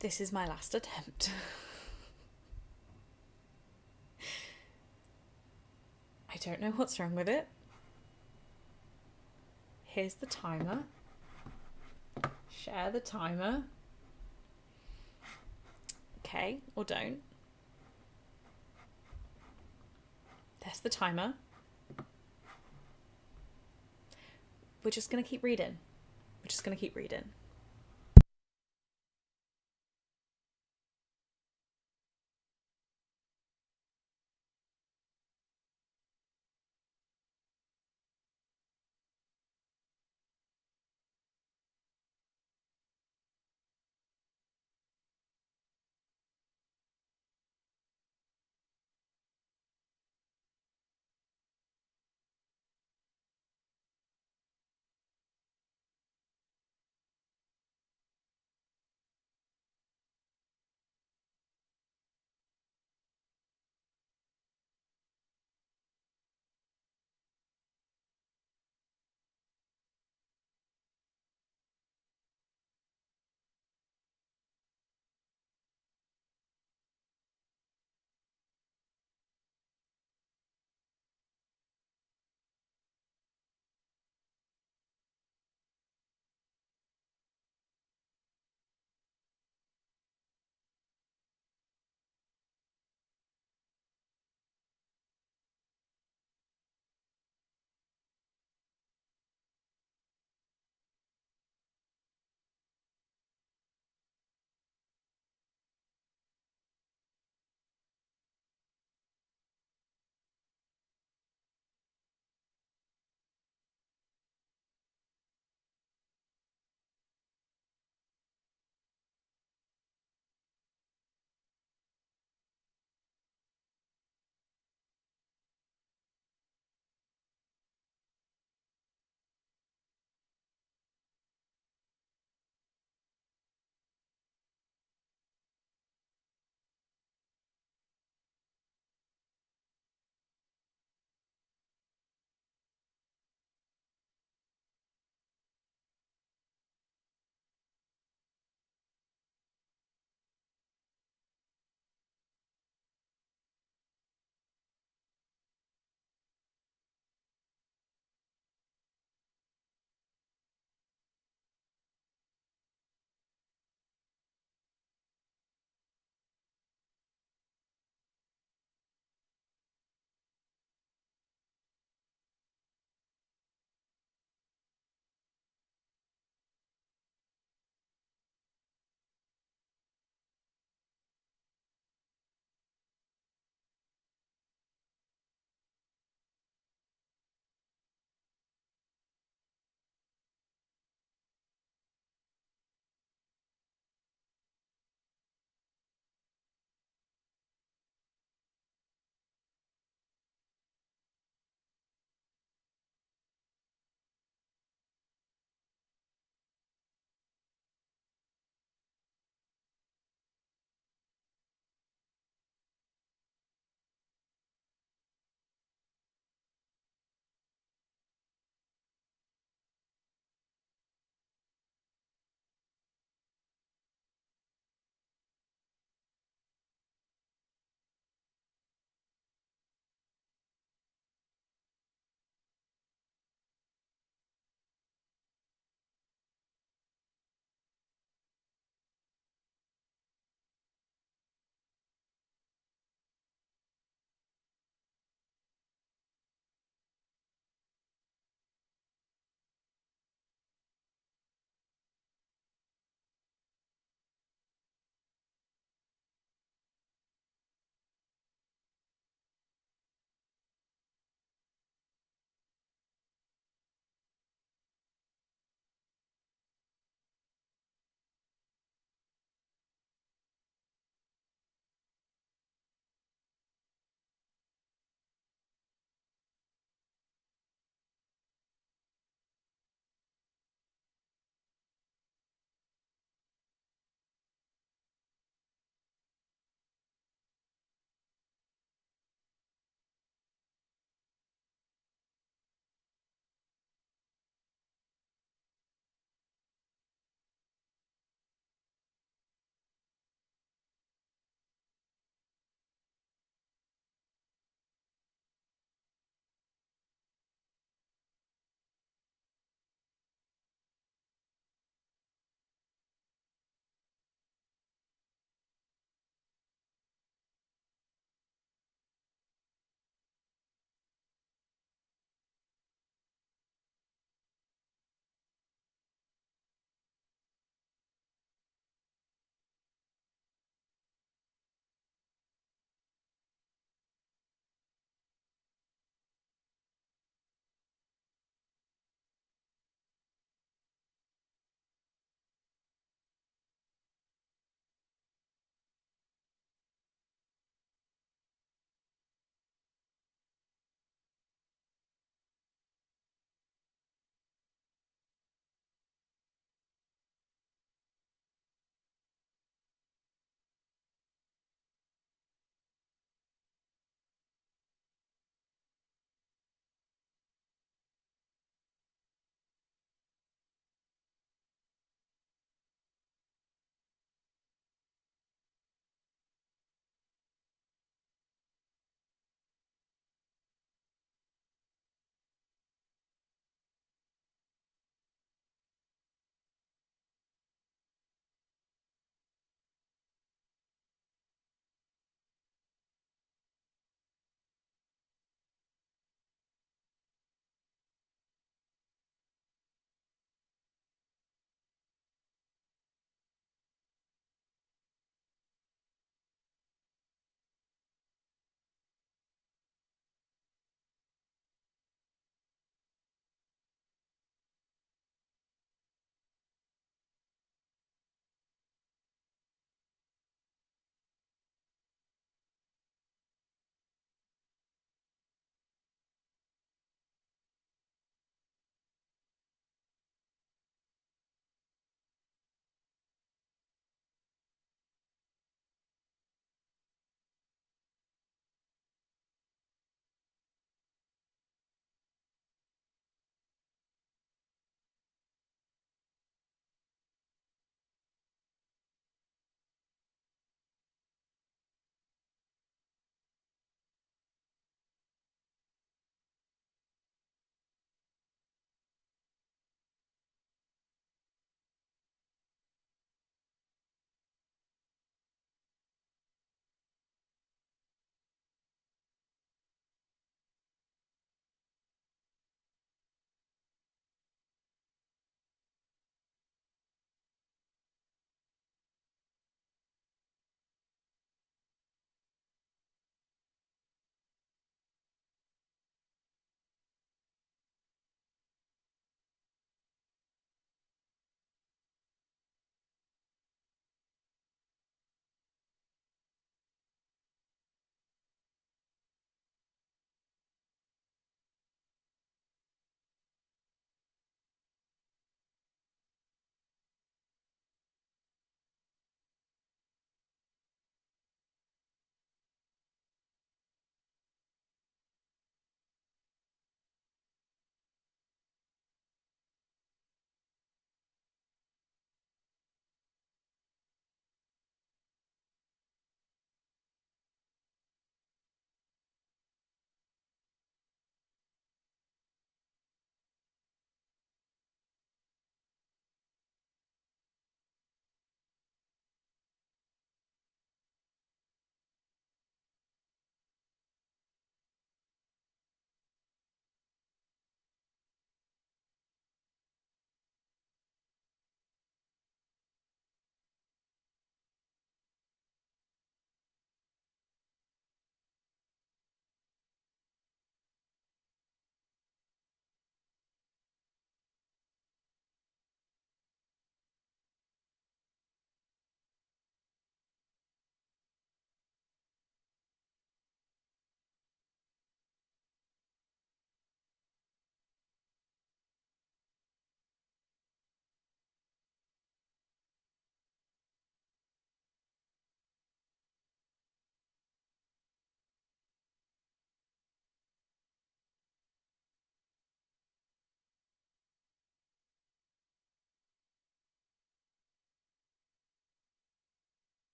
This is my last attempt. I don't know what's wrong with it. Here's the timer. Share the timer. Okay, or don't. There's the timer. We're just going to keep reading. We're just going to keep reading.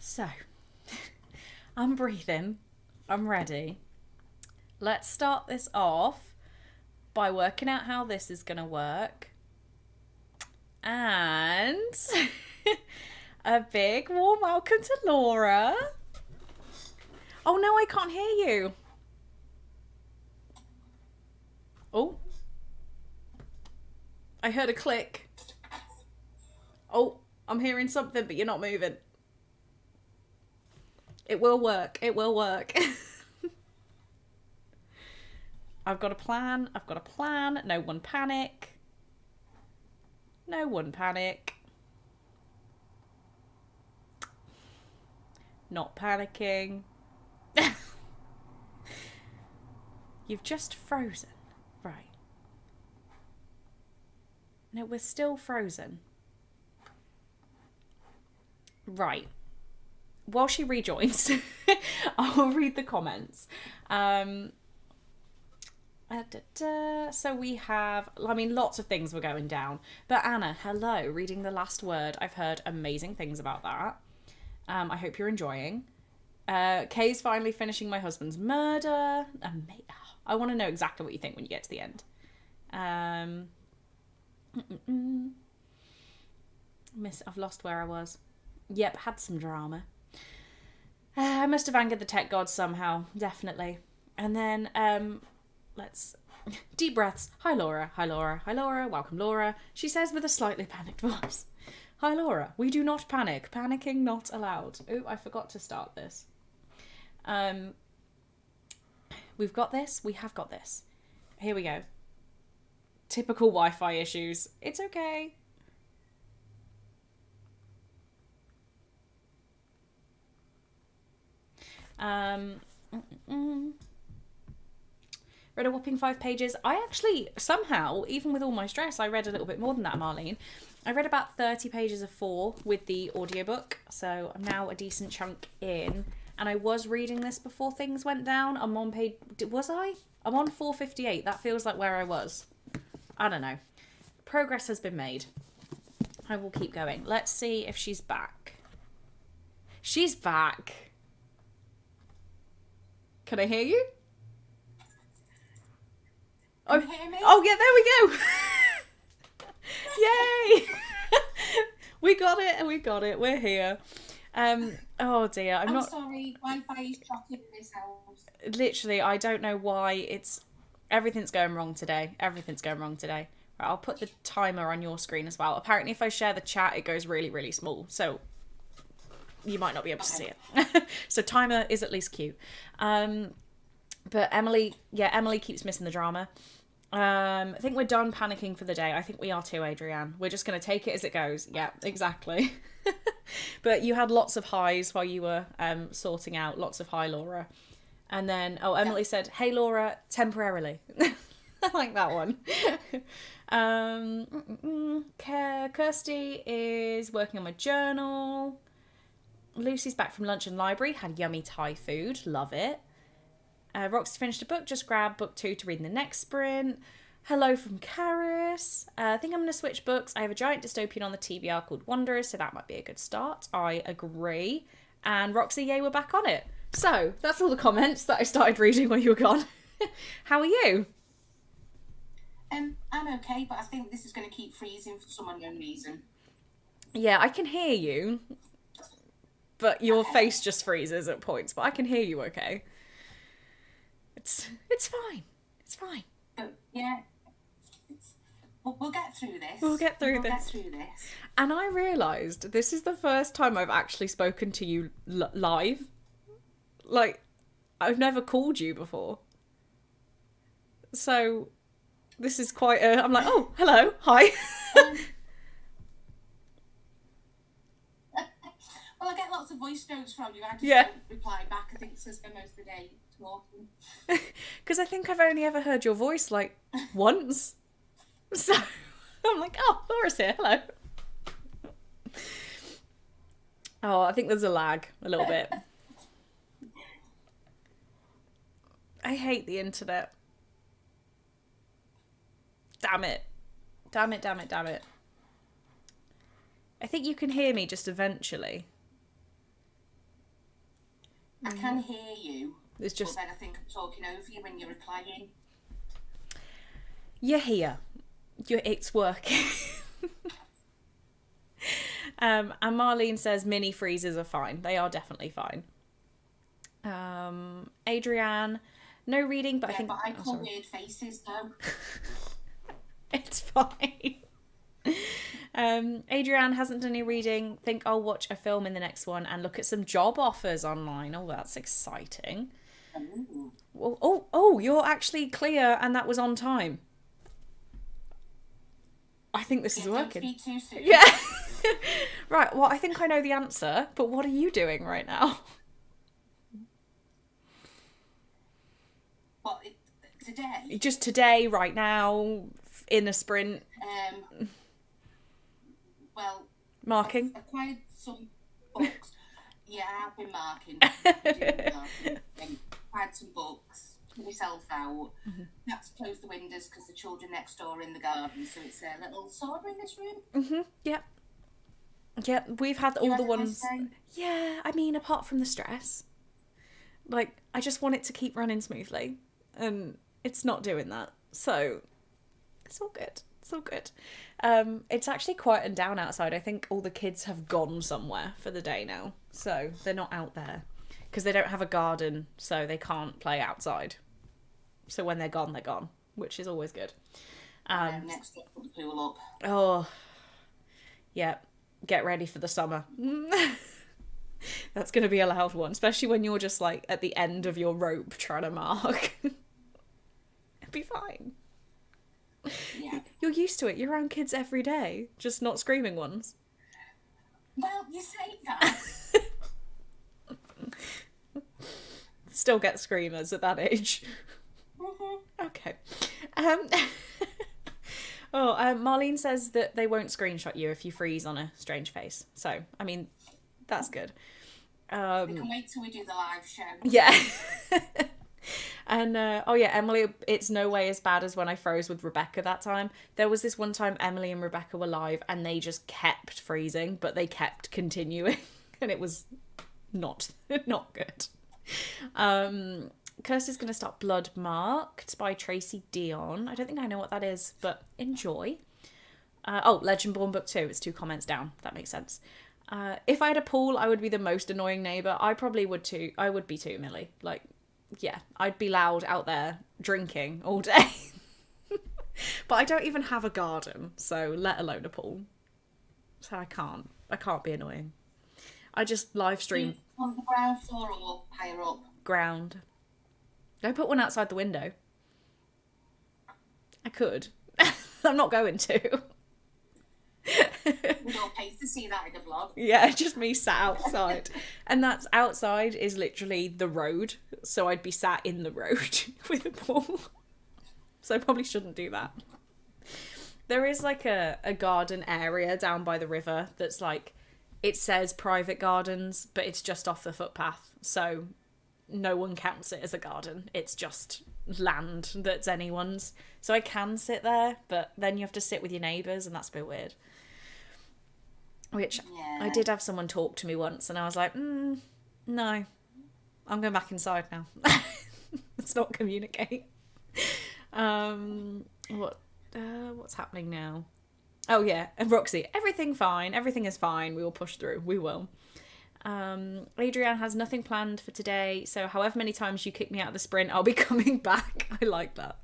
So, I'm breathing. I'm ready. Let's start this off by working out how this is going to work. And a big warm welcome to Laura. Oh no, I can't hear you. Oh. I heard a click. Oh, I'm hearing something, but you're not moving. It will work. It will work. I've got a plan. I've got a plan. No one panic. No one panic. Not panicking. You've just frozen. Right. No, we're still frozen. Right. While she rejoins, I'll read the comments. So we have, I mean, lots of things were going down. But Anna, hello, reading The Last Word. I've heard amazing things about that. I hope you're enjoying. Kay's finally finishing my husband's murder. I want to know exactly what you think when you get to the end. I've lost where I was. Yep, had some drama. I must have angered the tech gods somehow, definitely. And then, let's... Deep breaths. Hi, Laura. Hi, Laura. Hi, Laura. Welcome, Laura. She says with a slightly panicked voice. Hi, Laura. We do not panic. Panicking not allowed. Oh, I forgot to start this. We've got this. We have got this. Here we go. Typical Wi-Fi issues. It's okay. Read a whopping 5 pages. I actually, somehow, even with all my stress, I read a little bit more than that, Marlene. I read about 30 pages of 4 with the audiobook, so I'm now a decent chunk in. And I was reading this before things went down. I'm on page... Was I? I'm on 458. That feels like where I was. I don't know. Progress has been made. I will keep going. Let's see if she's back. She's back. Can I hear you? Can you hear me? Oh, yeah, there we go. Yay! We got it, and we got it. We're here. Oh dear, I'm not... sorry, Wi-Fi is shocking in this house. Literally, I don't know why everything's going wrong today. Everything's going wrong today. Right, I'll put the timer on your screen as well. Apparently, if I share the chat, it goes really, really small. So you might not be able to see it. So timer is at least cute. But Emily keeps missing the drama. I think we're done panicking for the day. I think we are too, Adrienne. We're just going to take it as it goes. Yeah, exactly. But you had lots of highs while you were sorting out. Lots of hi, Laura. And then, Emily said, hey, Laura, temporarily. I like that one. Kirsty is working on my journal. Lucy's back from lunch and library. Had yummy Thai food. Love it. Roxy finished a book. Just grabbed book 2 to read in the next sprint. Hello from Karis. I think I'm going to switch books. I have a giant dystopian on the TBR called Wanderers, so that might be a good start. I agree. And Roxy, yay, we're back on it. So, that's all the comments that I started reading while you were gone. How are you? I'm okay, but I think this is going to keep freezing for some unknown reason. Yeah, I can hear you. But your face just freezes at points. But I can hear you okay. It's fine. It's fine. Yeah. We'll get through this. We'll get through this. And I realised this is the first time I've actually spoken to you live. Like, I've never called you before. So, this is quite a... I'm like, oh, hello, hi. Well, I get lots of voice notes from you. I just don't reply back. I think it's just most of the day talking. Because I think I've only ever heard your voice, like, once. So, I'm like, oh, Laura's here, hello. Oh, I think there's a lag, a little bit. I hate the internet. Damn it. Damn it, damn it, damn it. I think you can hear me just eventually. I can hear you. It's just... But then I think I'm talking over you when you're replying. You're here. It's working. And Marlene says mini freezers are fine. They are definitely fine. Adrienne, no reading, but I think... But I call weird faces, though. It's fine. Adrienne hasn't done any reading. Think I'll watch a film in the next one and look at some job offers online. Oh, that's exciting. Oh, you're actually clear and that was on time. I think this is working. Don't speak too soon. Yeah. Right, well, I think I know the answer, but what are you doing right now? What, today? Just today, right now, in a sprint. Well... Marking? I've acquired some books. Yeah, I've been marking. Acquired some books. Myself out. Had to close the windows because the children next door are in the garden, so it's a little sauna in this room. Yep, we've had all the ones. Yeah, I mean, apart from the stress, like, I just want it to keep running smoothly, and it's not doing that. So it's all good. It's all good. It's actually quietened down outside. I think all the kids have gone somewhere for the day now, so they're not out there because they don't have a garden, so they can't play outside. So when they're gone, which is always good. Next up, put the pool up. Oh, yeah. Get ready for the summer. That's going to be a loud one, especially when you're just like at the end of your rope trying to mark. It'll be fine. Yeah. You're used to it. You're around kids every day, just not screaming ones. Well, you say that. Still get screamers at that age. Okay. Marlene says that they won't screenshot you if you freeze on a strange face. So, I mean, that's good. We can wait till we do the live show. Yeah. And, Emily, it's no way as bad as when I froze with Rebecca that time. There was this one time Emily and Rebecca were live and they just kept freezing, but they kept continuing. And it was not good. Kirsty's going to start Blood Marked by Tracy Dion. I don't think I know what that is, but enjoy. Legendborn Book 2. It's 2 comments down. That makes sense. If I had a pool, I would be the most annoying neighbour. I probably would too. I would be too, Millie. Like, yeah, I'd be loud out there drinking all day. But I don't even have a garden, so let alone a pool. So I can't be annoying. I just live stream. On the ground floor or higher up? Ground. Don't put one outside the window. I could. I'm not going to. We'd all pay to see that in the vlog. Yeah, just me sat outside. And that's outside is literally the road. So I'd be sat in the road with a pool. So I probably shouldn't do that. There is like a garden area down by the river that's like, it says private gardens, but it's just off the footpath. So no one counts it as a garden. It's just land that's anyone's. So I can sit there, but then you have to sit with your neighbours and that's a bit weird. Which I did have someone talk to me once and I was like, no, I'm going back inside now. Let's not communicate. What's happening now? Oh yeah, and Roxy, everything fine. Everything is fine. We will push through. We will. Adrienne has nothing planned for today, so however many times you kick me out of the sprint, I'll be coming back. I like that.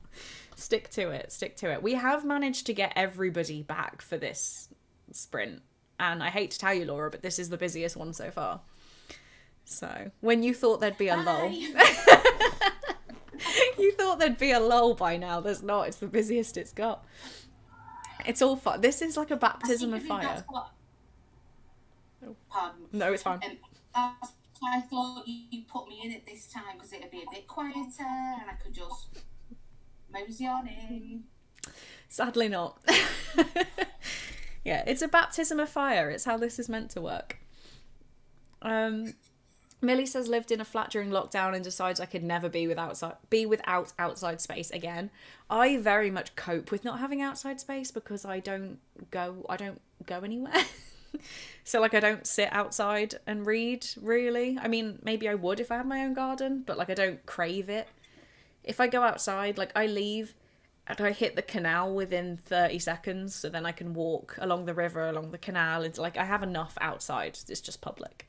Stick to it. We have managed to get everybody back for this sprint. And I hate to tell you, Laura, but this is the busiest one so far. So, when you thought there'd be a lull... You thought there'd be a lull by now. There's not. It's the busiest it's got. It's all fun. This is like a baptism of fire. Pardon. No, it's fine. I thought you put me in it this time because it'd be a bit quieter and I could just mosey on in. Sadly not. Yeah, it's a baptism of fire. It's how this is meant to work. Millie says lived in a flat during lockdown and decides I could never be without outside space again. I very much cope with not having outside space because I don't go anywhere. So, like, I don't sit outside and read, really. I mean, maybe I would if I had my own garden, but, like, I don't crave it. If I go outside, like, I leave and I hit the canal within 30 seconds, so then I can walk along the river, along the canal. It's like, I have enough outside. It's just public.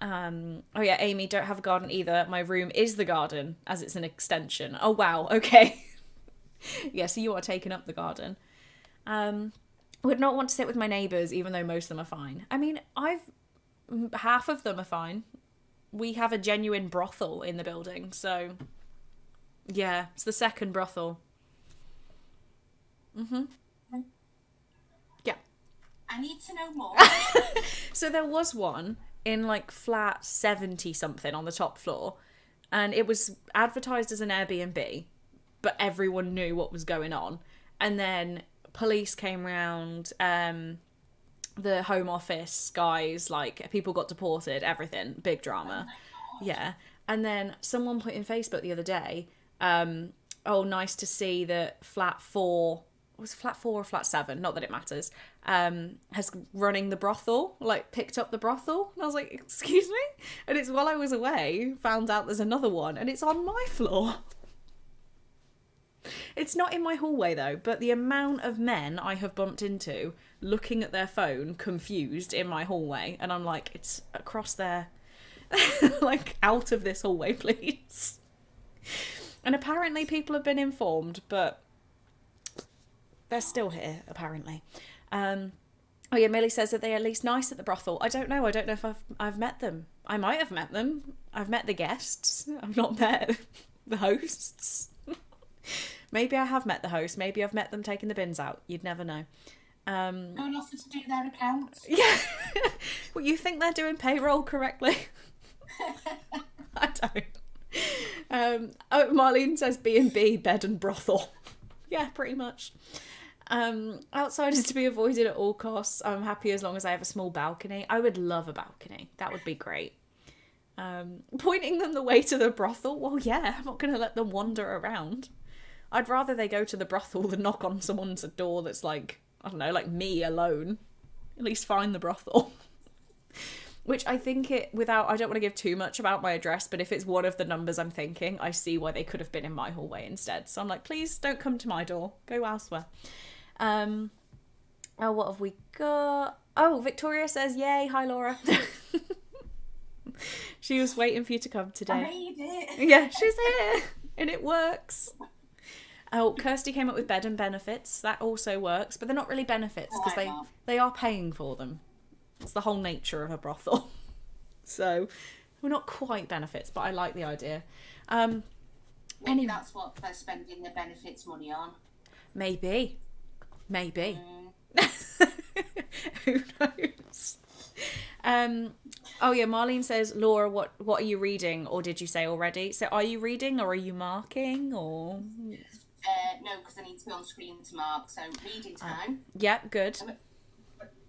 Oh yeah, Amy, don't have a garden either. My room is the garden, as it's an extension. Oh, wow, okay. Yeah, so you are taking up the garden. Would not want to sit with my neighbours, even though most of them are fine. I mean, half of them are fine. We have a genuine brothel in the building, so yeah, it's the second brothel. Yeah. I need to know more. So there was one in like flat 70 something on the top floor, and it was advertised as an Airbnb, but everyone knew what was going on. And then police came round, the Home Office guys, like, people got deported, everything, big drama. Yeah. And then someone put in Facebook the other day, oh, nice to see that flat 4, was it flat 4 or flat 7, not that it matters, has running the brothel, like, picked up the brothel. And I was like, excuse me? And it's while I was away, found out there's another one, and it's on my floor. It's not in my hallway, though, but the amount of men I have bumped into looking at their phone, confused, in my hallway, and I'm like, it's across there. Like, out of this hallway, please. And apparently people have been informed, but they're still here, apparently. Oh yeah, Millie says that they're at least nice at the brothel. I don't know if I've met them. I might have met them. I've met the guests. I've not met the hosts. Maybe I have met the host. Maybe I've met them taking the bins out. You'd never know. Going off to do their accounts. Yeah. Well, you think they're doing payroll correctly? I don't. Oh, Marlene says B&B, bed and brothel. Yeah, pretty much. Outside is to be avoided at all costs. I'm happy as long as I have a small balcony. I would love a balcony. That would be great. Pointing them the way to the brothel? Well, yeah, I'm not going to let them wander around. I'd rather they go to the brothel than knock on someone's door that's like, I don't know, like me alone. At least find the brothel. Which I think I don't want to give too much about my address, but if it's one of the numbers I'm thinking, I see why they could have been in my hallway instead. So I'm like, please don't come to my door. Go elsewhere. Oh, what have we got? Oh, Victoria says, yay, hi Laura. She was waiting for you to come today. I made it. Yeah, she's here. And it works. Oh, Kirsty came up with bed and benefits. That also works, but they're not really benefits because they are paying for them. It's the whole nature of a brothel. So, we're not quite benefits, but I like the idea. Maybe that's what they're spending their benefits money on. Maybe. Who knows? Oh yeah, Marlene says, Laura, what are you reading, or did you say already? So are you reading or are you marking, or? No, because I need to be on screen to mark, so reading time. Yeah, good.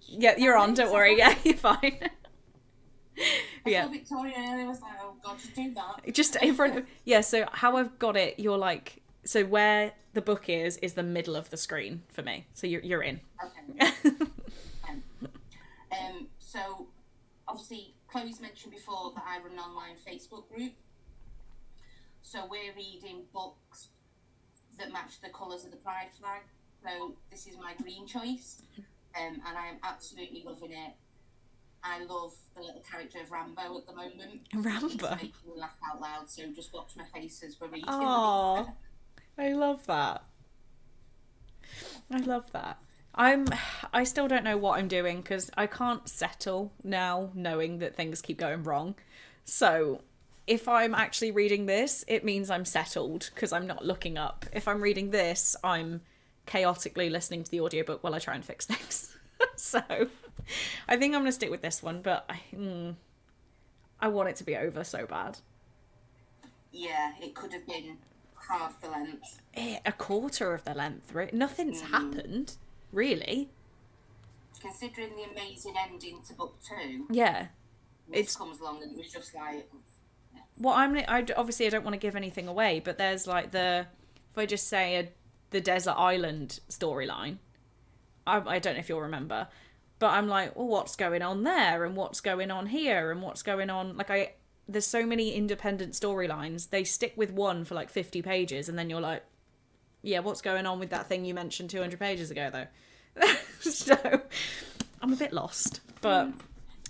Yeah, you're on, don't worry. Yeah, you're fine. I saw Victoria earlier, was like, oh god, just do that. Just in front of, yeah, so how I've got it, you're like, so where the book is the middle of the screen for me. So you're in. Okay. So obviously Chloe's mentioned before that I run an online Facebook group. So we're reading books that match the colours of the pride flag. So this is my green choice. And I am absolutely loving it. I love the little character of Rambo at the moment. Rambo? It's making me laugh out loud, so just watch my face as we're reading. Aww, I love that. I love that. I still don't know what I'm doing because I can't settle now knowing that things keep going wrong. So if I'm actually reading this, it means I'm settled because I'm not looking up. If I'm reading this, I'm chaotically listening to the audiobook while I try and fix things. So I think I'm going to stick with this one, but I want it to be over so bad. Yeah, it could have been half the length. A quarter of the length, right? Nothing's happened, really. Considering the amazing ending to book 2. Yeah. It comes along and it was just like... Well, obviously I don't want to give anything away, but there's like if I just say the Desert Island storyline, I don't know if you'll remember, But I'm like, well, what's going on there, and what's going on here, and what's going on? Like, there's so many independent storylines. They stick with one for like 50 pages, and then you're like, yeah, what's going on with that thing you mentioned 200 pages ago, though? So I'm a bit lost, but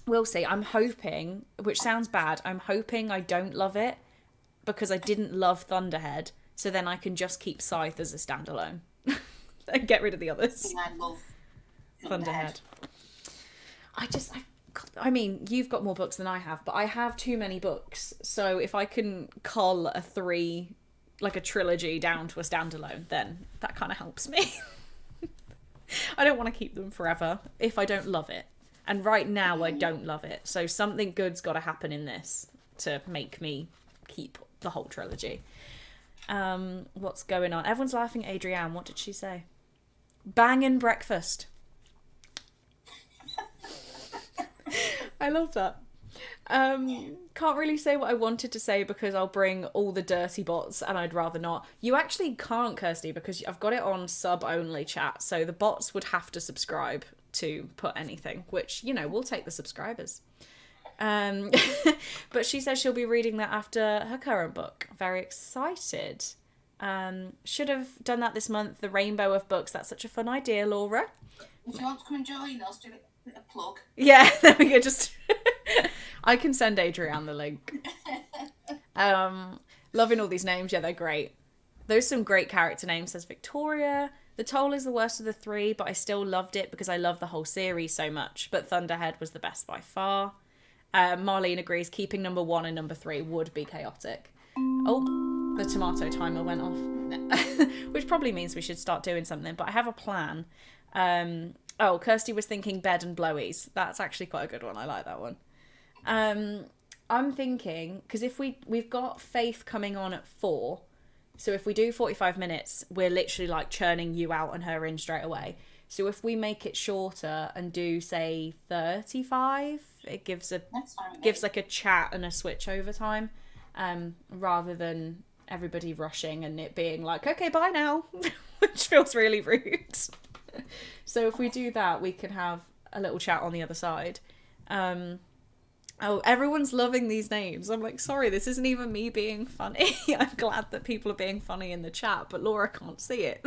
we'll see. I'm hoping, which sounds bad, I'm hoping I don't love it because I didn't love Thunderhead, so then I can just keep Scythe as a standalone and get rid of the others. I love Thunderhead. I mean, you've got more books than I have, but I have too many books. So if I can cull a trilogy down to a standalone, then that kind of helps me. I don't want to keep them forever if I don't love it. And right now I don't love it. So something good's got to happen in this to make me keep the whole trilogy. What's going on? Everyone's laughing at Adrienne. What did she say? Bangin' breakfast. I love that. Can't really say what I wanted to say because I'll bring all the dirty bots and I'd rather not. You actually can't, Kirsty, because I've got it on sub-only chat, so the bots would have to subscribe to put anything, which, you know, we'll take the subscribers. But she says she'll be reading that after her current book. Very excited. Should have done that this month, the rainbow of books. That's such a fun idea, Laura. If you want to come and join us, do a plug. Yeah, there we go. Just I can send Adrienne the link. Loving all these names. Yeah, they're great. Those some great character names, says Victoria. The Toll is the worst of the three, but I still loved it because I love the whole series so much. But Thunderhead was the best by far. Marlene agrees keeping number 1 and number 3 would be chaotic. Oh, the tomato timer went off. Which probably means we should start doing something, but I have a plan. Kirsty was thinking bed and blowies. That's actually quite a good one. I like that one. I'm thinking, because if we've got Faith coming on at 4, so if we do 45 minutes, we're literally like churning you out and her in straight away. So if we make it shorter and do, say, 35, it gives like a chat and a switch over time, rather than everybody rushing and it being like, okay, bye now, which feels really rude. So if we do that, we can have a little chat on the other side. Everyone's loving these names. I'm like, sorry, this isn't even me being funny. I'm glad that people are being funny in the chat, but Laura can't see it.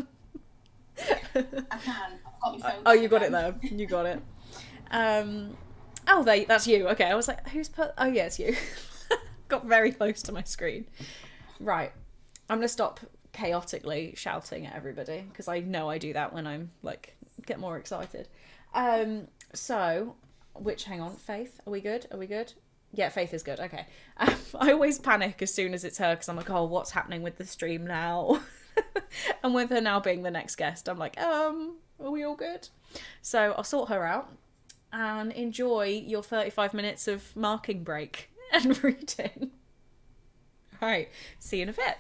I can. I've got my phone. Oh, you got it though. You got it. That's you. Okay, I was like, who's put? Oh yeah, it's you. Got very close to my screen. Right, I'm gonna stop chaotically shouting at everybody because I know I do that when I'm like get more excited. Hang on, Faith, are we good? Yeah, Faith is good. Okay. I always panic as soon as it's her because I'm like, oh, what's happening with the stream now? And with her now being the next guest, I'm like, are we all good? So I'll sort her out and enjoy your 35 minutes of marking break and reading. All right, see you in a bit.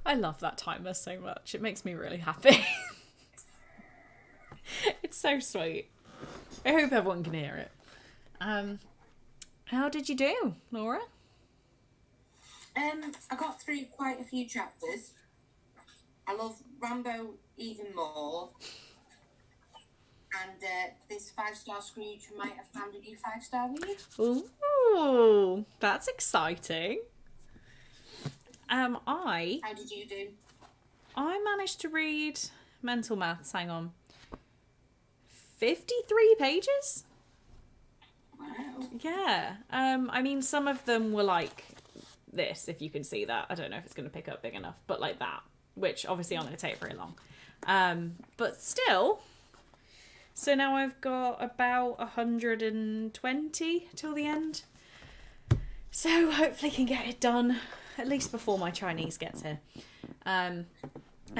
I love that timer so much. It makes me really happy. It's so sweet. I hope everyone can hear it. How did you do, Laura? I got through quite a few chapters. I love Rambo even more. And this 5-star Scrooge might have found a new 5-star read. Ooh, that's exciting. How did you do? I managed to read Mental Maths, hang on, 53 pages? Wow. Yeah. I mean, some of them were like this, if you can see that. I don't know if it's going to pick up big enough, but like that, which obviously aren't going to take very long. But still. So now I've got about 120 till the end. So hopefully can get it done, at least before my Chinese gets here. And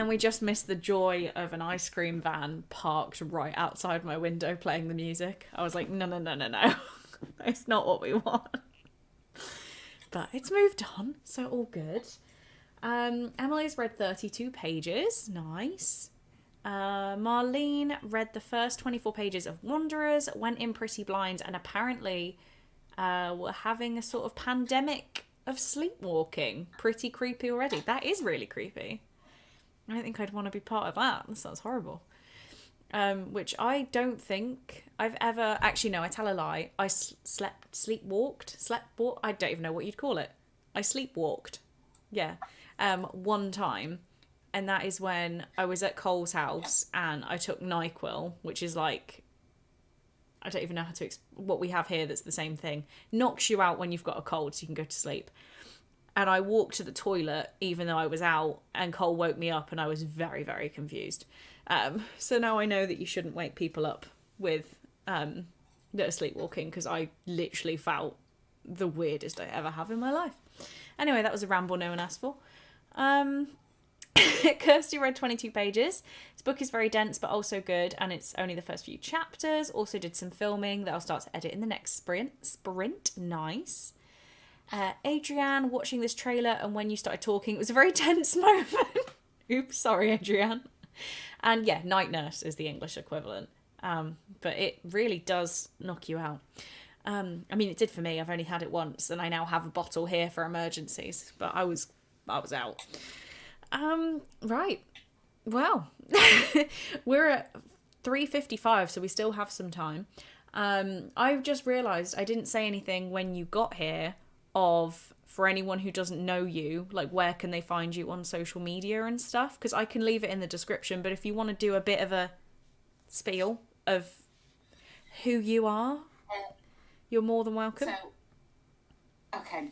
we just missed the joy of an ice cream van parked right outside my window playing the music. I was like, no. It's not what we want. But it's moved on, so all good. Emily's read 32 pages. Nice. Marlene read the first 24 pages of Wanderers, went in pretty blind, and apparently we're having a sort of pandemic of sleepwalking. Pretty creepy already. That is really creepy. I don't think I'd want to be part of that. That sounds horrible. Which I don't think I've ever... Actually, no, I tell a lie. I sleepwalked. I don't even know what you'd call it. I sleepwalked. Yeah. One time. And that is when I was at Cole's house and I took NyQuil, which is like... I don't even know how to... what we have here that's the same thing. Knocks you out when you've got a cold so you can go to sleep. And I walked to the toilet even though I was out, and Cole woke me up and I was very, very confused. So now I know that you shouldn't wake people up with that are sleepwalking, because I literally felt the weirdest I ever have in my life. Anyway, that was a ramble no one asked for. Kirsty read 22 pages. This book is very dense but also good, and it's only the first few chapters. Also did some filming that I'll start to edit in the next sprint. Nice. Adrienne, watching this trailer, and when you started talking, it was a very tense moment. Oops, sorry, Adrienne. And yeah, Night Nurse is the English equivalent. But it really does knock you out. I mean, it did for me. I've only had it once, and I now have a bottle here for emergencies. But I was out. Right. Well, we're at 3:55, so we still have some time. I've just realised I didn't say anything when you got here for anyone who doesn't know you, like where can they find you on social media and stuff, because I can leave it in the description, but if you want to do a bit of a spiel of who you are, you're more than welcome. Okay.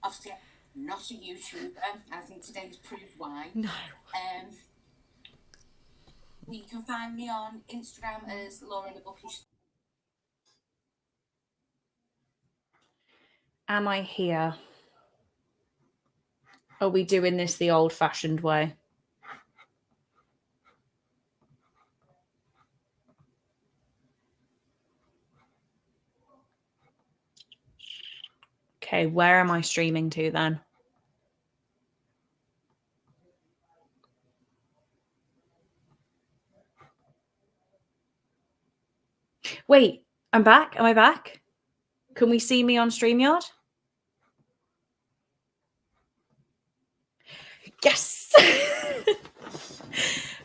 Obviously I'm not a YouTuber. I think today's proved why. No. You can find me on Instagram as Laura the Bookish. Am I here? Are we doing this the old-fashioned way? Okay, where am I streaming to then? Wait, I'm back? Am I back? Can we see me on StreamYard? Yes!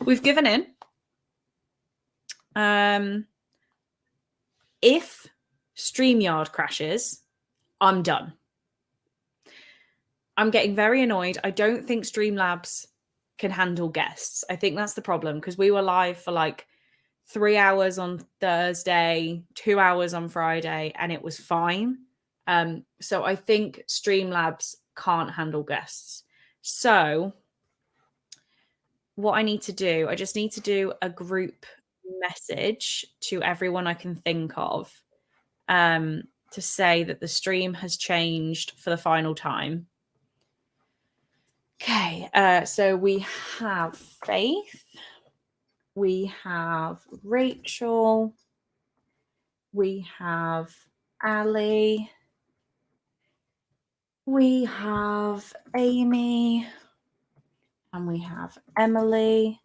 We've given in. If StreamYard crashes, I'm done. I'm getting very annoyed. I don't think Streamlabs can handle guests. I think that's the problem, because we were live for like 3 hours on Thursday, 2 hours on Friday, and it was fine. So I think Streamlabs can't handle guests. So what I need to do, I just need to do a group message to everyone I can think of to say that the stream has changed for the final time. Okay, so we have Faith, we have Rachel, we have Ali, We have Amy and we have Emily.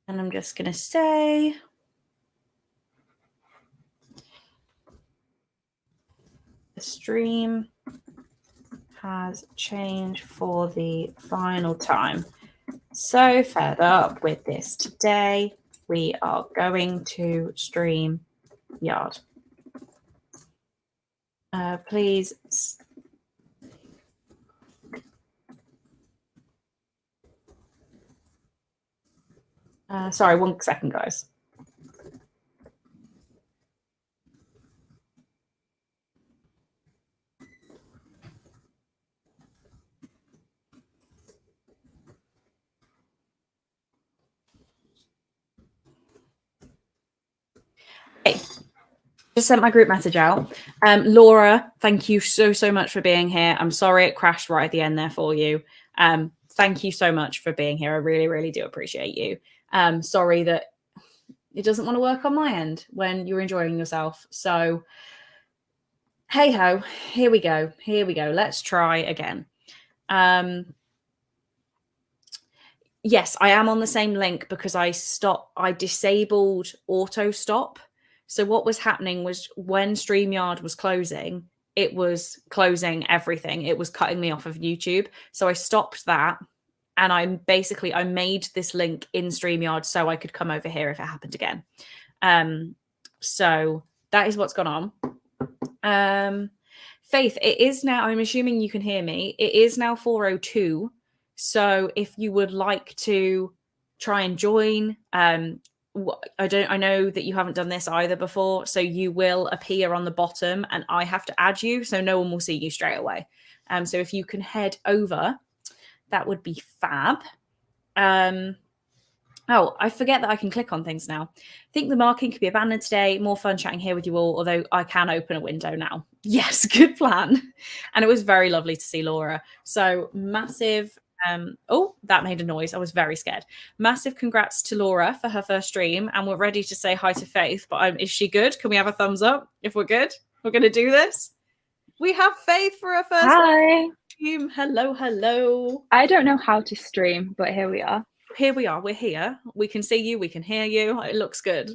And I'm just going to say the stream has changed for the final time. So fed up with this today. We are going to stream yard. Please. Sorry, 1 second, guys. Hey, just sent my group message out. Laura, thank you so much for being here. I'm sorry it crashed right at the end there for you. Thank you so much for being here. I really do appreciate you. Sorry that it doesn't want to work on my end when you're enjoying yourself. So hey ho, here we go. Let's try again. Yes, I am on the same link because I disabled auto stop. So what was happening was when StreamYard was closing, it was closing everything. It was cutting me off of YouTube. So I stopped that. And I made this link in StreamYard so I could come over here if it happened again. So that is what's gone on. Faith, it is now, I'm assuming you can hear me. It is now 4:02. So if you would like to try and join, I know that you haven't done this either before. So you will appear on the bottom and I have to add you. So no one will see you straight away. So if you can head over, that would be fab. Oh, I forget that I can click on things now. I think the marking could be abandoned today. More fun chatting here with you all, although I can open a window now. Yes, good plan. And it was very lovely to see Laura. So massive... oh, that made a noise. I was very scared. Massive congrats to Laura for her first stream. And we're ready to say hi to Faith. But is she good? Can we have a thumbs up if we're good? We're going to do this. We have Faith for her first stream. Hello. I don't know how to stream, but here we are. Here we are. We're here. We can see you. We can hear you. It looks good.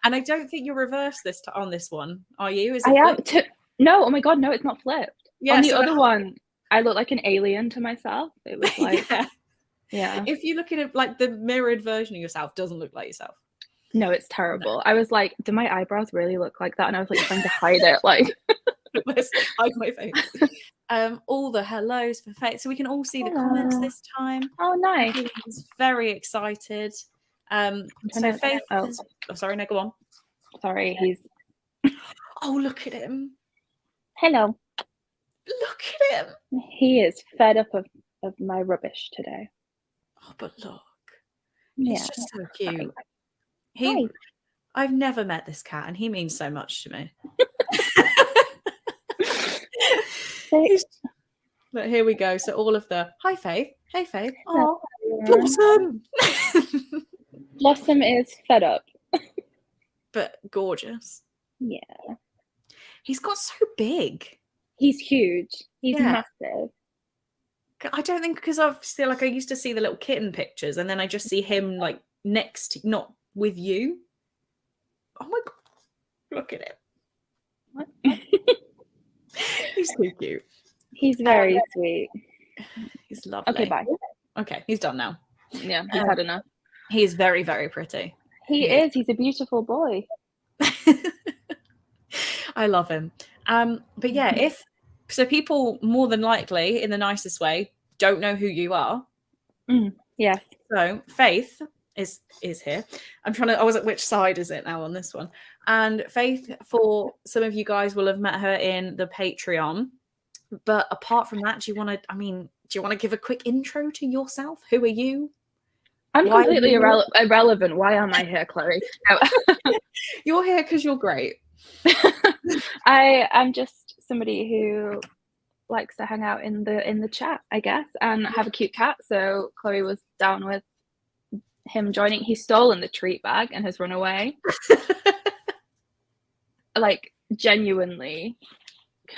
And I don't think you're reversed on this one, are you? Is it No, oh my god, no, it's not flipped. Yeah, on the other one, I look like an alien to myself. It was like, yeah. If you look at it, like the mirrored version of yourself doesn't look like yourself. No, it's terrible. No. I was like, do my eyebrows really look like that? And I was like trying to hide it, like. Hide my face. All the hellos for Faith, so we can all see the comments this time. Oh, nice! He's very excited. So Faith. Oh, sorry, no, go on. Sorry, he's. Oh, look at him! Hello. Look at him. He is fed up of my rubbish today. Oh, but look, he's just so cute. I've never met this cat, and he means so much to me. But here we go. So all of the hi Faith, hey Faith, oh Blossom. Blossom is fed up, but gorgeous. Yeah, he's got so big. He's huge. He's massive. I don't think because obviously like I used to see the little kitten pictures, and then I just see him like next, not with you. Oh my god, look at him. What? He's so cute. He's very sweet. He's lovely. Okay, bye. Okay, he's done now. Yeah, he's had enough. He is very, very pretty. He is. He's a beautiful boy. I love him. But yeah, people more than likely, in the nicest way, don't know who you are. Yes. So Faith is here. I was at which side is it now on this one? And Faith, for some of you guys will have met her in the Patreon. But apart from that, do you want to give a quick intro to yourself? Who are you? I'm completely irrelevant. Why am I here, Chloe? You're here because you're great. I am just somebody who likes to hang out in the chat, I guess, and have a cute cat. So Chloe was down with him joining. He's stolen the treat bag and has run away. Like genuinely,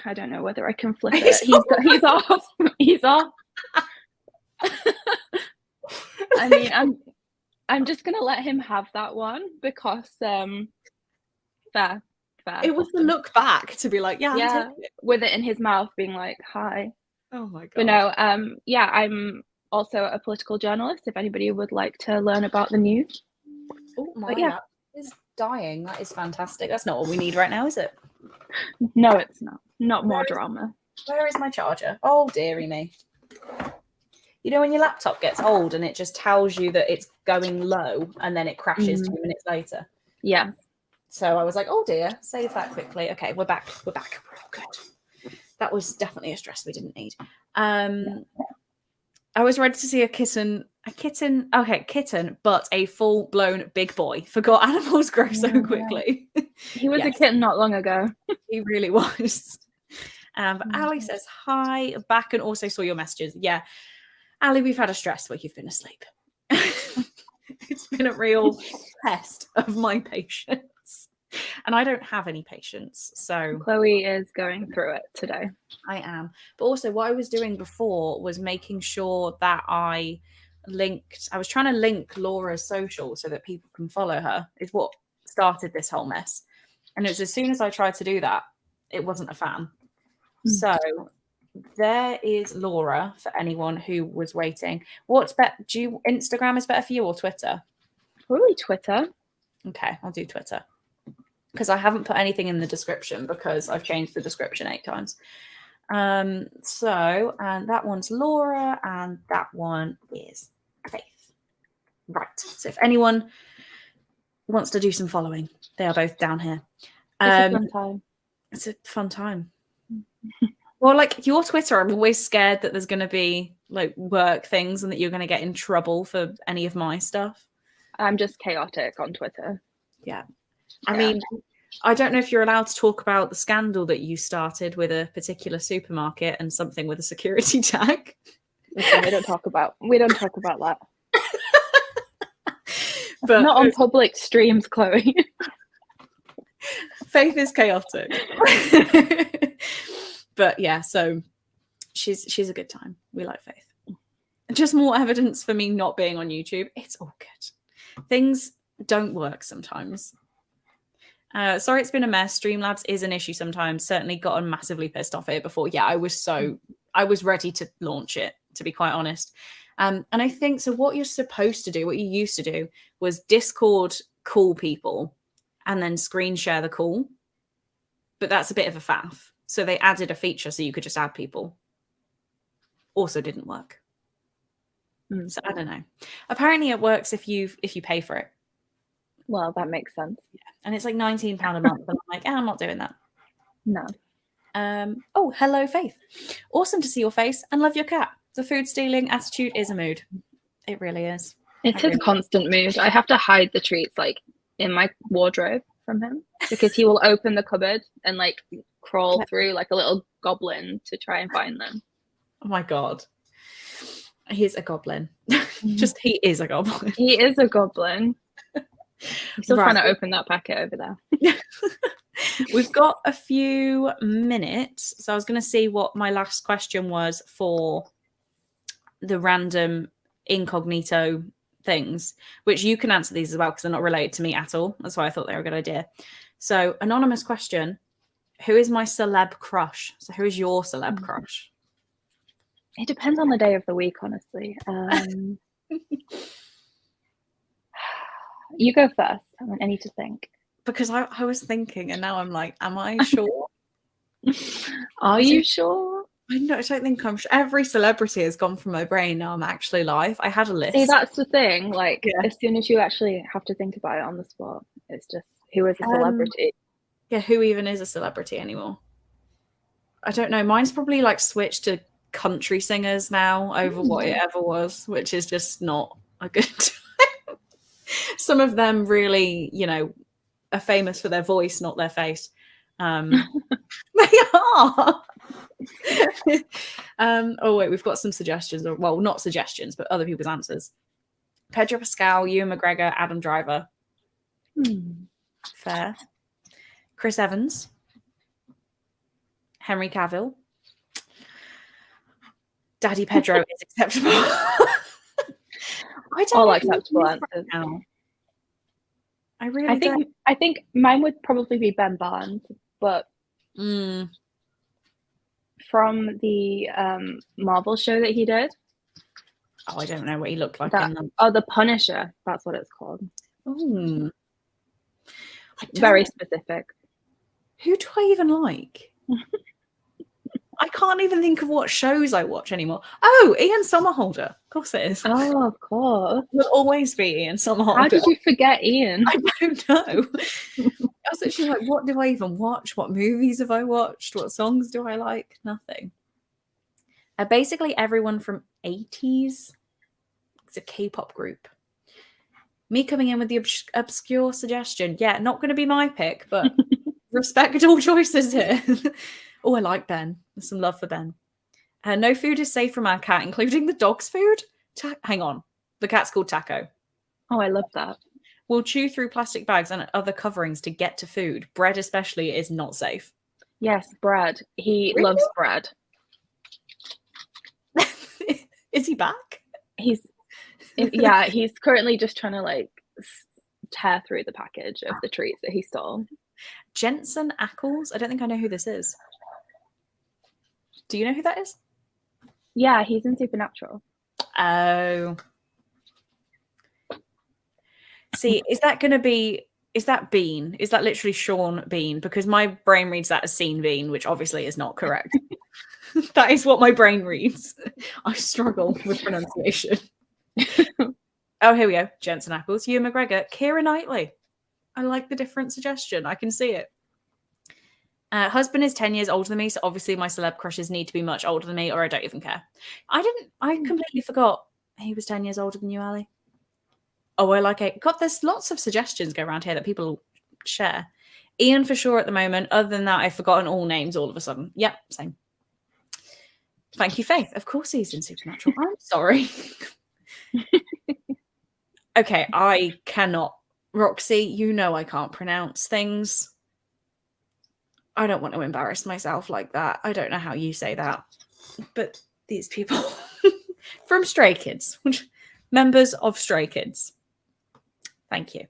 I don't know whether I can flip it. He's off. He's off. I mean, I'm just gonna let him have that one because fair. It was the look back to be like, yeah, yeah, with it in his mouth, being like, hi. Oh my god. But no, yeah, I'm also a political journalist. If anybody would like to learn about the news. Oh my But yeah. lap is dying. That is fantastic. That's not what we need right now, is it? No, it's not. Not more drama. Where is my charger? Oh dearie me. You know when your laptop gets old and it just tells you that it's going low and then it crashes 2 minutes later? Yeah. So I was like, oh dear, save that quickly. Okay, we're back. We're all good. That was definitely a stress we didn't need. I was ready to see a kitten, but a full-blown big boy. Forgot animals grow so quickly. He was a kitten not long ago. He really was. Ali says hi, back, and also saw your messages. Yeah, Ali, we've had a stress week. You've been asleep. It's been a real test of my patience. And I don't have any patience. So Chloe is going through it today. I am. But also what I was doing before was making sure that I was trying to link Laura's social so that people can follow her, is what started this whole mess. And it was as soon as I tried to do that, it wasn't a fan. So there is Laura for anyone who was waiting. What's better? Instagram is better for you or Twitter? Probably Twitter. Okay, I'll do Twitter. Because I haven't put anything in the description because I've changed the description 8 times. And that one's Laura and that one is Faith. Right. So if anyone wants to do some following, they are both down here. It's a fun time. It's a fun time. Well, like your Twitter, I'm always scared that there's going to be like work things and that you're going to get in trouble for any of my stuff. I'm just chaotic on Twitter. Yeah. I mean, I don't know if you're allowed to talk about the scandal that you started with a particular supermarket and something with a security tag. Listen, we don't talk about that. But not on public streams, Chloe. Faith is chaotic. But yeah, so she's a good time. We like Faith. Just more evidence for me not being on YouTube. It's all good. Things don't work sometimes. Sorry, it's been a mess. Streamlabs is an issue sometimes. Certainly gotten massively pissed off at it before. Yeah, I was ready to launch it, to be quite honest. And I think, so what you're supposed to do, what you used to do, was Discord call people and then screen share the call. But that's a bit of a faff. So they added a feature so you could just add people. Also didn't work. So I don't know. Apparently it works if you pay for it. Well, that makes sense. Yeah. And it's like £19 a month. And I'm like, I'm not doing that. No. Oh, hello, Faith. Awesome to see your face and love your cat. The food stealing attitude is a mood. It really is. It's his constant mood. I have to hide the treats like in my wardrobe from him because he will open the cupboard and like crawl through like a little goblin to try and find them. Oh my God. He's a goblin. Just he is a goblin. He is a goblin. I'm still trying to open that packet over there. We've got a few minutes. So I was going to see what my last question was for the random incognito things, which you can answer these as well because they're not related to me at all. That's why I thought they were a good idea. So anonymous question. Who is my celeb crush? So who is your celeb crush? It depends on the day of the week, honestly. You go first. I need to think. Because I was thinking and now I'm like, am I sure? Are you sure? I don't think I'm sure. Every celebrity has gone from my brain. Now I'm actually live. I had a list. See, that's the thing. Like, as soon as you actually have to think about it on the spot, it's just, who is a celebrity? Yeah, who even is a celebrity anymore? I don't know. Mine's probably like switched to country singers now over what it ever was, which is just not a good time. Some of them really, are famous for their voice, not their face. They are. Oh wait, we've got some suggestions, or well, not suggestions, but other people's answers. Pedro Pascal, Ewan McGregor, Adam Driver. Fair. Chris Evans. Henry Cavill. Daddy Pedro is acceptable. I don't All know acceptable who it is answers. right now. I really don't. I think mine would probably be Ben Barnes, but from the Marvel show that he did. Oh, I don't know what he looked like in them. Oh, The Punisher. That's what it's called. Ooh. Very specific. Who do I even like? I can't even think of what shows I watch anymore. Oh, Ian Somerhalder. Of course it is. Oh, of course. It will always be Ian Somerhalder. How did you forget Ian? I don't know. I was actually like, what do I even watch? What movies have I watched? What songs do I like? Nothing. Basically, everyone from 80s. It's a K-pop group. Me coming in with the obscure suggestion. Yeah, not going to be my pick, but respect all choices here. Oh, I like Ben. There's some love for Ben. No food is safe from our cat, including the dog's food. Hang on. The cat's called Taco. Oh, I love that. We'll chew through plastic bags and other coverings to get to food. Bread especially is not safe. Yes, bread. He Really? loves bread. Is he back? He's currently just trying to like tear through the package of the treats that he stole. Jensen Ackles? I don't think I know who this is. Do you know who that is? Yeah, he's in Supernatural. Oh. See, is that Bean? Is that literally Sean Bean? Because my brain reads that as Scene Bean, which obviously is not correct. That is what my brain reads. I struggle with pronunciation. Oh, here we go. Jensen Ackles, Ewan McGregor, Keira Knightley. I like the different suggestion. I can see it. Husband is 10 years older than me, so obviously my celeb crushes need to be much older than me, or I don't even care. I completely forgot he was 10 years older than you, Ali. Oh, I like it. God, there's lots of suggestions go around here that people share. Ian for sure at the moment. Other than that, I've forgotten all names all of a sudden. Yep, same. Thank you, Faith. Of course he's in Supernatural. I'm sorry. Okay, I cannot. Roxy, you know I can't pronounce things. I don't want to embarrass myself like that. I don't know how you say that. But these people from Stray Kids, members of Stray Kids. Thank you.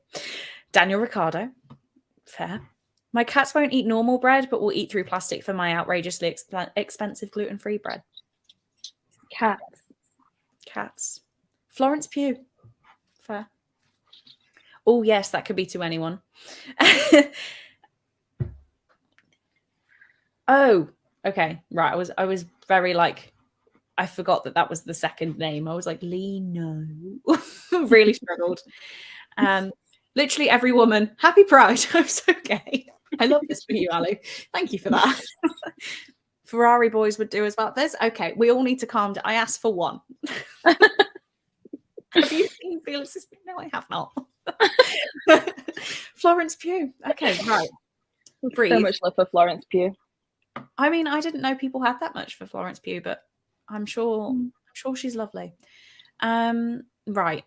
Daniel Ricciardo. Fair. My cats won't eat normal bread, but will eat through plastic for my outrageously expensive gluten-free bread. Cats. Florence Pugh. Fair. Oh, yes, that could be to anyone. Oh, okay. Right. I was very like, I forgot that was the second name. I was like, Lee, no. Really struggled. Literally every woman. Happy Pride. I'm so gay. I love this for you, Ali. Thank you for that. Ferrari boys would do as well. Okay. We all need to calm down. I asked for one. Have you seen Felix? No, I have not. Florence Pugh. Okay, right. Breathe. So much love for Florence Pugh. I mean, I didn't know people had that much for Florence Pugh, but I'm sure she's lovely. Right.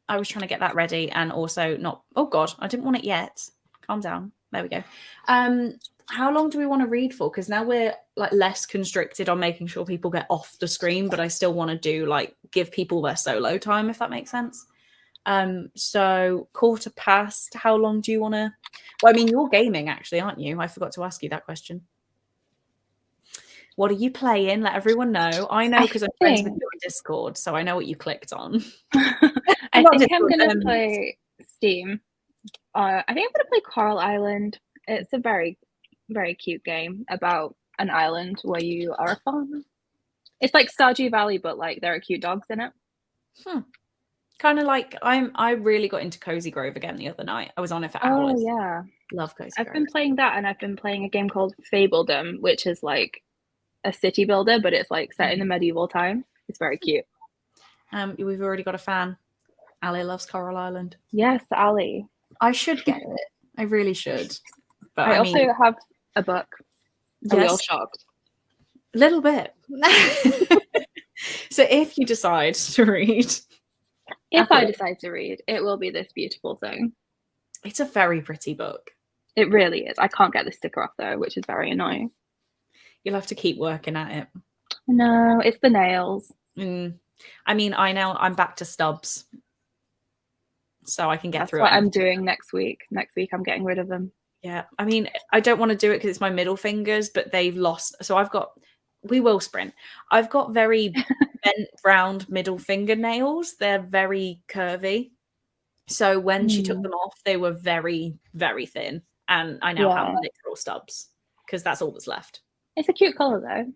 I was trying to get that ready and also not. Oh God, I didn't want it yet. Calm down. There we go. How long do we want to read for? Because now we're like less constricted on making sure people get off the screen, but I still want to do like give people their solo time, if that makes sense. So 1:15. How long do you want to? Well, I mean, you're gaming actually, aren't you? I forgot to ask you that question. What are you playing? Let everyone know. I know because I'm friends with you on Discord, so I know what you clicked on. I think I'm going to play Steam. I think I'm going to play Coral Island. It's a very, very cute game about an island where you are a farmer. It's like Stardew Valley, but like there are cute dogs in it. Kind of like I really got into Cozy Grove again the other night. I was on it for hours. Oh yeah, love Cozy Grove. I've been playing that, and I've been playing a game called Fabledom, which is like a city builder, but it's like set in the medieval time. It's very cute. We've already got a fan. Ali loves Coral Island. Yes, Ali. I should get it. I really should. But I also have a book. Yes. Are we all shocked? A little bit. So if you decide to read. If I decide to read, it will be this beautiful thing. It's a very pretty book. It really is. I can't get the sticker off though, which is very annoying. You'll have to keep working at it. No, it's the nails. I mean, I'm back to stubs, so I can get through it. That's what I'm doing next week. Next week, I'm getting rid of them. Yeah, I mean, I don't want to do it because it's my middle fingers, but they've lost. So we will sprint. I've got very bent round middle fingernails. They're very curvy. So when she took them off, they were very, very thin. And I now have literal stubs because that's all that's left. It's a cute colour though.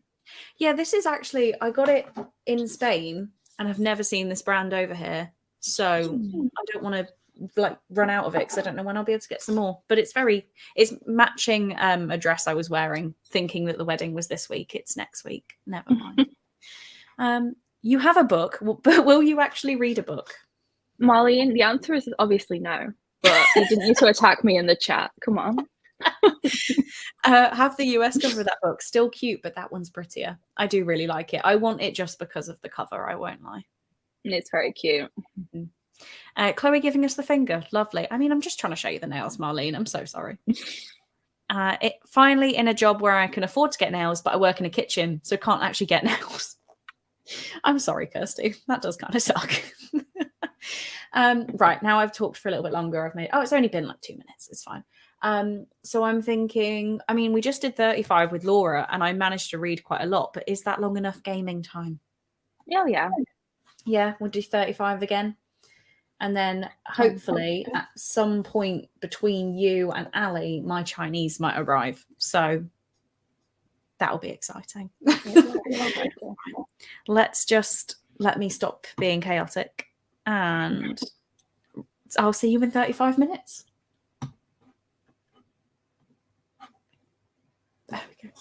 Yeah, this is actually, I got it in Spain and I've never seen this brand over here. So I don't want to run out of it because I don't know when I'll be able to get some more. But it's matching a dress I was wearing, thinking that the wedding was this week. It's next week. Never mind. You have a book, but will you actually read a book? Marlene, the answer is obviously no. But you didn't need to attack me in the chat. Come on. Have the US cover of that book. Still cute, but that one's prettier. I do really like it. I want it just because of the cover, I won't lie. It's very cute. Chloe giving us the finger. Lovely. I mean, I'm just trying to show you the nails, Marlene. I'm so sorry. Finally in a job where I can afford to get nails, but I work in a kitchen, so can't actually get nails. I'm sorry, Kirsty. That does kind of suck. Right, now I've talked for a little bit longer. It's only been like 2 minutes. It's fine. So I'm thinking, I mean, we just did 35 with Laura and I managed to read quite a lot, but is that long enough gaming time? Oh, yeah. Yeah, we'll do 35 again. And then hopefully at some point between you and Ali, my Chinese might arrive. So that'll be exciting. Let me stop being chaotic and I'll see you in 35 minutes. There we go.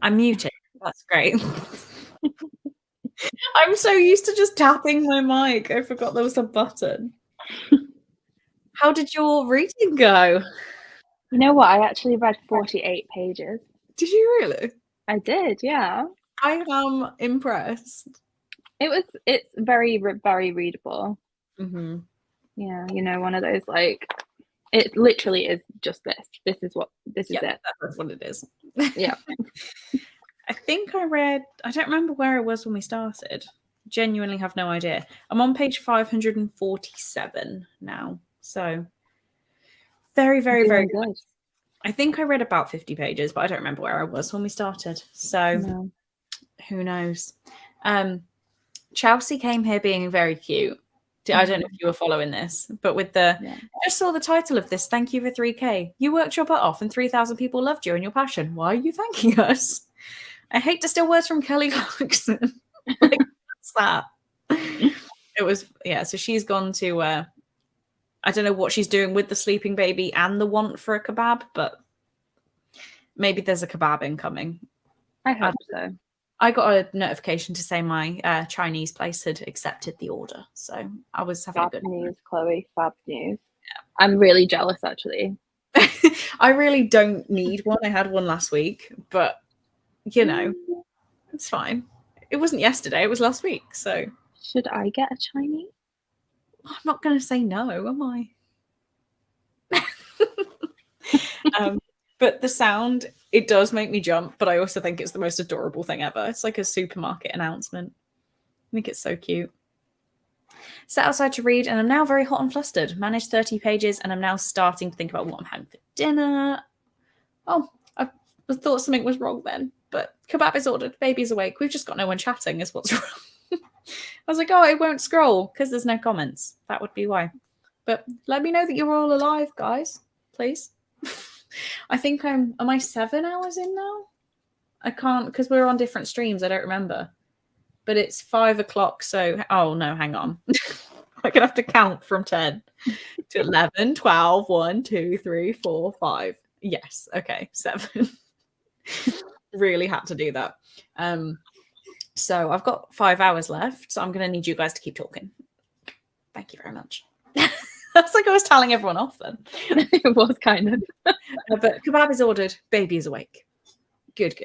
I'm muted. That's great. I'm so used to just tapping my mic. I forgot there was a button. How did your reading go? You know what? I actually read 48 pages. Did you really? I did, yeah. I am impressed. It's very, very readable. Mm-hmm. Yeah, you know, one of those like, it literally is just this. This is it. That's what it is. Yeah. I think I don't remember where it was when we started. Genuinely have no idea. I'm on page 547 now. So very, very, very good. I think I read about 50 pages, but I don't remember where I was when we started. So No. who knows? Chelsea came here being very cute. I don't know if you were following this, but with I just saw the title of this. Thank you for 3K. You worked your butt off and 3,000 people loved you and your passion. Why are you thanking us? I hate to steal words from Kelly Clarkson. Like, what's that? It was, so she's gone to, I don't know what she's doing with the sleeping baby and the want for a kebab, but maybe there's a kebab incoming. I hope so. I got a notification to say my Chinese place had accepted the order. So I was having Fab a good news, Chloe. Fab news. Yeah. I'm really jealous, actually. I really don't need one. I had one last week, but you know, it's fine. It wasn't yesterday, it was last week. So should I get a Chinese? I'm not going to say no, am I? But the sound, it does make me jump, but I also think it's the most adorable thing ever. It's like a supermarket announcement. I think it's so cute. Sat outside to read, and I'm now very hot and flustered. Managed 30 pages, and I'm now starting to think about what I'm having for dinner. Oh, I thought something was wrong then, but kebab is ordered, baby's awake. We've just got no one chatting is what's wrong. I was like, oh, it won't scroll because there's no comments. That would be why. But let me know that you're all alive, guys, please. I think am I 7 hours in now? I can't, because we're on different streams. I don't remember. But it's 5 o'clock, so, oh no, hang on. I'm going to have to count from 10 to 11, 12, 1, 2, 3, 4, 5. Yes, okay, 7. Really had to do that. So I've got 5 hours left, so I'm going to need you guys to keep talking. Thank you very much. That's like I was telling everyone off then. It was kind of. But kebab is ordered, baby is awake. Good.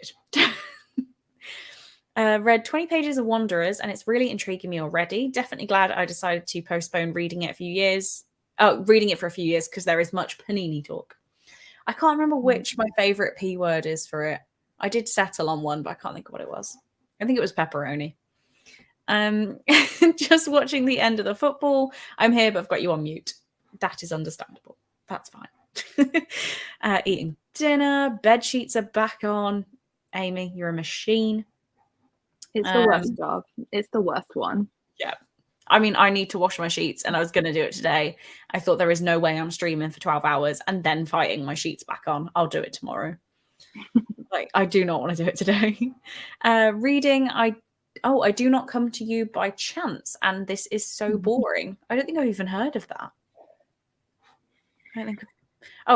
Read 20 pages of Wanderers, and it's really intriguing me already. Definitely glad I decided to postpone reading it for a few years because there is much panini talk. I can't remember which my favorite P word is for it. I did settle on one, but I can't think of what it was. I think it was pepperoni. Just watching the end of the football. I'm here, but I've got you on mute. That is understandable. That's fine. Eating dinner. Bed sheets are back on. Amy, you're a machine. It's the worst job. It's the worst one. Yeah. I mean, I need to wash my sheets, and I was going to do it today. I thought there is no way I'm streaming for 12 hours and then fighting my sheets back on. I'll do it tomorrow. Like, I do not want to do it today. Reading, I do not come to you by chance, and this is so boring. I don't think I've even heard of that.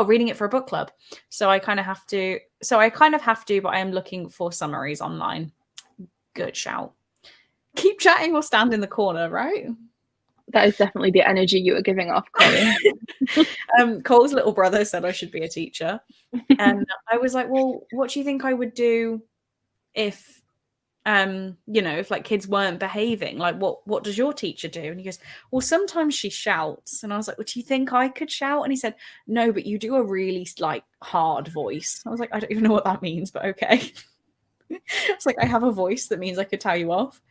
Reading it for a book club. So I kind of have to, but I am looking for summaries online. Good shout. Keep chatting or stand in the corner, right? That is definitely the energy you were giving off, Chloe. Cole's little brother said I should be a teacher. And I was like, well, what do you think I would do if, if like kids weren't behaving? Like, what does your teacher do? And he goes, well, sometimes she shouts. And I was like, well, do you think I could shout? And he said, no, but you do a really like hard voice. I was like, I don't even know what that means, but okay. It's like, I have a voice that means I could tell you off.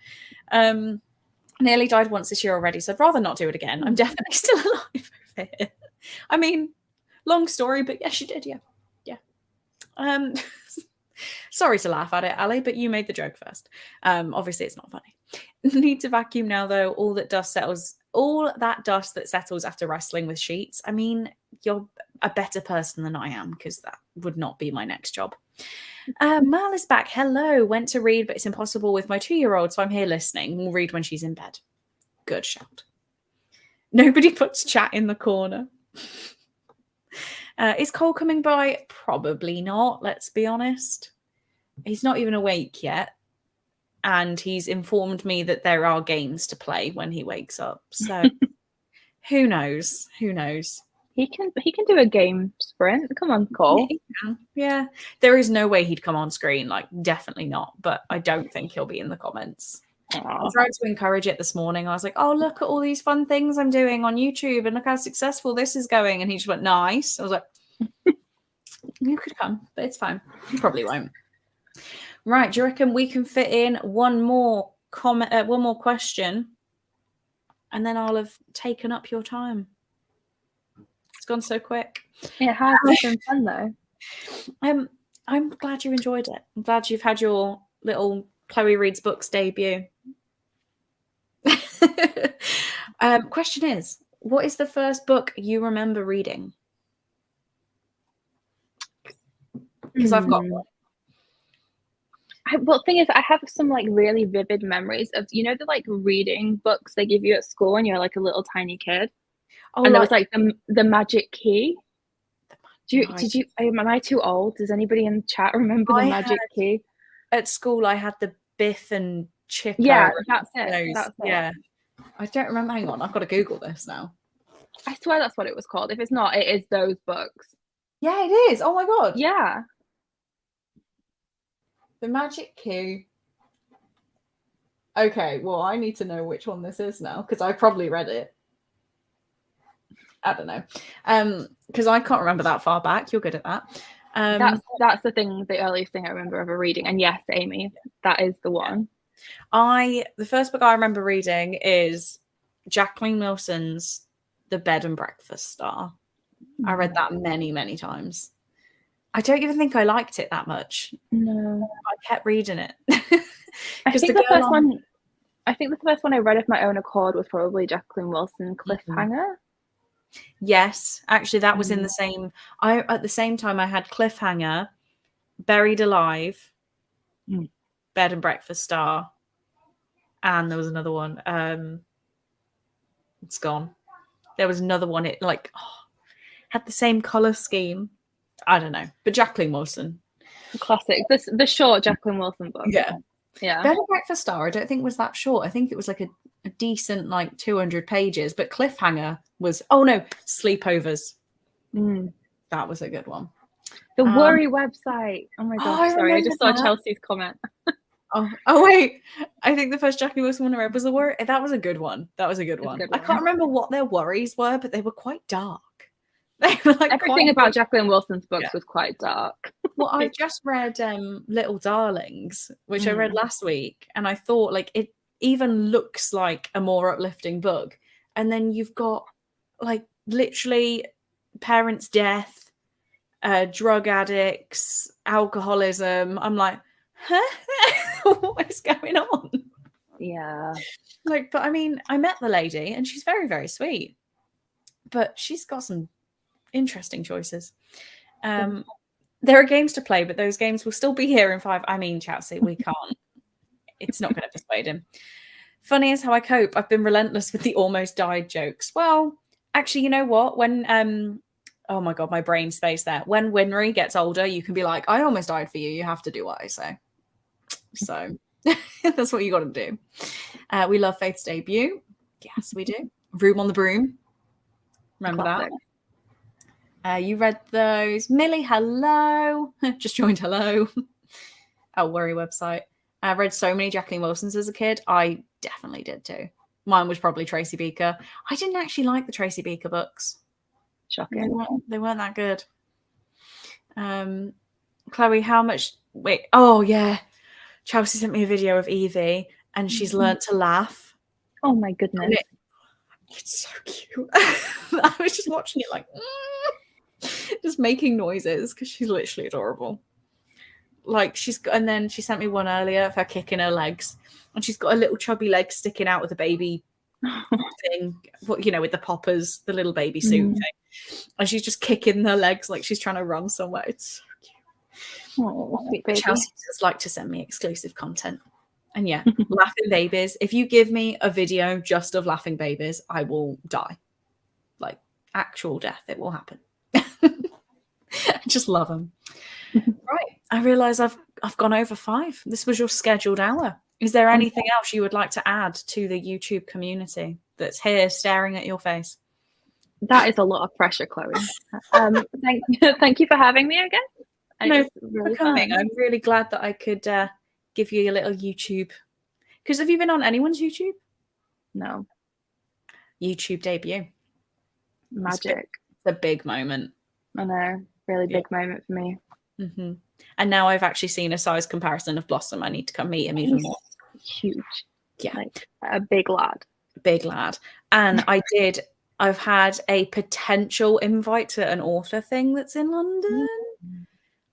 Nearly died once this year already, so I'd rather not do it again. I'm definitely still alive over here. I mean, long story, but yes, you did, yeah. Sorry to laugh at it, Ali, but you made the joke first. Obviously, it's not funny. Need to vacuum now, though. All that dust that settles after wrestling with sheets. I mean, you're a better person than I am, because that would not be my next job. Mal is back. Hello. Went to read, but it's impossible with my 2-year-old, so I'm here listening. We'll read when she's in bed. Good shout. Nobody puts chat in the corner. Is Cole coming by? Probably not, let's be honest. he's not even awake yet. And he's informed me that there are games to play when he wakes up. So who knows? Who knows? He can do a game sprint. Come on, Cole. Yeah. There is no way he'd come on screen. Like, definitely not. But I don't think he'll be in the comments. I tried to encourage it this morning. I was like, oh, look at all these fun things I'm doing on YouTube and look how successful this is going. And he just went, nice. I was like, you could come, but it's fine. You probably won't. Right. Do you reckon we can fit in one more comment, one more question? And then I'll have taken up your time. It's gone so quick. It has been fun though. I'm glad you enjoyed it. I'm glad you've had your little Chloe Reads Books debut. Question is, what is the first book you remember reading? Because I've got one. Well, the thing is, I have some like really vivid memories of, you know, the like reading books they give you at school when you're like a little tiny kid. Oh, and there was like the Magic Key. Am I too old? Does anybody in the chat remember the Magic Key? At school, I had the Biff and Chipper. Yeah, that's it. That's yeah. I don't remember. Hang on, I've got to Google this now. I swear that's what it was called. If it's not, it is those books. Yeah, it is. Oh my god. Yeah. The Magic Key. Okay, well, I need to know which one this is now because I probably read it. I don't know. Because I can't remember that far back. You're good at that. That's the earliest thing I remember ever reading. And yes, Amy, that is the one. The first book I remember reading is Jacqueline Wilson's The Bed and Breakfast Star. I read that many, many times. I don't even think I liked it that much. No. I kept reading it. I think the first one I read of my own accord was probably Jacqueline Wilson Cliffhanger. Yes, actually that was in the same at the same time I had Cliffhanger, Buried Alive, Bed and Breakfast Star, and there was another one. It's gone. There was another one, it like had the same color scheme. I don't know, but Jacqueline Wilson, classic. The short Jacqueline Wilson book. Yeah. Bed and Breakfast Star I don't think was that short. I think it was like a decent like 200 pages, but Cliffhanger was Sleepovers. That was a good one. The Worry website. Oh my god, sorry, I just saw Chelsea's comment. Oh wait, I think the first Jacqueline Wilson one I read was The Worry. That was a good one. I can't remember what their worries were, but they were quite dark. They were like everything about Jacqueline Wilson's books was quite dark. Well, I've just read Little Darlings, which I read last week, and I thought like it even looks like a more uplifting book. And then you've got like literally parents' death, drug addicts, alcoholism. I'm like, huh? What is going on? Yeah. Like, but I mean, I met the lady and she's very, very sweet, but she's got some interesting choices. There are games to play, but those games will still be here in 5. I mean, Chelsea, we can't. It's not going to persuade him. Funny is how I cope. I've been relentless with the almost died jokes. Well, actually, you know what? When oh my god, my brain space there. When Winry gets older, you can be like, I almost died for you. You have to do what I say. So that's what you got to do. We love Faith's debut. Yes, we do. Room on the Broom. Remember that? You read those. Millie, hello. Just joined, hello. Worry website. I read so many Jacqueline Wilsons as a kid. I definitely did too. Mine was probably Tracy Beaker. I didn't actually like the Tracy Beaker books. Shocking. They weren't that good. Chloe, how much... Wait. Oh, yeah. Chelsea sent me a video of Evie and she's learnt to laugh. Oh, my goodness. It's so cute. I was just watching it like... just making noises because she's literally adorable. Like and then she sent me one earlier of her kicking her legs, and she's got a little chubby leg sticking out with a baby thing, you know, with the poppers, the little baby suit thing, and she's just kicking her legs like she's trying to run somewhere. It's so cute. Oh, sweet baby. Chelsea does like to send me exclusive content, and yeah, laughing babies. If you give me a video just of laughing babies, I will die, like actual death. It will happen. I just love them. Right. I realise I've gone over 5. This was your scheduled hour. Is there anything else you would like to add to the YouTube community that's here staring at your face? That is a lot of pressure, Chloe. Thank you for having me, I guess. No, It's really for coming. fun. I'm really glad that I could give you a little YouTube. Because have you been on anyone's YouTube? No. YouTube debut. Magic. It's a big moment. I know. Really big moment for me. Mm-hmm. And now I've actually seen a size comparison of Blossom. I need to come meet him even more. Huge. Yeah. Like a big lad. Big lad. And I've had a potential invite to an author thing that's in London.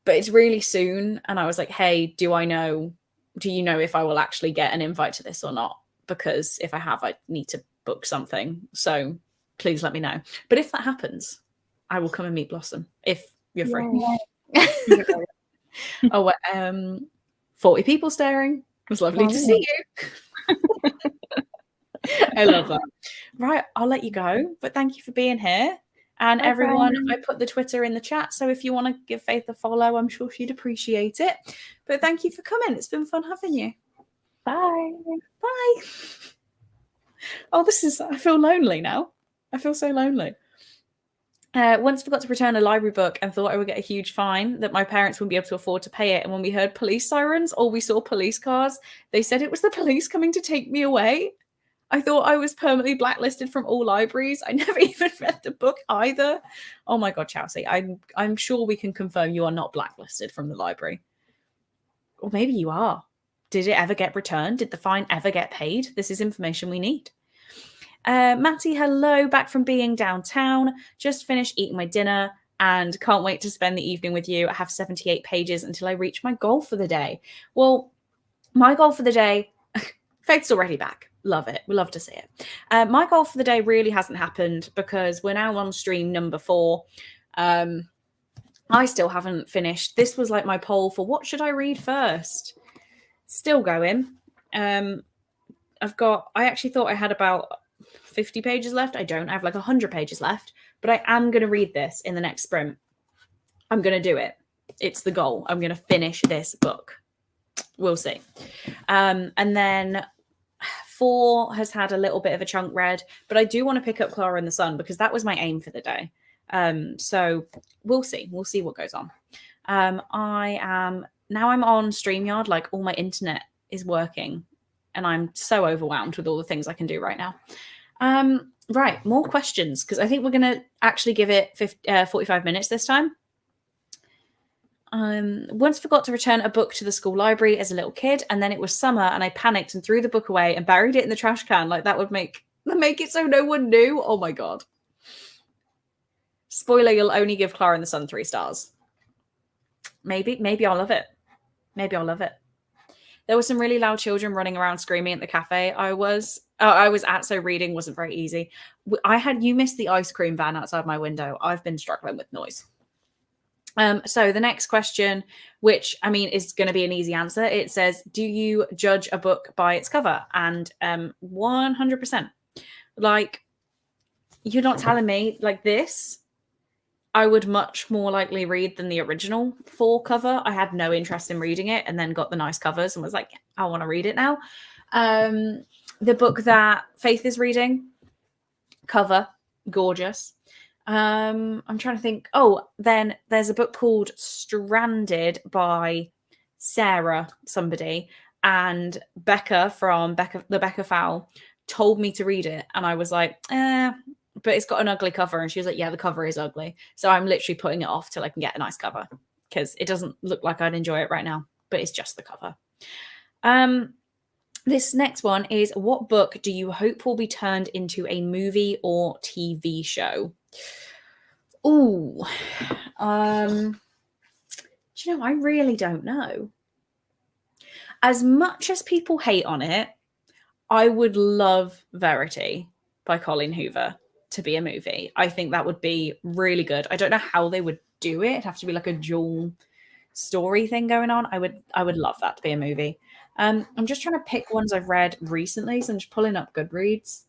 But it's really soon. And I was like, hey, do you know if I will actually get an invite to this or not? Because if I have, I need to book something. So please let me know. But if that happens, I will come and meet Blossom if you're free. Oh, 40 people staring. It was lovely to see you. I love that. Right, I'll let you go. But thank you for being here. And everyone, I put the Twitter in the chat. So if you want to give Faith a follow, I'm sure she'd appreciate it. But thank you for coming. It's been fun having you. Bye. Bye. Oh, I feel lonely now. I feel so lonely. Once forgot to return a library book and thought I would get a huge fine that my parents wouldn't be able to afford to pay it. And when we heard police sirens or we saw police cars, they said it was the police coming to take me away. I thought I was permanently blacklisted from all libraries. I never even read the book either. Oh my God, Chelsea. I'm sure we can confirm you are not blacklisted from the library. Or maybe you are. Did it ever get returned? Did the fine ever get paid? This is information we need. Matty, hello, back from being downtown. Just finished eating my dinner and can't wait to spend the evening with you. I have 78 pages until I reach my goal for the day. Well, my goal for the day, Faith's already back. Love it. We love to see it. My goal for the day really hasn't happened because we're now on stream number 4. I still haven't finished. This was like my poll for what should I read first. Still going. I actually thought I had about 50 pages left. I don't. I have like 100 pages left, but I am going to read this in the next sprint. I'm going to do it. It's the goal. I'm going to finish this book. We'll see. And then 4 has had a little bit of a chunk read, but I do want to pick up Clara and the Sun because that was my aim for the day. So we'll see. We'll see what goes on. I'm on StreamYard. Like all my internet is working and I'm so overwhelmed with all the things I can do right now. Right, more questions because I think we're going to actually give it 45 minutes this time. Once forgot to return a book to the school library as a little kid, and then it was summer and I panicked and threw the book away and buried it in the trash can. Like that would make it so no one knew. Oh my God. Spoiler, you'll only give Clara and the Sun 3 stars. Maybe I'll love it. Maybe I'll love it. There were some really loud children running around screaming at the cafe I was at, so reading wasn't very easy. You missed the ice cream van outside my window. I've been struggling with noise. So the next question, which I mean is going to be an easy answer. It says, do you judge a book by its cover? And 100%. Like, you're not telling me like this. I would much more likely read than the original 4 cover. I had no interest in reading it and then got the nice covers and was like, I want to read it now. The book that Faith is reading, cover, gorgeous. I'm trying to think. Oh, then there's a book called Stranded by Sarah somebody, and Becca from the Becca Fowl told me to read it, and I was like, but it's got an ugly cover, and she was like, yeah, the cover is ugly, so I'm literally putting it off till I can get a nice cover because it doesn't look like I'd enjoy it right now, but it's just the cover. This next one is, what book do you hope will be turned into a movie or TV show? Ooh, do you know, I really don't know. As much as people hate on it, I would love Verity by Colleen Hoover to be a movie. I think that would be really good. I don't know how they would do it. It'd have to be like a dual story thing going on. I would love that to be a movie. I'm just trying to pick ones I've read recently, so I'm just pulling up Goodreads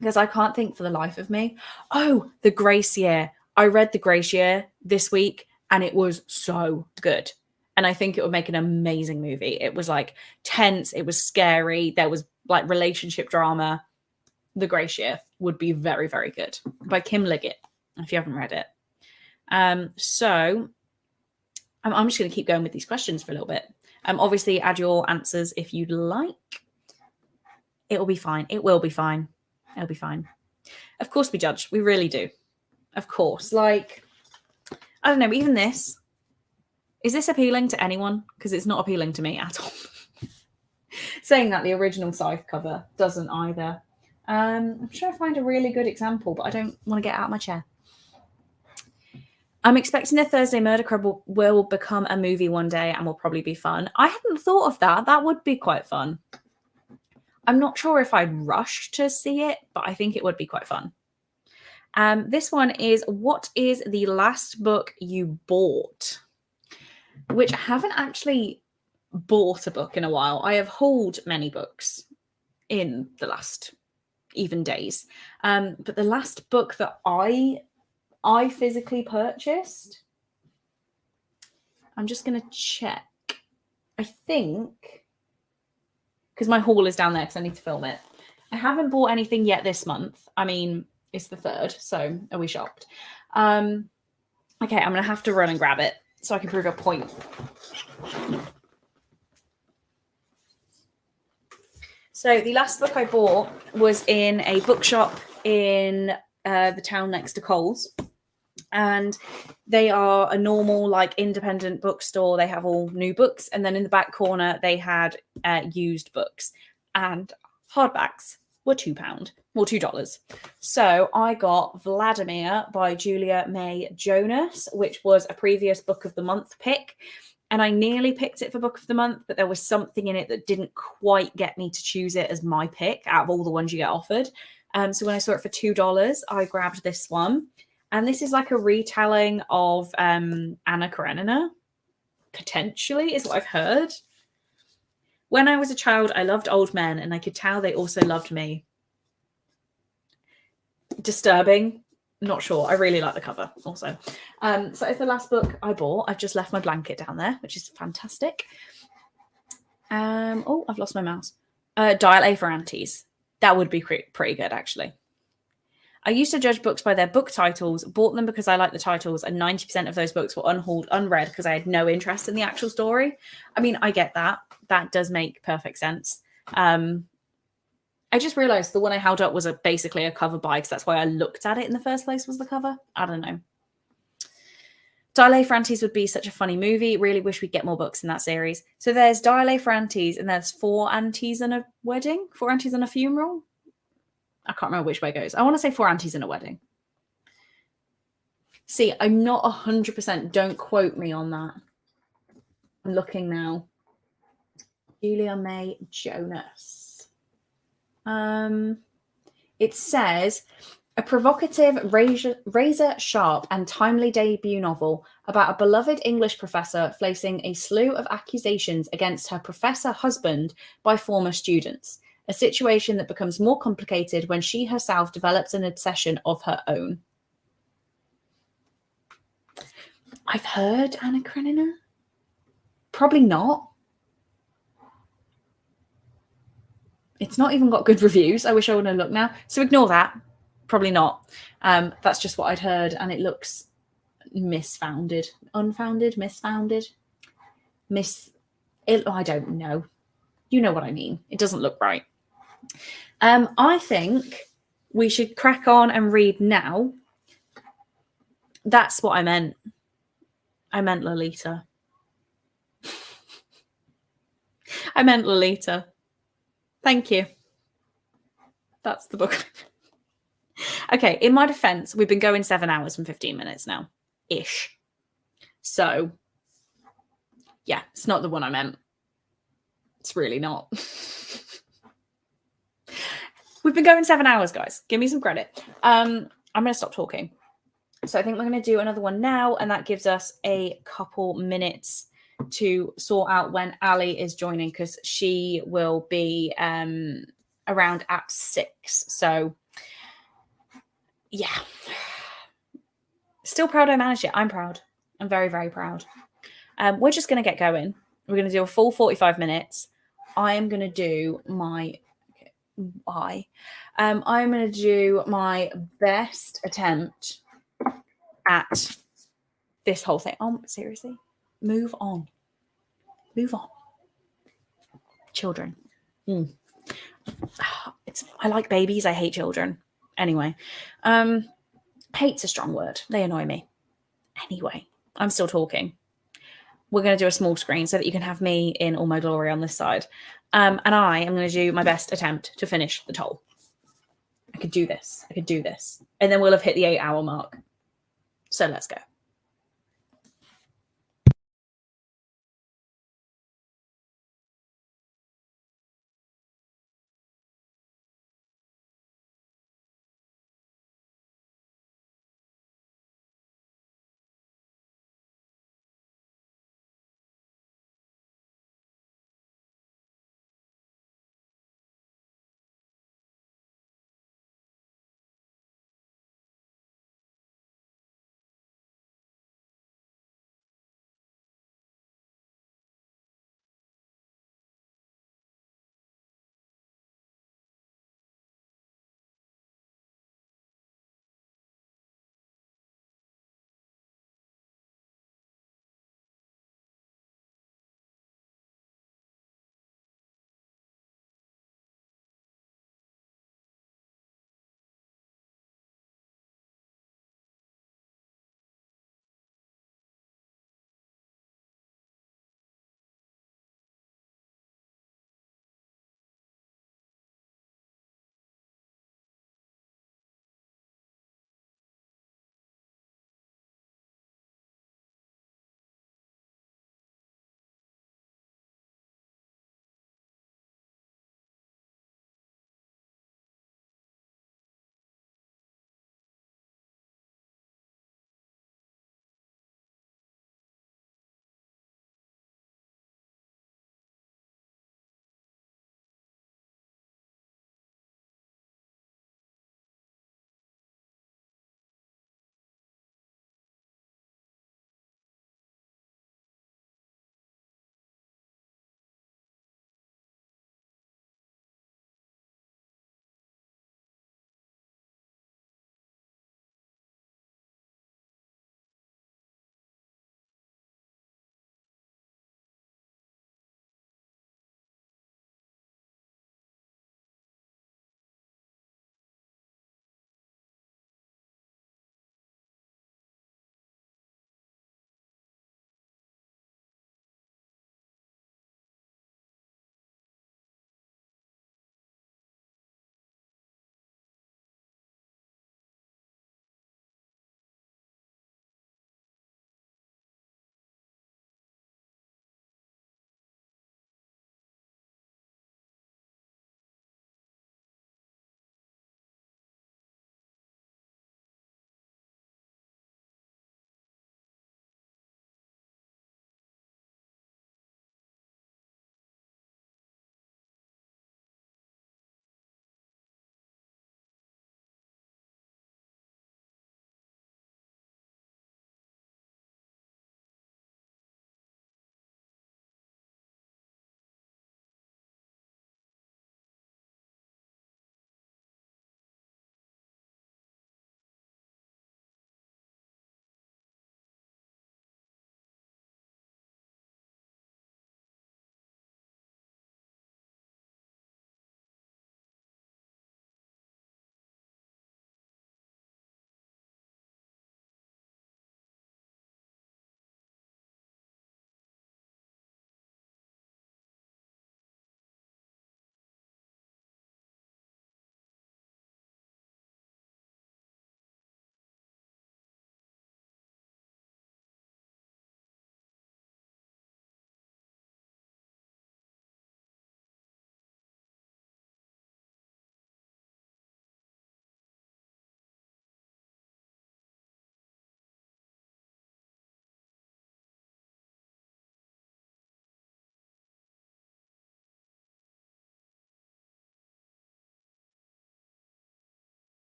because I can't think for the life of me. Oh, The Grace Year. I read The Grace Year this week, and it was so good. And I think it would make an amazing movie. It was like tense, it was scary, there was like relationship drama. The Grey Shear would be very, very good, by Kim Liggett, if you haven't read it. So I'm just going to keep going with these questions for a little bit. Obviously, add your answers if you'd like. It'll be fine. It will be fine. It'll be fine. Of course we judge. We really do. Of course. Like, I don't know, even this. Is this appealing to anyone? Because it's not appealing to me at all. Saying that, the original Scythe cover doesn't either. I'm trying to find a really good example, but I don't want to get out of my chair. I'm expecting a Thursday Murder Club will become a movie one day and will probably be fun. I hadn't thought of that. That would be quite fun. I'm not sure if I'd rush to see it, but I think it would be quite fun. This one is, what is the last book you bought? Which I haven't actually bought a book in a while. I have hauled many books in the last even days. But the last book that I physically purchased, I'm just going to check. I think, because my haul is down there because I need to film it. I haven't bought anything yet this month. I mean, it's the 3rd, so are we shocked? Okay, I'm going to have to run and grab it so I can prove a point. So the last book I bought was in a bookshop in the town next to Coles. And they are a normal, like, independent bookstore. They have all new books. And then in the back corner, they had used books. And hardbacks were £2 or $2. So I got Vladimir by Julia May Jonas, which was a previous Book of the Month pick. And I nearly picked it for Book of the Month, but there was something in it that didn't quite get me to choose it as my pick out of all the ones you get offered. So when I saw it for $2, I grabbed this one. And this is like a retelling of Anna Karenina, potentially, is what I've heard. When I was a child, I loved old men, and I could tell they also loved me. Disturbing. Not sure. I really like the cover also. So it's the last book I bought. I've just left my blanket down there, which is fantastic. Oh, I've lost my mouse. Dial A for Aunties. That would be pretty good, actually. I used to judge books by their book titles, bought them because I liked the titles, and 90% of those books were unhauled, unread, because I had no interest in the actual story. I mean, I get that. That does make perfect sense. I just realised the one I held up was basically a cover buy, because that's why I looked at it in the first place, was the cover. I don't know. Dial A for Aunties would be such a funny movie. Really wish we'd get more books in that series. So there's Dial A for Aunties, and there's 4 Aunties and a Wedding, 4 Aunties and a Funeral. I can't remember which way it goes. I want to say 4 Aunties and a Wedding. See, I'm not 100%. Don't quote me on that. I'm looking now. Julia May Jonas. It says, a provocative, razor-sharp and timely debut novel about a beloved English professor facing a slew of accusations against her professor husband by former students. A situation that becomes more complicated when she herself develops an obsession of her own. I've heard Anna Karenina. Probably not. It's not even got good reviews. I wish I would have looked now. So ignore that. Probably not. That's just what I'd heard, and it looks misfounded. Unfounded? Misfounded? I don't know. You know what I mean. It doesn't look right. I think we should crack on and read now. That's what I meant. I meant Lolita. I meant Lolita. Thank you. That's the book. Okay, in my defense, we've been going 7 hours and 15 minutes now. Ish. So, yeah, it's not the one I meant. It's really not. We've been going 7 hours, guys. Give me some credit. I'm going to stop talking. So I think we're going to do another one now, and that gives us a couple minutes to sort out when Ali is joining, because she will be around at 6. So, yeah. Still proud I managed it. I'm proud. I'm very, very proud. We're just going to get going. We're going to do a full 45 minutes. I am going to do my I'm going to do my best attempt at this whole thing. Oh, seriously? Move on. Move on. Children. I like babies. I hate children. Anyway, hate's a strong word. They annoy me. Anyway, I'm still talking. We're going to do a small screen so that you can have me in all my glory on this side. And I am going to do my best attempt to finish the toll. I could do this. I could do this. And then we'll have hit the 8-hour mark. So let's go.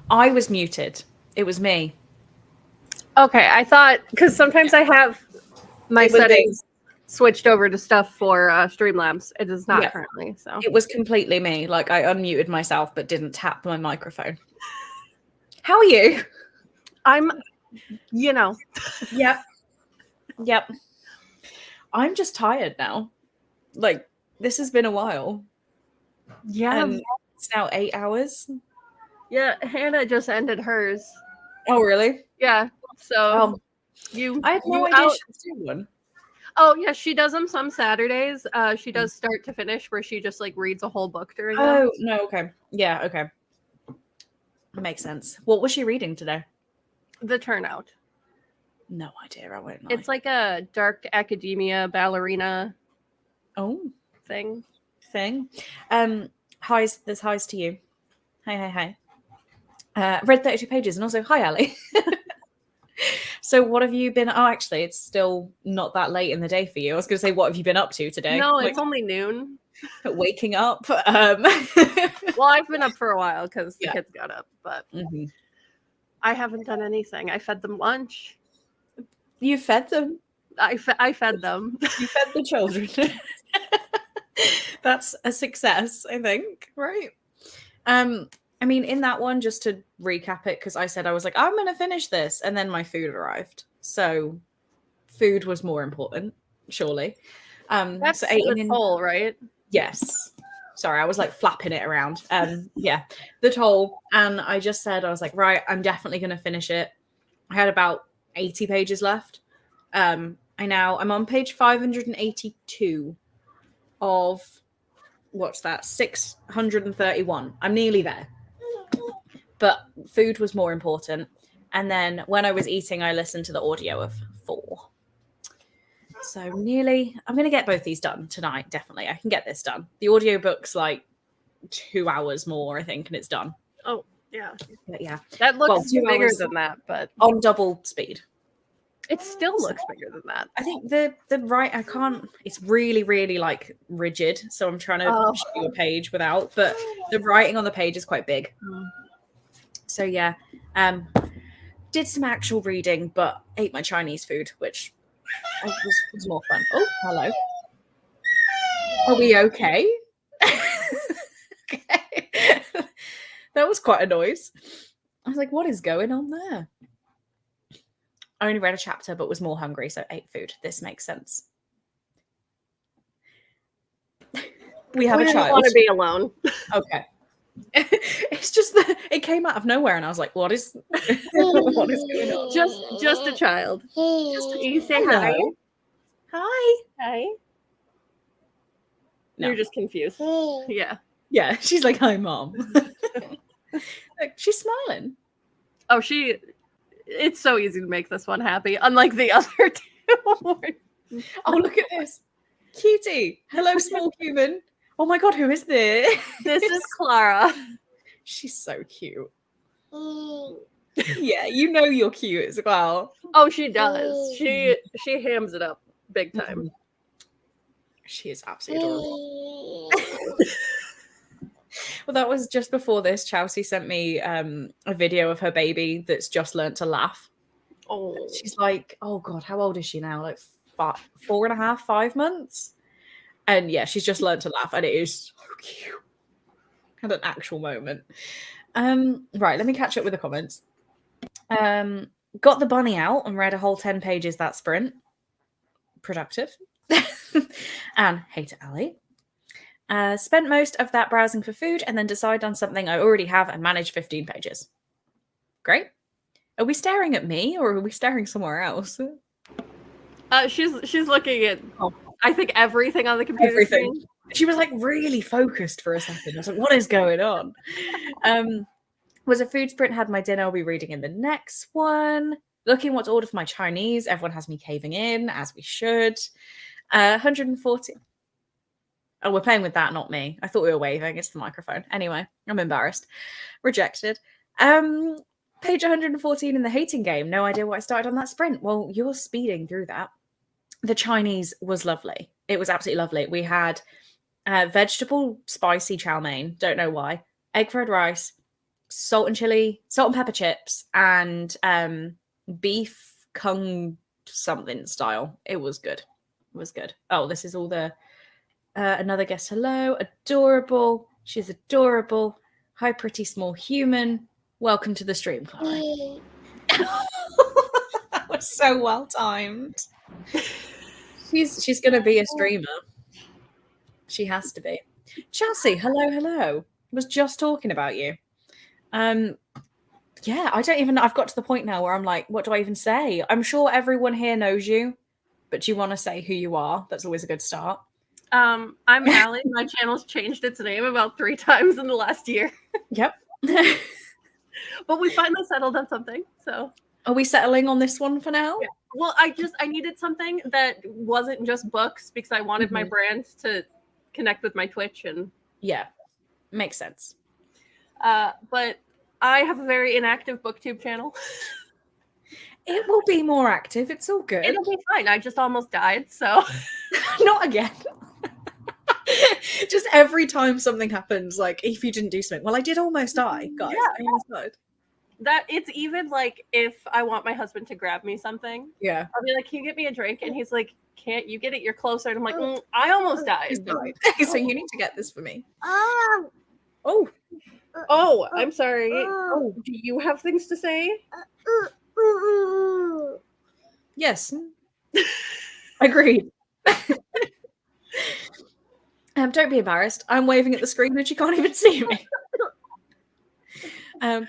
I was muted. It was me. Okay, I thought, because sometimes I have my It was me. settings switched over to stuff for Streamlabs. It is not Yeah. currently, so. It was completely me. Like, I unmuted myself but didn't tap my microphone. How are you? I'm, you know. Yep. Yep. I'm just tired now. Like, this has been a while. Yeah. And it's now 8 hours. Yeah, Hannah just ended hers. Oh, really? Yeah. So Oh, you I had no you idea out. she was doing one. Oh yeah, she does them some Saturdays. She does start to finish where she just like reads a whole book during them. Oh, no, okay. Yeah, okay. Makes sense. What was she reading today? The Turnout. No idea, I won't lie. It's like a dark academia ballerina thing. thing. Highs, there's highs to you. Hi. Read 32 pages, and also hi, Ali. So what have you been? Oh, actually, it's still not that late in the day for you. I was going to say, what have you been up to today? No, it's only noon. Waking up. Well, I've been up for a while because the kids got up, but I haven't done anything. I fed them lunch. You fed them? I fed them. You fed the children. That's a success, I think, right? I mean, in that one, just to recap it, because I said I was like, I'm going to finish this, and then my food arrived. So food was more important, surely. That's so the toll, right? Yes. Sorry, I was like flapping it around. Yeah, the toll. And I just said, I was like, right, I'm definitely going to finish it. I had about 80 pages left. I'm on page 582 of, what's that, 631. I'm nearly there. But food was more important. And then when I was eating, I listened to the audio of 4. So I'm going to get both these done tonight, definitely. I can get this done. The audiobook's like 2 hours more, I think, and it's done. Oh, yeah. But yeah. That looks bigger than that, but on double speed. It still looks bigger than that. I think the right, I can't, it's really, really like rigid. So I'm trying to show you a page without, but the writing on the page is quite big. So yeah, did some actual reading, but ate my Chinese food, which was more fun. Oh, hello. Are we okay? Okay. That was quite a noise. I was like, what is going on there? I only read a chapter, but was more hungry, so ate food. This makes sense. We have a child. I want to be alone. Okay. It's just that it came out of nowhere, and I was like, "What is what is going on?" Just a child. You say Hello. Hi. Hi. No. You're just confused. Yeah. Yeah. She's like, "Hi, Mom." Like, she's smiling. Oh, it's so easy to make this one happy, unlike the other two. Oh, look at this. Cutie. Hello, small human. Oh my God, who is this? This is Clara. She's so cute. Yeah, you know you're cute as well. Oh, she does. She hams it up big time. She is absolutely adorable. Well, that was just before this. Chelsea sent me a video of her baby that's just learnt to laugh. Oh, she's like, oh God, how old is she now? Like 4.5, 5 months? And yeah, she's just learned to laugh, and it is so cute. Had an actual moment. Right, let me catch up with the comments. Got the bunny out and read a whole 10 pages that sprint. Productive. And hate it, Ali. Spent most of that browsing for food and then decided on something I already have and managed 15 pages. Great. Are we staring at me or are we staring somewhere else? She's looking at I think everything on the computer screen. She was like really focused for a second. I was like, what is going on? Was a food sprint, had my dinner. I'll be reading in the next one. Looking what to order for my Chinese. Everyone has me caving in, as we should. 140. Oh, we're playing with that, not me. I thought we were waving. It's the microphone. Anyway, I'm embarrassed. Rejected. Page 114 in the hating game. No idea why I started on that sprint. Well, you're speeding through that. The Chinese was lovely. It was absolutely lovely. We had vegetable spicy chow mein. Don't know why. Egg fried rice, salt and pepper chips, and beef kung something style. It was good. It was good. Oh, this is all the another guest. Hello, adorable. She's adorable. Hi, pretty small human. Welcome to the stream, Chloe. That was so well timed. She's gonna be a streamer. She has to be. Chelsea, hello. Was just talking about you. Yeah, I don't even know. I've got to the point now where I'm like, what do I even say? I'm sure everyone here knows you, but do you want to say who you are? That's always a good start. I'm Allie. My channel's changed its name about 3 times in the last year. Yep. But we finally settled on something. So are we settling on this one for now? Yeah. Well, I needed something that wasn't just books because I wanted my brand to connect with my Twitch and makes sense. But I have a very inactive booktube channel. It will be more active. It's all good. It'll be fine. I just almost died, so not again. Just every time something happens, like if you didn't do something. Well, I did almost die, guys. I almost died. That it's even like if I want my husband to grab me something, I'll be like, "Can you get me a drink?" And he's like, "Can't you get it? You're closer." And I'm like, "I almost died." So you need to get this for me. Oh, I'm sorry. Oh, do you have things to say? Yes. Agreed. Don't be embarrassed. I'm waving at the screen and she can't even see me.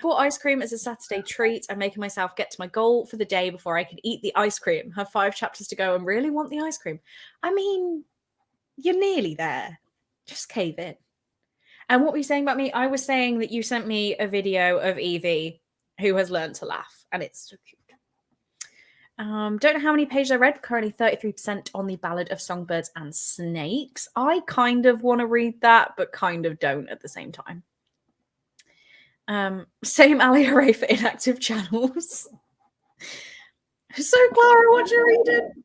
Bought ice cream as a Saturday treat. I'm making myself get to my goal for the day before I can eat the ice cream. Have 5 chapters to go and really want the ice cream. I mean, you're nearly there. Just cave in. And what were you saying about me? I was saying that you sent me a video of Evie who has learned to laugh, and it's so cute. Don't know how many pages I read. Currently 33% on the Ballad of Songbirds and Snakes. I kind of want to read that, but kind of don't at the same time. Same alley array for inactive channels. So, Clara, what you reading?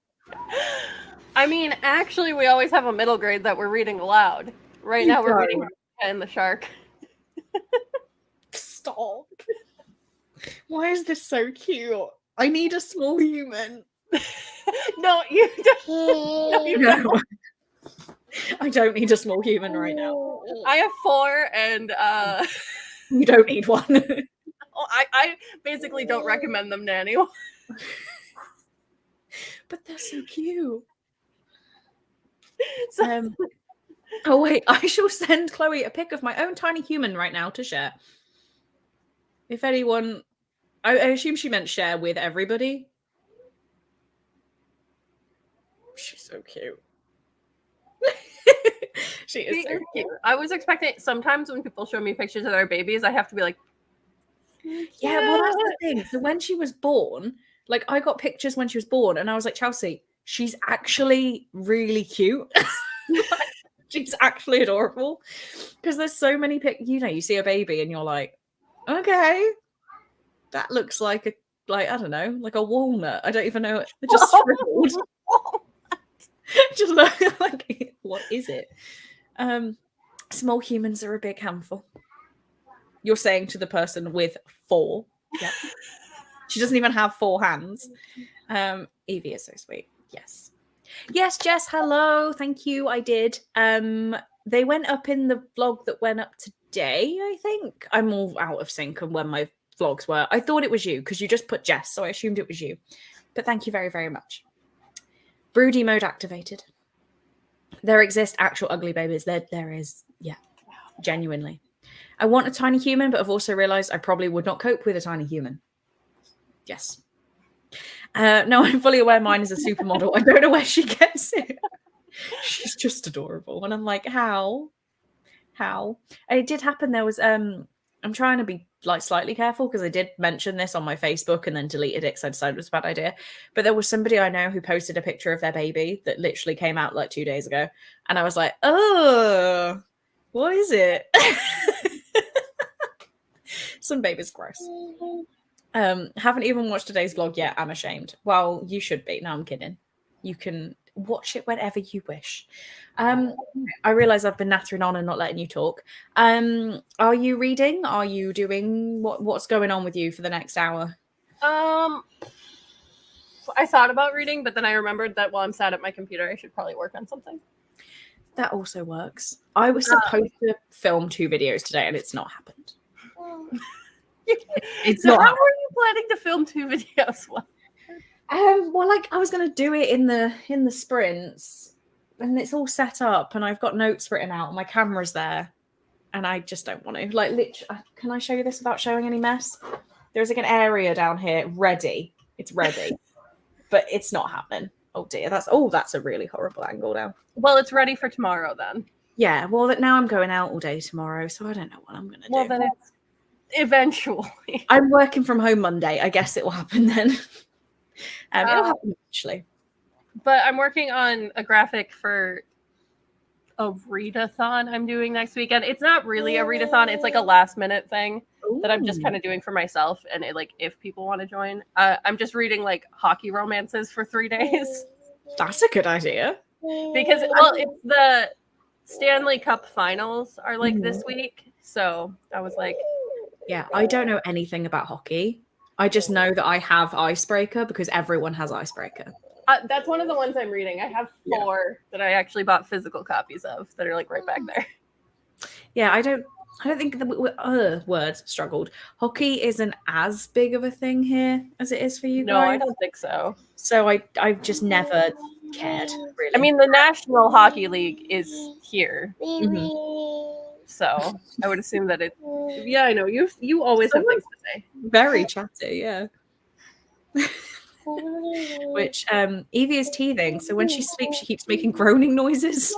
I mean, actually, we always have a middle grade that we're reading aloud. Right now, we're reading and the Shark. Stop. Why is this so cute? I need a small human. No, you don't. No. I don't need a small human right now. I have 4 and you don't need one. I basically don't recommend them to anyone. But they're so cute. Oh wait, I shall send Chloe a pic of my own tiny human right now to share. If anyone, I assume she meant share with everybody. She's so cute. She is so cute. I was expecting sometimes when people show me pictures of their babies, I have to be like, yeah, well, that's the thing. So when she was born, like I got pictures when she was born, and I was like, Chelsea, she's actually really cute. She's actually adorable. Because there's so many you see a baby and you're like, okay, that looks like I don't know, like a walnut. I don't even know. It just scribbled. Just look like, what is it? Small humans are a big handful. You're saying to the person with 4. Yep. She doesn't even have 4 hands. Evie is so sweet. Yes. Yes, Jess, hello. Thank you. I did. They went up in the vlog that went up today, I think. I'm all out of sync on when my vlogs were. I thought it was you because you just put Jess, so I assumed it was you. But thank you very, very much. Broody mode activated. There exist actual ugly babies. There is. Yeah. Genuinely. I want a tiny human, but I've also realized I probably would not cope with a tiny human. Yes. No, I'm fully aware mine is a supermodel. I don't know where she gets it. She's just adorable. And I'm like, how? It did happen. There was, I'm trying to be like slightly careful because I did mention this on my Facebook and then deleted it because I decided it was a bad idea. But there was somebody I know who posted a picture of their baby that literally came out like 2 days ago. And I was like, oh, what is it? Some baby's gross. Haven't even watched today's vlog yet. I'm ashamed. Well, you should be. No, I'm kidding. You can. watch it whenever you wish. I realize I've been nattering on and not letting you talk. Are you reading? Are you doing what's going on with you for the next hour? I thought about reading, but then I remembered that while I'm sat at my computer, I should probably work on something. That also works. I was supposed to film 2 videos today, and it's not happened. It's so not. How were you planning to film 2 videos? Well, like I was gonna do it in the sprints, and it's all set up, and I've got notes written out, and my camera's there, and I just don't want to. Like, literally, can I show you this without showing any mess? There's like an area down here ready. It's ready, but it's not happening. Oh dear, that's a really horrible angle now. Well, it's ready for tomorrow then. Yeah, well, now I'm going out all day tomorrow, so I don't know what I'm gonna do. Well, then it's eventually. I'm working from home Monday. I guess it will happen then. It'll happen eventually. But I'm working on a graphic for a readathon I'm doing next weekend. It's not really a readathon. It's like a last minute thing that I'm just kind of doing for myself. And it, like, if people want to join, I'm just reading like hockey romances for 3 days. That's a good idea. Because, well, it's the Stanley Cup finals are like this week. So I was like, yeah, I don't know anything about hockey. I just know that I have Icebreaker because everyone has Icebreaker. That's one of the ones I'm reading. I have 4 that I actually bought physical copies of that are like right back there. Yeah, I don't think the words struggled. Hockey isn't as big of a thing here as it is for you guys. No, I don't think so. So I've just never cared, really. I mean, the National Hockey League is here. So I would assume that it. Yeah, I know you always have things to say. Very chatty, yeah. Which Evie is teething, so when she sleeps, she keeps making groaning noises.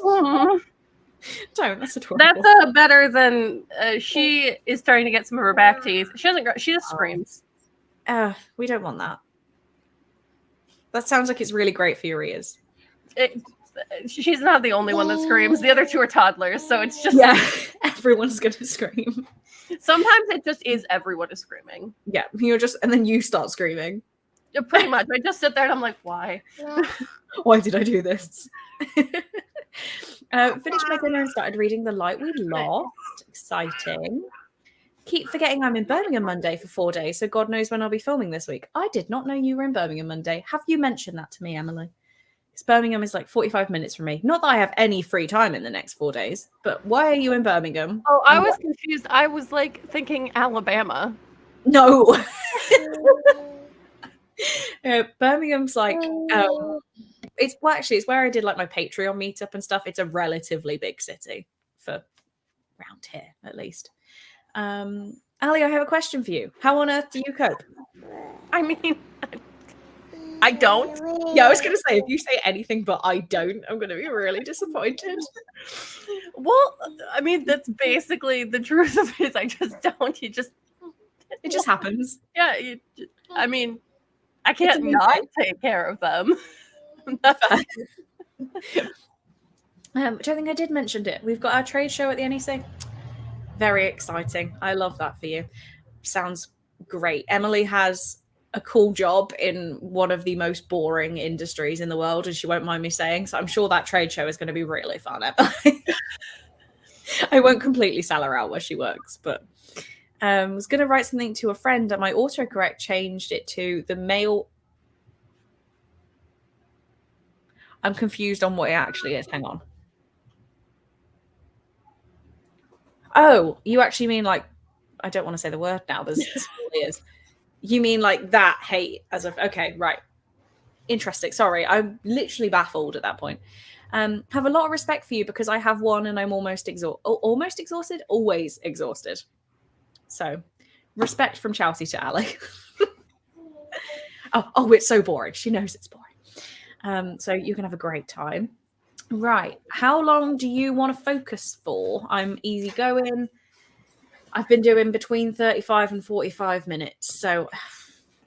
Don't. That's adorable. That's better than she is starting to get some of her back teeth. She doesn't. She just screams. We don't want that. That sounds like it's really great for your ears. She's not the only one that screams. The other 2 are toddlers, so it's just everyone's gonna scream. Sometimes it just is everyone is screaming. Yeah, and then you start screaming. Yeah, pretty much. I just sit there and I'm like, why? Why did I do this? Finished my dinner and started reading The Light We Lost. Exciting. Keep forgetting I'm in Birmingham Monday for 4 days, so God knows when I'll be filming this week. I did not know you were in Birmingham Monday. Have you mentioned that to me, Emily? Because Birmingham is like 45 minutes from me. Not that I have any free time in the next 4 days, but why are you in Birmingham? Oh, I was confused. I was like thinking Alabama. No. Birmingham's like it's where I did like my Patreon meetup and stuff. It's a relatively big city for around here, at least. Ali, I have a question for you. How on earth do you cope? I mean, I don't. Yeah, I was gonna say, if you say anything but I don't, I'm gonna be really disappointed. Well, I mean, that's basically the truth of it. Is I just don't. It just happens. Yeah. I mean, I can't not take care of them. I don't think I did mention it. We've got our trade show at the NEC. Very exciting. I love that for you. Sounds great. Emily has a cool job in one of the most boring industries in the world, and she won't mind me saying, so I'm sure that trade show is going to be really fun, Emily. I won't completely sell her out where she works, but was going to write something to a friend, and my autocorrect changed it to the male. I'm confused on what it actually is. Hang on. Oh, you actually mean like, I don't want to say the word now. There's ears. You mean like that hate as of, okay, right. Interesting. Sorry. I'm literally baffled at that point. Have a lot of respect for you because I have one and I'm almost exhausted, always exhausted. So respect from Chelsea to Ali. oh, it's so boring. She knows it's boring. So you can have a great time. Right. How long do you want to focus for? I'm easygoing. I've been doing between 35 and 45 minutes. So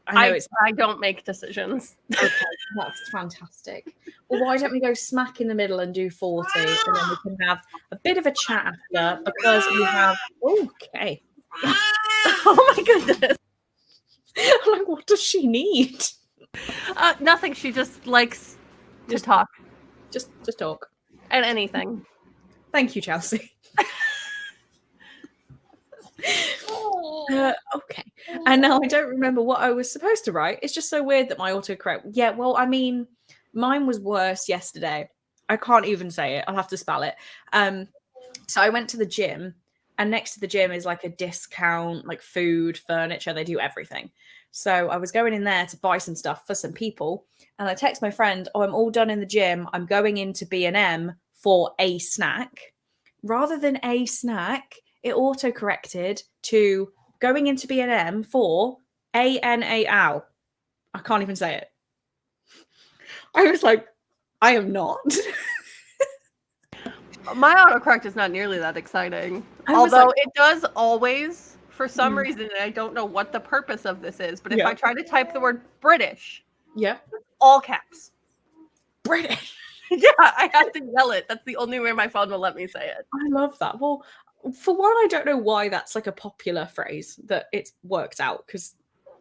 I don't make decisions. Okay, that's fantastic. Well, why don't we go smack in the middle and do 40 and then we can have a bit of a chat after because we have okay. Oh my goodness. Like, what does she need? Nothing. She just likes to talk. Just talk. And anything. Thank you, Chelsea. Okay. And now I don't remember what I was supposed to write. It's just so weird that my autocorrect. Yeah, well, I mean, mine was worse yesterday. I can't even say it. I'll have to spell it. So I went to the gym, and next to the gym is like a discount, like food, furniture. They do everything. So I was going in there to buy some stuff for some people, and I text my friend, "Oh, I'm all done in the gym. I'm going into B&M for a snack." Rather than a snack, it auto-corrected to going into B&M for A-N-A-L. I can't even say it. I was like, I am not. My autocorrect is not nearly that exciting. Although it does always, for some reason, and I don't know what the purpose of this is, but if I try to type the word British, all caps. British. Yeah, I have to yell it. That's the only way my phone will let me say it. I love that. Well, for one, I don't know why that's like a popular phrase that it's worked out, because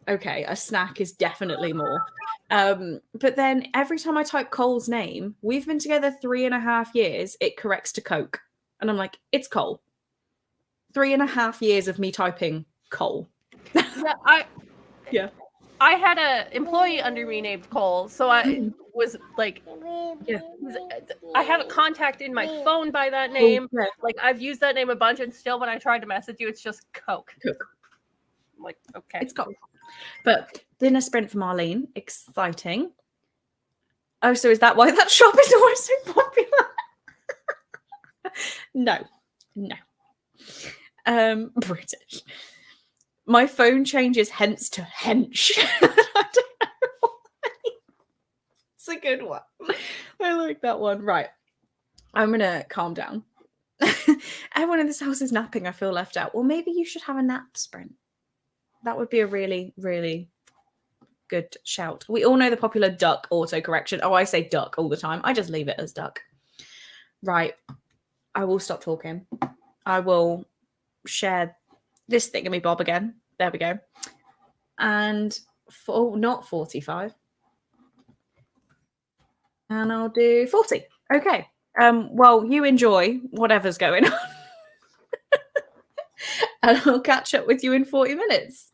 okay, a snack is definitely more. But then every time I type Cole's name, we've been together 3.5 years, it corrects to Coke. And I'm like, it's Cole. 3.5 years of me typing Cole. Yeah, I had an employee under me named Cole, so I was like, I have a contact in my phone by that name. Oh, yeah. Like, I've used that name a bunch, and still when I tried to message you, it's just Coke. I'm like, okay. It's Coke. But dinner sprint for Marlene. Exciting. Oh, so is that why that shop is always so popular? No. British. My phone changes hence to hench. I don't know why. It's a good one. I like that one. Right. I'm going to calm down. Everyone in this house is napping. I feel left out. Well, maybe you should have a nap sprint. That would be a really, really good shout. We all know the popular duck autocorrection. Oh, I say duck all the time. I just leave it as duck. Right. I will stop talking. I will share this thingamabob again. There we go. And not 45. And I'll do 40. Okay. Well, you enjoy whatever's going on. And I'll catch up with you in 40 minutes.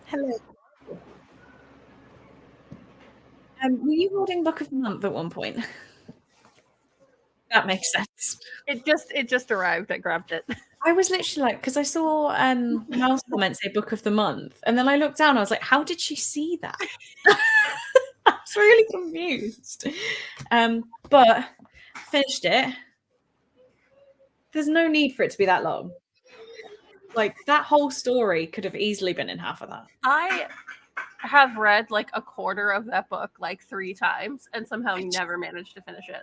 Hello. Were you holding Book of the Month at one point? That makes sense. It just arrived. I grabbed it. I was literally like, because I saw Mouse comment say Book of the Month, and then I looked down. I was like, how did she see that? I was really confused. But finished it. There's no need for it to be that long. Like, that whole story could have easily been in half of that. I have read like a quarter of that book like 3 times and somehow never managed to finish it.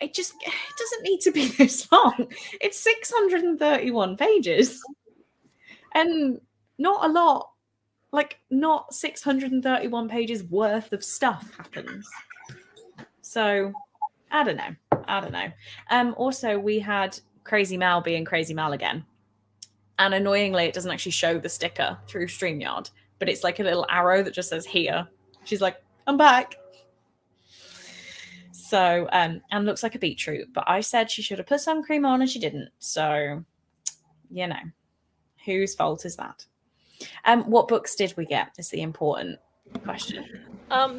It doesn't need to be this long. It's 631 pages. And not a lot, like not 631 pages worth of stuff happens. So I don't know. Also, we had Crazy Mal being Crazy Mal again. And annoyingly, it doesn't actually show the sticker through StreamYard, but it's like a little arrow that just says here. She's like, I'm back. So, and looks like a beetroot, but I said she should have put sun cream on and she didn't. So, you know, whose fault is that? What books did we get is the important question.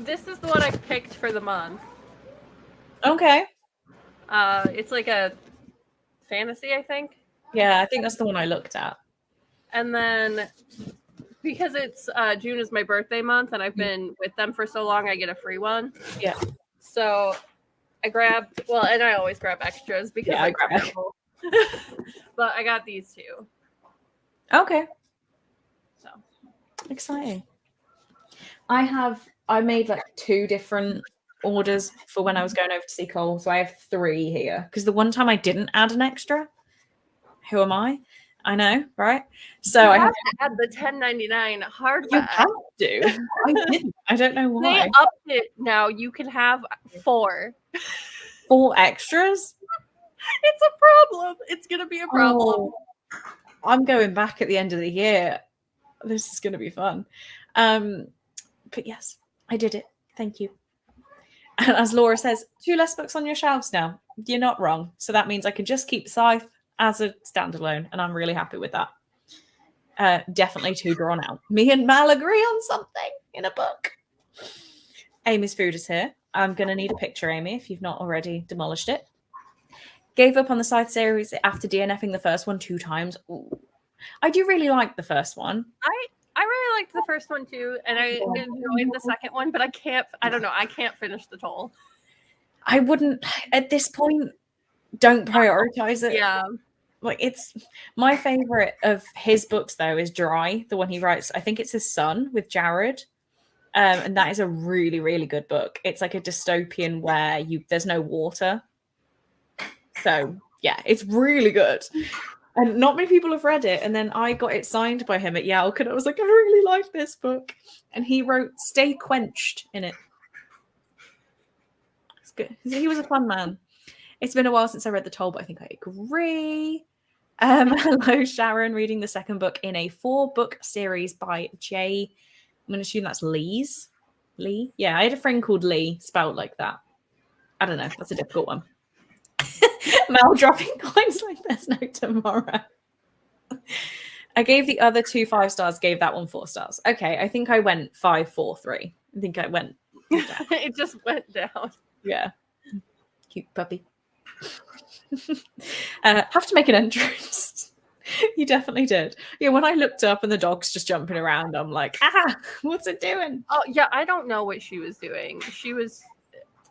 This is the one I picked for the month. Okay. It's like a fantasy, I think. Yeah, I think that's the one I looked at. And then because it's June is my birthday month and I've been with them for so long, I get a free one. Yeah. So I grabbed, well, and I always grab extras because I grab it. But I got these 2. Okay. So exciting. I made like 2 different orders for when I was going over to see Cole. So I have 3 here because the one time I didn't add an extra. Who am I? I know, right? So I have to add the $10.99 hardback. You have to. I didn't. I don't know why. They upped it now. You can have 4. 4 extras? It's a problem. It's gonna be a problem. Oh, I'm going back at the end of the year. This is gonna be fun. But yes, I did it. Thank you. And as Laura says, 2 less books on your shelves now. You're not wrong. So that means I can just keep Scythe as a standalone, and I'm really happy with that. Definitely too drawn out. Me and Mal agree on something in a book. Amy's food is here. I'm going to need a picture, Amy, if you've not already demolished it. Gave up on the Scythe series after DNFing the first one 2 times. Ooh. I do really like the first one. I really liked the first one too, and I enjoyed the second one, but I don't know, I can't finish the Toll. I wouldn't, at this point, don't prioritize it. Yeah. Like, it's my favorite of his books though is Dry, the one he writes. I think it's his son with Jared. And that is a really, really good book. It's like a dystopian where there's no water. So yeah, it's really good. And not many people have read it. And then I got it signed by him at Yelk, and I was like, I really like this book. And he wrote Stay Quenched in it. It's good. He was a fun man. It's been a while since I read The Toll, but I think I agree. Hello, Sharon, reading the second book in a 4-book series by J. I'm going to assume that's Lee's. Lee? Yeah, I had a friend called Lee, spelled like that. I don't know. That's a difficult one. Mal dropping coins like there's no tomorrow. I gave the other 2 5 stars, gave that one 4 stars. Okay, I think I went 5, 4, 3. I think I went down. It just went down. Yeah. Cute puppy. Have to make an entrance. You definitely did. Yeah, when I looked up and the dog's just jumping around, I'm like, what's it doing? Oh, yeah, I don't know what she was doing. She was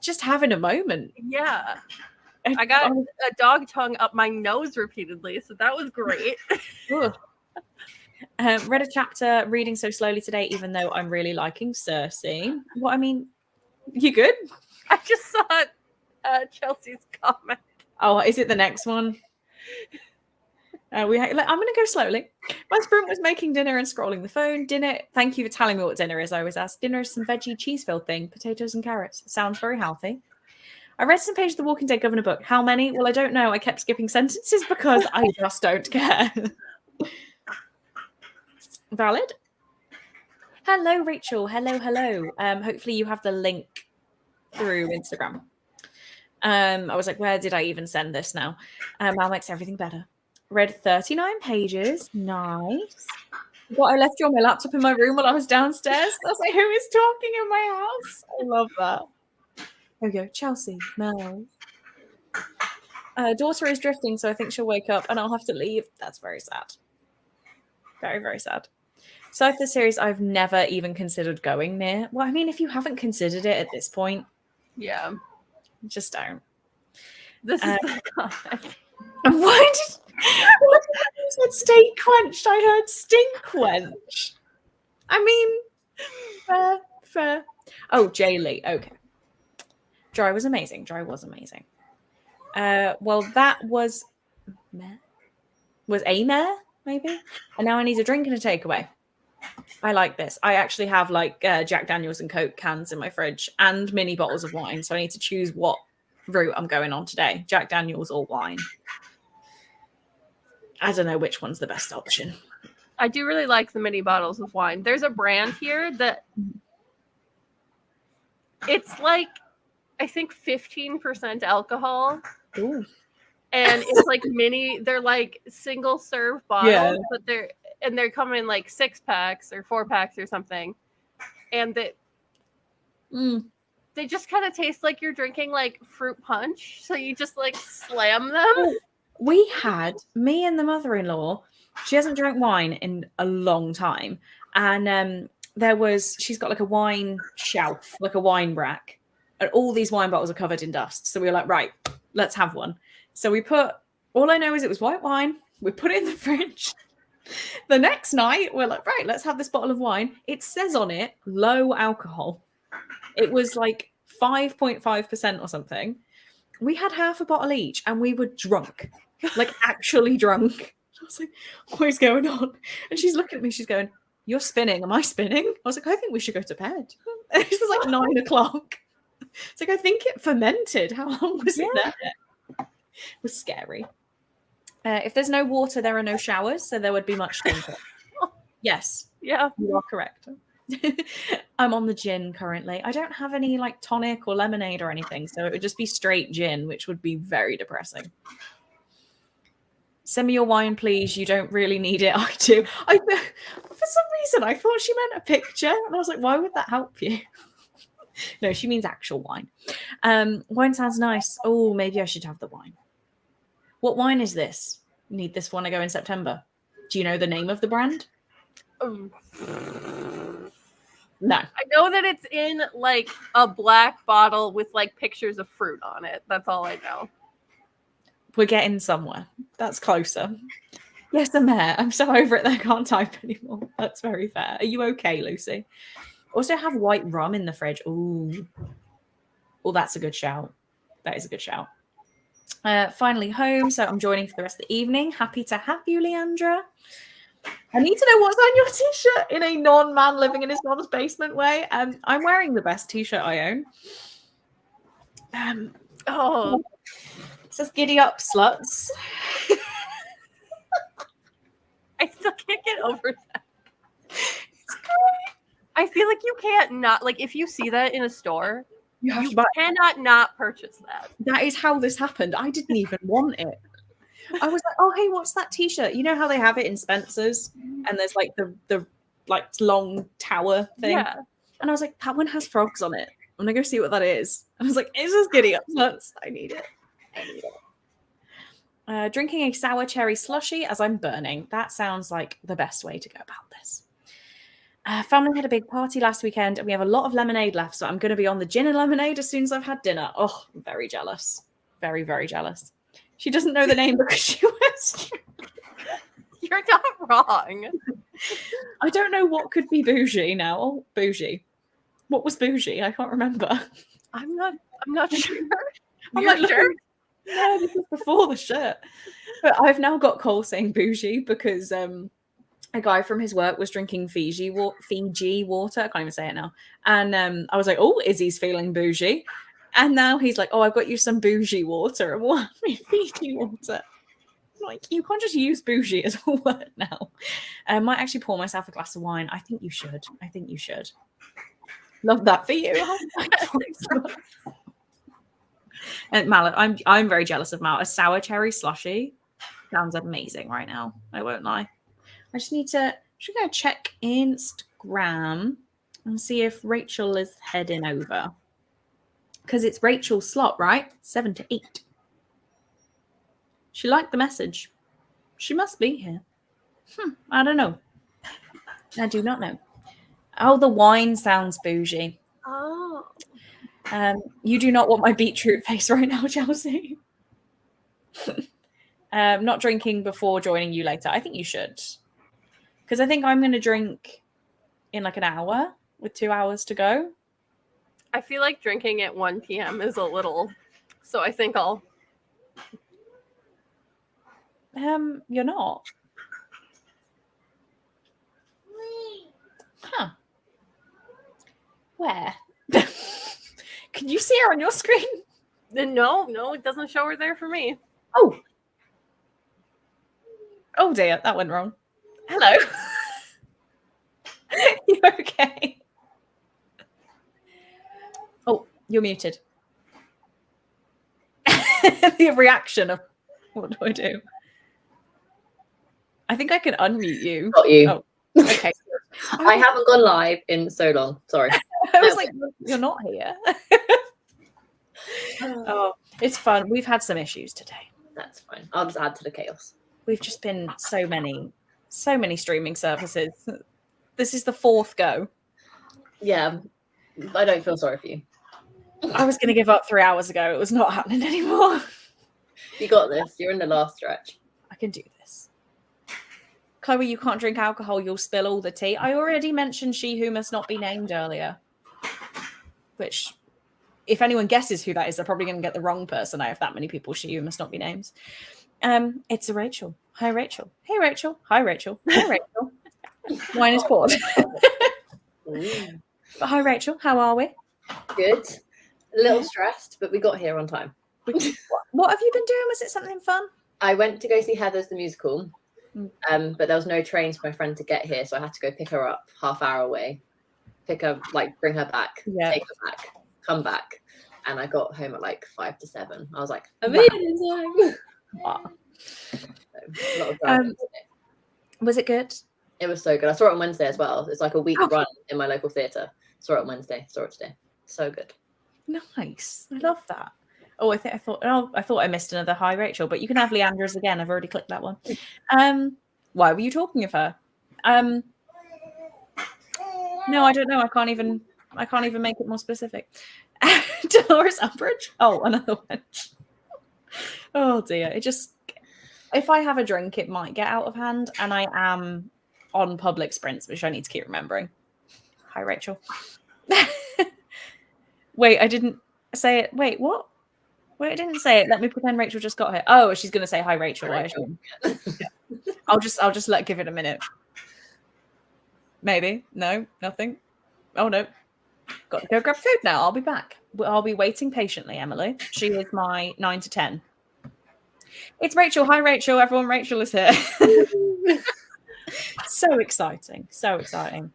just having a moment. Yeah. I got a dog tongue up my nose repeatedly, so that was great. Read a chapter, reading so slowly today, even though I'm really liking Cersei. What, I mean, you good? I just saw Chelsea's comment. Oh, is it the next one? I'm going to go slowly. My sprint was making dinner and scrolling the phone. Dinner, thank you for telling me what dinner is. I always ask. Dinner is some veggie cheese-filled thing, potatoes and carrots. Sounds very healthy. I read some pages of the Walking Dead Governor book. How many? Well, I don't know. I kept skipping sentences because I just don't care. Valid. Hello, Rachel. Hello. Hopefully you have the link through Instagram. I was like, where did I even send this now? Mal makes everything better. Read 39 pages. Nice. What, I left you on my laptop in my room while I was downstairs? I was like, who is talking in my house? I love that. There we go. Chelsea, Mel. Daughter is drifting, so I think she'll wake up and I'll have to leave. That's very sad. Very, very sad. Cypher series I've never even considered going near. Well, I mean, if you haven't considered it at this point, Yeah. just don't. This is the comment. Why did you said stay quenched? I heard stink quench. I mean, fair. Oh, Jay Lee. Okay. Dry was amazing. Well, that was a mare, maybe. And now I need a drink and a takeaway. I like this. I actually have like Jack Daniels and Coke cans in my fridge and mini bottles of wine. So I need to choose what route I'm going on today. Jack Daniels or wine. I don't know which one's the best option. I do really like the mini bottles of wine. There's a brand here that it's like, I think 15% alcohol. Ooh. And it's like they're like single serve bottles, but they're coming in like 6-packs or 4-packs or something. And they just kind of taste like you're drinking like fruit punch. So you just like slam them. We had me and the mother-in-law. She hasn't drank wine in a long time. And she's got like a wine shelf, like a wine rack. And all these wine bottles are covered in dust. So we were like, right, let's have one. So all I know is it was white wine. We put it in the fridge. The next night, we're like, right, let's have this bottle of wine. It says on it, low alcohol. It was like 5.5% or something. We had half a bottle each and we were drunk, like actually drunk. I was like, what is going on? And she's looking at me. She's going, you're spinning. Am I spinning? I was like, I think we should go to bed. And it was like 9 o'clock. It's like, I think it fermented. How long was it there? It was scary. If there's no water, there are no showers, so there would be much danger. Yes. Yeah. You are correct. I'm on the gin currently. I don't have any like tonic or lemonade or anything, so it would just be straight gin, which would be very depressing. Send me your wine, please. You don't really need it. I do. For some reason, I thought she meant a picture, and I was like, why would that help you? No, she means actual wine. Wine sounds nice. Oh, maybe I should have the wine. What wine is this? Need this one to go in September. Do you know the name of the brand? No. I know that it's in like a black bottle with like pictures of fruit on it. That's all I know. We're getting somewhere. That's closer. Yes, I'm there. I'm so over it that I can't type anymore. That's very fair. Are you okay, Lucy? Also have white rum in the fridge. Ooh. Oh, that's a good shout. That is a good shout. Finally home, so I'm joining for the rest of the evening. Happy to have you, Leandra. I need to know what's on your t-shirt in a non-man living in his mom's basement way. I'm wearing the best t-shirt I own. It says "Giddy up, sluts." I still can't get over that. It's great. I feel like you can't not like if you see that in a store. You cannot not purchase that. That is how this happened. I didn't even want it. I was like, oh, hey, what's that t-shirt? You know how they have it in Spencer's? And there's like the like long tower thing. Yeah. And I was like, that one has frogs on it. I'm going to go see what that is. And I was like, it's just Giddy Up Sluts. I need it. Drinking a sour cherry slushy as I'm burning. That sounds like the best way to go about this. Family had a big party last weekend and we have a lot of lemonade left, so I'm going to be on the gin and lemonade as soon as I've had dinner. Oh, I'm very jealous. Very, very jealous. She doesn't know the name because she was... You're not wrong. I don't know what could be bougie now. Oh, bougie. What was bougie? I can't remember. I'm not sure. You're sure? No, this was before the shirt. But I've now got Cole saying bougie because... a guy from his work was drinking Fiji water. I can't even say it now. And I was like, oh, Izzy's feeling bougie. And now he's like, oh, I've got you some bougie water. And what? Fiji water. Like, you can't just use bougie as a word now. I might actually pour myself a glass of wine. I think you should. Love that for you. And Mallet, I'm very jealous of Mal. A sour cherry slushy sounds amazing right now. I won't lie. I just need to Should go check Instagram and see if Rachel is heading over. Because it's Rachel's slot, right? 7 to 8. She liked the message. She must be here. I don't know. I do not know. Oh, the wine sounds bougie. Oh. You do not want my beetroot face right now, Chelsea. Not drinking before joining you later. I think you should. Because I think I'm going to drink in like an hour with 2 hours to go. I feel like drinking at 1 p.m. is a little, so I think I'll. You're not. Huh. Where? Can you see her on your screen? No, it doesn't show her there for me. Oh. Oh dear, that went wrong. Hello. You okay? Oh, you're muted. The reaction of what do I do? I think I can unmute you. Got you. Oh, okay. I haven't gone live in so long. Sorry. I was like, you're not here. Oh, it's fun. We've had some issues today. That's fine. I'll just add to the chaos. We've just been so many streaming services. This is the 4th go. Yeah, I don't feel sorry for you. I was going to give up 3 hours ago. It was not happening anymore. You got this. You're in the last stretch. I can do this. Chloe, you can't drink alcohol. You'll spill all the tea. I already mentioned she who must not be named earlier. Which, if anyone guesses who that is, they're probably going to get the wrong person. I have that many people she who must not be named. It's a Rachel. Hi, Rachel. Hey, Rachel. Hi, Rachel. Hi, Rachel. Wine is poured. But hi, Rachel. How are we? Good. A little stressed, but we got here on time. What have you been doing? Was it something fun? I went to go see Heathers the musical, but there was no trains for my friend to get here, so I had to go pick her up half hour away, bring her back, take her back, come back, and I got home at like 5 to 7. I was like, amazing. Wow. So, a lot of driving today. Was it good? It was so good. I saw it on Wednesday as well. It's like a week run in my local theatre. Saw it on Wednesday. Saw it today. So good. Nice. I love that. Oh, I thought I missed another hi Rachel, but you can have Leandra's again. I've already clicked that one. Why were you talking of her? No, I don't know. I can't even make it more specific. Dolores Umbridge. Oh, another one. Oh dear. If I have a drink, it might get out of hand, and I am on public sprints, which I need to keep remembering. Hi, Rachel. Wait, I didn't say it. Wait, what? Wait, I didn't say it. Let me pretend Rachel just got here. Oh, she's going to say hi, Rachel. Hi, Rachel. I'll just give it a minute. Maybe. No, nothing. Oh, no. Got to go grab food now. I'll be back. I'll be waiting patiently, Emily. She is my 9 to 10. It's Rachel. Hi, Rachel. Everyone, Rachel is here. So exciting. So exciting.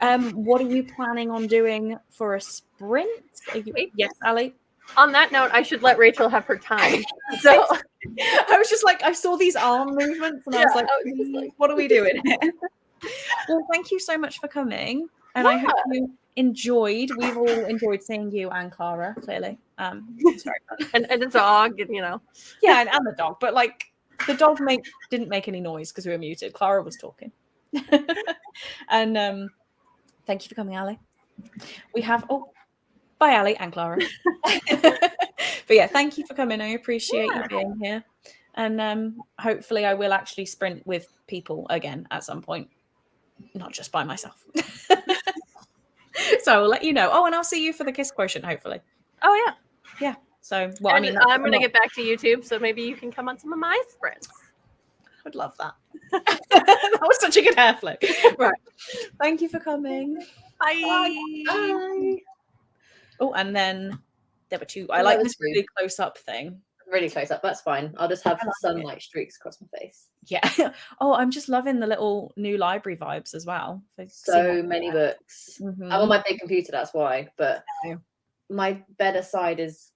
What are you planning on doing for a sprint? Yes, Ali? On that note, I should let Rachel have her time. So I was just like, I saw these arm movements and I was like, what are we doing here? Well, thank you so much for coming. And I hope you enjoyed. We've all enjoyed seeing you and Clara, clearly. It's very fun. and the dog, and you know. Yeah, and the dog. But like the dog didn't make any noise because we were muted. Clara was talking. And thank you for coming, Ali. We have bye, Ali and Clara. But yeah, thank you for coming. I appreciate you being here. And hopefully I will actually sprint with people again at some point. Not just by myself. So I'll let you know. Oh, and I'll see you for the Kiss Quotient, hopefully. Oh yeah. Yeah. So well, and I'm gonna get back to YouTube, so maybe you can come on some of my sprints. I'd love that. That was such a good hair flip. Right. Thank you for coming. Bye. Bye. Oh, and then there were two. I like this really close up thing. Really close up. That's fine. I'll just have sunlight streaks across my face. Yeah. Oh, I'm just loving the little new library vibes as well. So many books. Mm-hmm. I'm on my big computer, that's why. But my better side is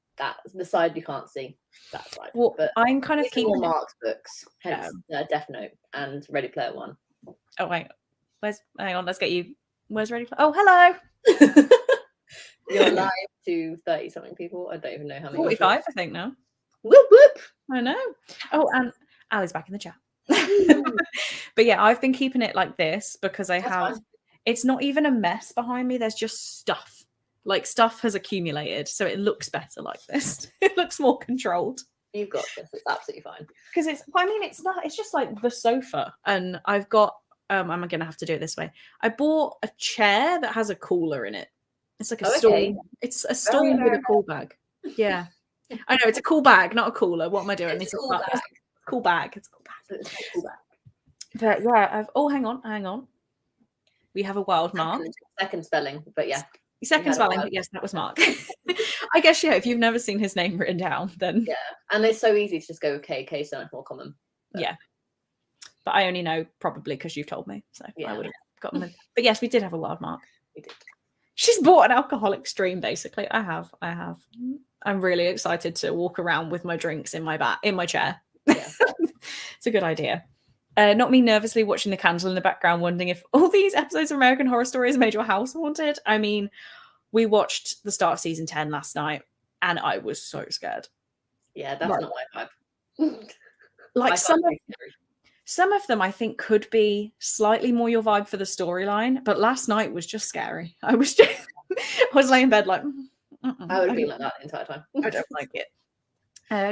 the side you can't see. That side. Well, but I'm kind of keeping more Mark's books, hence Death Note and Ready Player One. Oh wait. Hang on, let's get you. Where's Ready? Oh, hello. You're live to 30-something people. I don't even know how many. 45, I think now. Whoop whoop. I know. Oh, and Ali's back in the chat. But yeah, I've been keeping it like this because That's fine. it's not even a mess behind me. There's just stuff. Like stuff has accumulated, so it looks better like this. It looks more controlled. You've got this. It's absolutely fine. Because it's not. It's just like the sofa, and I've got. I'm gonna have to do it this way. I bought a chair that has a cooler in it. It's like a stool. Okay. It's a stool with a cool bag. Yeah, I know it's a cool bag, not a cooler. What am I doing? It's a cool bag. Cool bag. It's a cool bag. It's a cool bag. But yeah, hang on. We have a wild Mark. Second spelling, but yeah. Second spelling, but yes, that was Mark. I guess, yeah, if you've never seen his name written down, then... Yeah, and it's so easy to just go with K. K is so much more common. But... Yeah. But I only know probably because you've told me, so yeah. I would have gotten it. But yes, we did have a wild Mark. We did. She's bought an alcoholic stream, basically. I have. I'm really excited to walk around with my drinks in my chair. Yeah. It's a good idea. Not me nervously watching the candle in the background, wondering if all these episodes of American Horror Story has made your house haunted. I mean, we watched the start of season 10 last night, and I was so scared. Yeah, that's not my vibe. Like some of them, I think, could be slightly more your vibe for the storyline, but last night was just scary. I was laying in bed like, I would have been like that the entire time. I don't like it.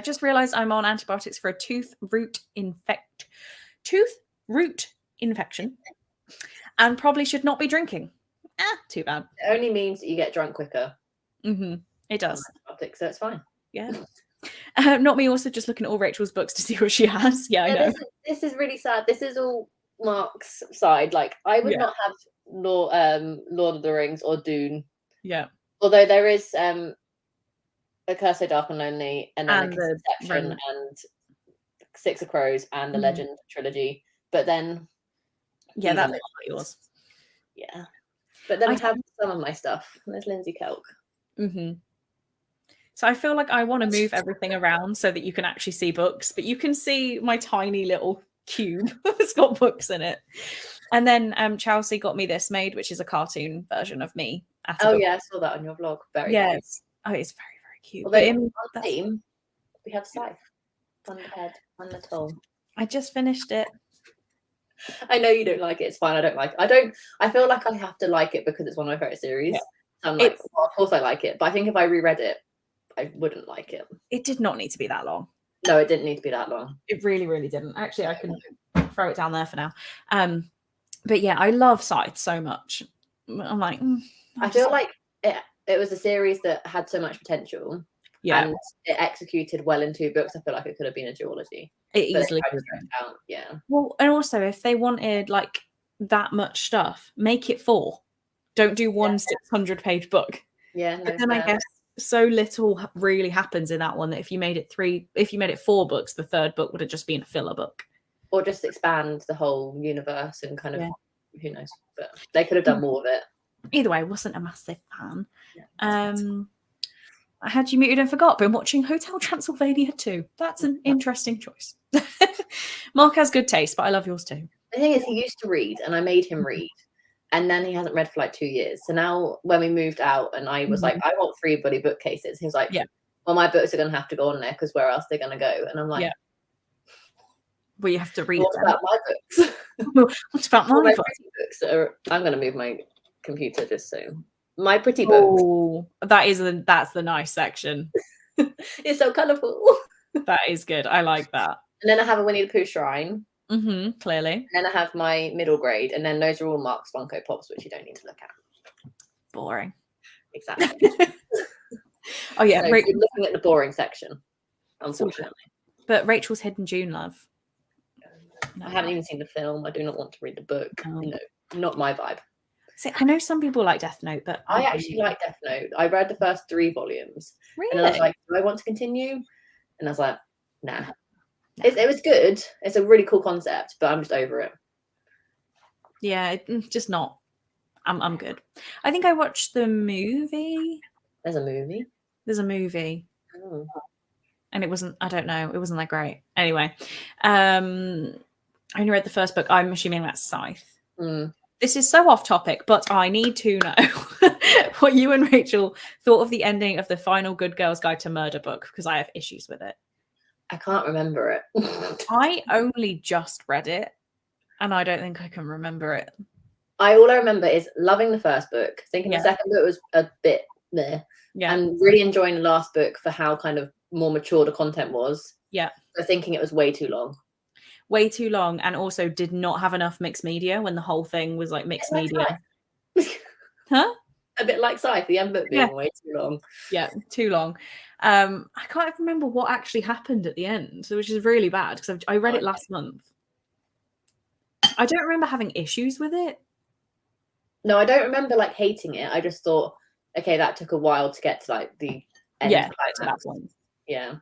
Just realised I'm on antibiotics for a tooth root infection, and probably should not be drinking. Too bad. It only means that you get drunk quicker. It does. So it's fine. Yeah. Not me also just looking at all Rachel's books to see what she has. Yeah, I know. This is really sad. This is all Mark's side. Like, I would not have Lord of the Rings or Dune. Yeah. Although there is A Curse So Dark and Lonely, and then the Conception and Six of Crows and the Legend trilogy. But then that's not yours. Yeah. But then I have some of my stuff. There's Lindsay Kelk. So I feel like I want to move everything around so that you can actually see books, but you can see my tiny little cube that's got books in it. And then Chelsea got me this made, which is a cartoon version of me. Yeah, I saw that on your vlog. Very nice. It's very, very cute. Although in our team, we have Scythe on the head, on the toe. I just finished it. I know you don't like it. It's fine. I don't like it. I feel like I have to like it because it's one of my favorite series. Yeah. So I'm like, well, of course I like it. But I think if I reread it, I wouldn't like it. It did not need to be that long. No, it didn't need to be that long. It really, really didn't. Actually, I can throw it down there for now. But yeah, I love Scythe so much. I'm like, I feel like it was a series that had so much potential. Yeah. And it executed well in 2 books. I feel like it could have been a duology. It easily could have. Yeah. Well, and also if they wanted like that much stuff, make it 4. Don't do one 600-page book. Yeah. No, but then I guess so little really happens in that one that if you made it 4 books, the 3rd book would have just been a filler book. Or just expand the whole universe and kind of who knows. But they could have done more of it. Either way, I wasn't a massive fan. Yeah, I had you muted and forgot. Been watching Hotel Transylvania too. That's an interesting choice. Mark has good taste, but I love yours too. The thing is, he used to read, and I made him read, and then he hasn't read for like 2 years. So now, when we moved out, and I was like, I want 3 bloody bookcases. He was like, well, my books are going to have to go on there because where else they're going to go? And I'm like, well, you have to read. What about my books? What about my books? I'm going to move my computer just so. My pretty books. Oh, that's the nice section. It's so colourful. That is good. I like that. And then I have a Winnie the Pooh shrine. Clearly. And then I have my middle grade, and then those are all Mark's Funko Pops, which you don't need to look at. Boring. Exactly. Oh yeah, so you're looking at the boring section, unfortunately. But Rachel's Hidden June love. No. I haven't even seen the film. I do not want to read the book. No, not my vibe. See, I know some people like Death Note, but I actually like Death Note. I read the first 3 volumes. Really? And I was like, do I want to continue? And I was like, nah. It was good. It's a really cool concept, but I'm just over it. Yeah, it's just not. I'm good. I think I watched the movie. There's a movie? There's a movie. Oh. And it wasn't, I don't know, it wasn't that great. Anyway, I only read the first book. I'm assuming that's Scythe. This is so off topic, but I need to know what you and Rachel thought of the ending of the final Good Girls Guide to Murder book, because I have issues with it. I can't remember it. I only just read it, and I don't think I can remember it. All I remember is loving the first book, thinking the second book was a bit there, and really enjoying the last book for how kind of more mature the content was. Yeah. But thinking it was way too long. Way too long, and also did not have enough mixed media when the whole thing was like mixed media. Huh? A bit like Scythe, the end book being way too long. Yeah, too long. I can't remember what actually happened at the end, which is really bad because I read it last month. I don't remember having issues with it. No, I don't remember like hating it. I just thought, okay, that took a while to get to like the end. Yeah, to that point. Yeah.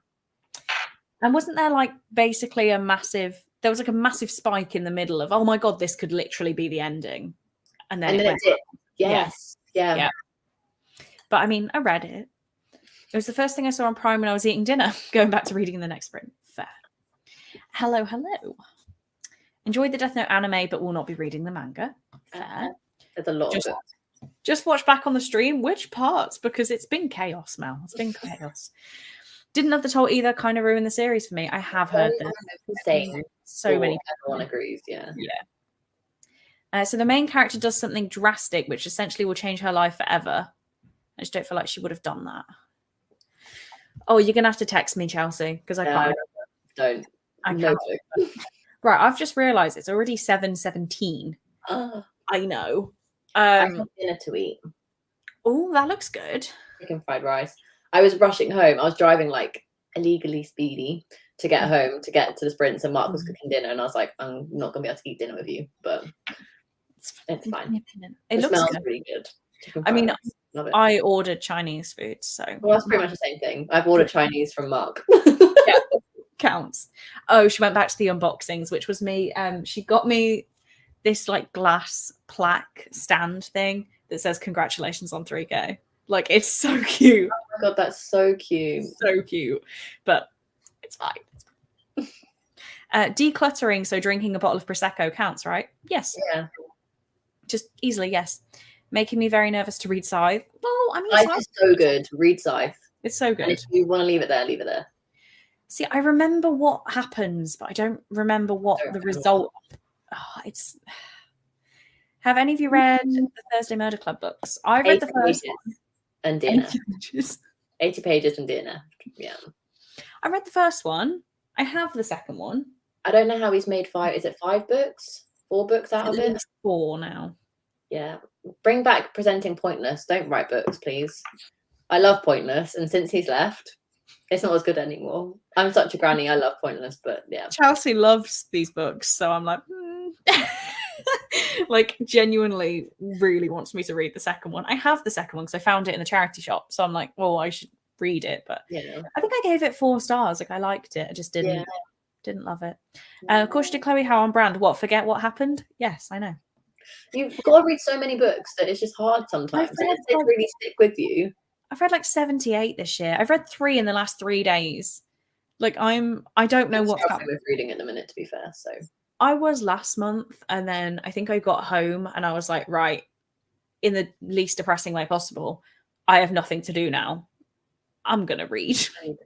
And wasn't there like basically there was like a massive spike in the middle of, oh my God, this could literally be the ending. And then, it did. Yes. Yeah. But I mean, I read it. It was the first thing I saw on Prime when I was eating dinner, going back to reading the next sprint. Fair. Hello. Enjoyed the Death Note anime, but will not be reading the manga. Fair. There's a lot of it. Just watch back on the stream. Which parts? Because it's been chaos, Mel. It's been chaos. Didn't love the toll either. Kind of ruined the series for me. I have heard this. So many people. Everyone agrees. Yeah. So the main character does something drastic, which essentially will change her life forever. I just don't feel like she would have done that. Oh, you're gonna have to text me, Chelsea, because I can't. Don't. I can't. Right, I've just realised it's already 7:17. I know. I have dinner to eat. Oh, that looks good. Chicken fried rice. I was rushing home. I was driving like illegally speedy to get home, to get to the sprints, and Mark was cooking dinner, and I was like, I'm not gonna be able to eat dinner with you, but it's fine. It looks smells good. Really good. I mean, I ordered Chinese food, so that's pretty much the same thing. I've ordered Chinese from Mark. Yeah, counts. Oh, she went back to the unboxings, which was me. She got me this like glass plaque stand thing that says congratulations on 3K. Like, it's so cute. Oh my God, that's so cute. So cute. But it's fine. Decluttering, so drinking a bottle of Prosecco counts, right? Yes. Yeah. Just easily, yes. Making me very nervous to read Scythe. Well, I mean, Scythe is so good. Read Scythe. It's so good. And if you want to leave it there, leave it there. See, I remember what happens, but I don't remember what the result. Oh, it's. Have any of you read the Thursday Murder Club books? I read the first one. And dinner. 80 pages and dinner. Yeah. I read the first one. I have the second one. I don't know how he's made 5. Is it 5 books? 4 books out of it? 4 now. Yeah. Bring back Presenting Pointless. Don't write books, please. I love Pointless, and since he's left, it's not as good anymore. I'm such a granny. I love Pointless, but yeah. Chelsea loves these books, so I'm like, like, genuinely really wants me to read the second one. I have the second one because I found it in the charity shop, so I'm like, well, I should read it. But yeah, I think I gave it 4 stars. Like, I liked it. I just didn't love it. Of course, did Chloe How on brand? What? Forget what happened? Yes, I know. You've got to read so many books that it's just hard sometimes. They really stick with you. I've read like 78 this year. I've read 3 in the last 3 days. Like, I don't know what's happening with reading at the minute, to be fair. So I was last month, and then I think I got home and I was like, right, in the least depressing way possible, I have nothing to do now. I'm gonna read.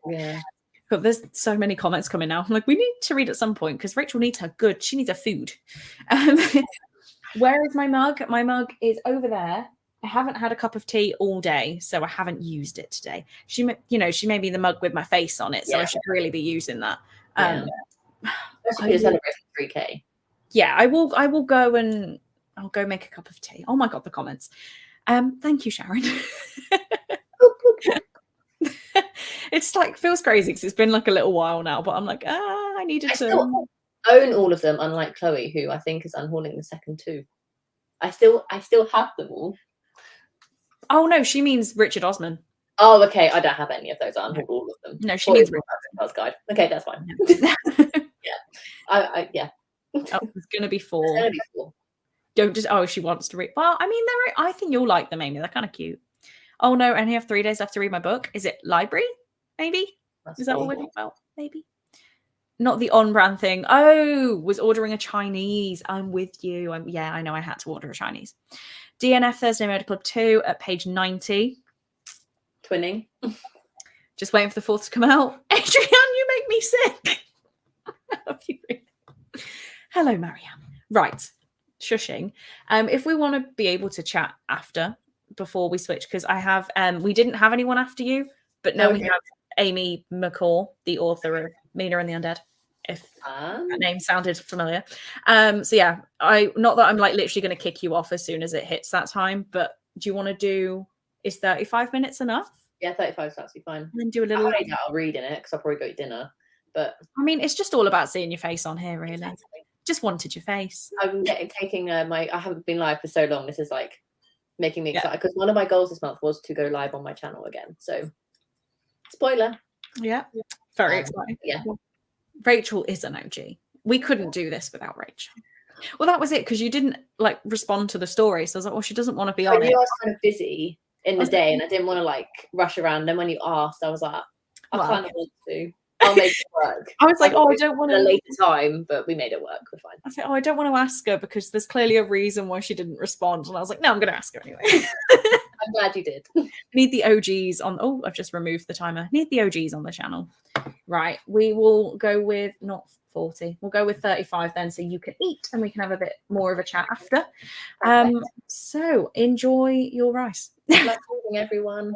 Yeah. But there's so many comments coming now. I'm like, we need to read at some point because Rachel needs her good. She needs her food. Where is my mug? My mug is over there. I haven't had a cup of tea all day, so I haven't used it today. She made me the mug with my face on it, so I should really be using that. Especially celebrating 3K. Yeah, I will go and I'll go make a cup of tea. Oh my God, the comments. Thank you, Sharon. It's like feels crazy because it's been like a little while now, but I'm like, I needed to own all of them, unlike Chloe, who I think is unhauling the second 2. I still have them all. Oh no, she means Richard Osman. Oh, okay. I don't have any of those. I unhauled all of them. No, she means Richard Osman's guide. Okay, that's fine. Yeah. It's gonna be 4. Don't just she wants to read. Well, I mean, I think you'll like them, Amy. They're kind of cute. Oh no, I only have 3 days left to read my book. Is it library? Maybe. Is that what we're talking about? Maybe. not the on-brand thing. Oh, was ordering a Chinese. I'm with you. Yeah, I know I had to order a Chinese. DNF Thursday Motor Club 2 at page 90. Twinning. Just waiting for the fourth to come out. Adrian, you make me sick. Hello, Marianne. Right. Shushing. If we want to be able to chat after, before we switch, because I have, we didn't have anyone after you, but now we have Amy McCaw, the author of Mina and the Undead, if that name sounded familiar. So yeah, not that I'm like literally going to kick you off as soon as it hits that time, but do you want to do, is 35 minutes enough? Yeah, 35 is absolutely fine. And then do a little... I'll read in it because I'll probably go eat dinner. But I mean, it's just all about seeing your face on here, really. Exactly. Just wanted your face. I'm taking I haven't been live for so long. This is like making me excited because one of my goals this month was to go live on my channel again. So, spoiler. Yeah, very exciting. Yeah, Rachel is an OG. We couldn't do this without Rachel. Well, that was it because you didn't like respond to the story. So I was like, well, she doesn't want to be on it. I was kind of busy in the day, and I didn't want to like rush around. And then when you asked, I was like, I kind of want to. I'll make it work. I was like, I don't want to. A later time, but we made it work. We're fine. I said, I don't want to ask her because there's clearly a reason why she didn't respond. And I was like, no, I'm going to ask her anyway. I'm glad you did. Need the OGs on. Oh, I've just removed the timer. Need the OGs on the channel. Right. We will go with not 40. We'll go with 35 then, so you can eat and we can have a bit more of a chat after. So enjoy your rice. Good luck everyone.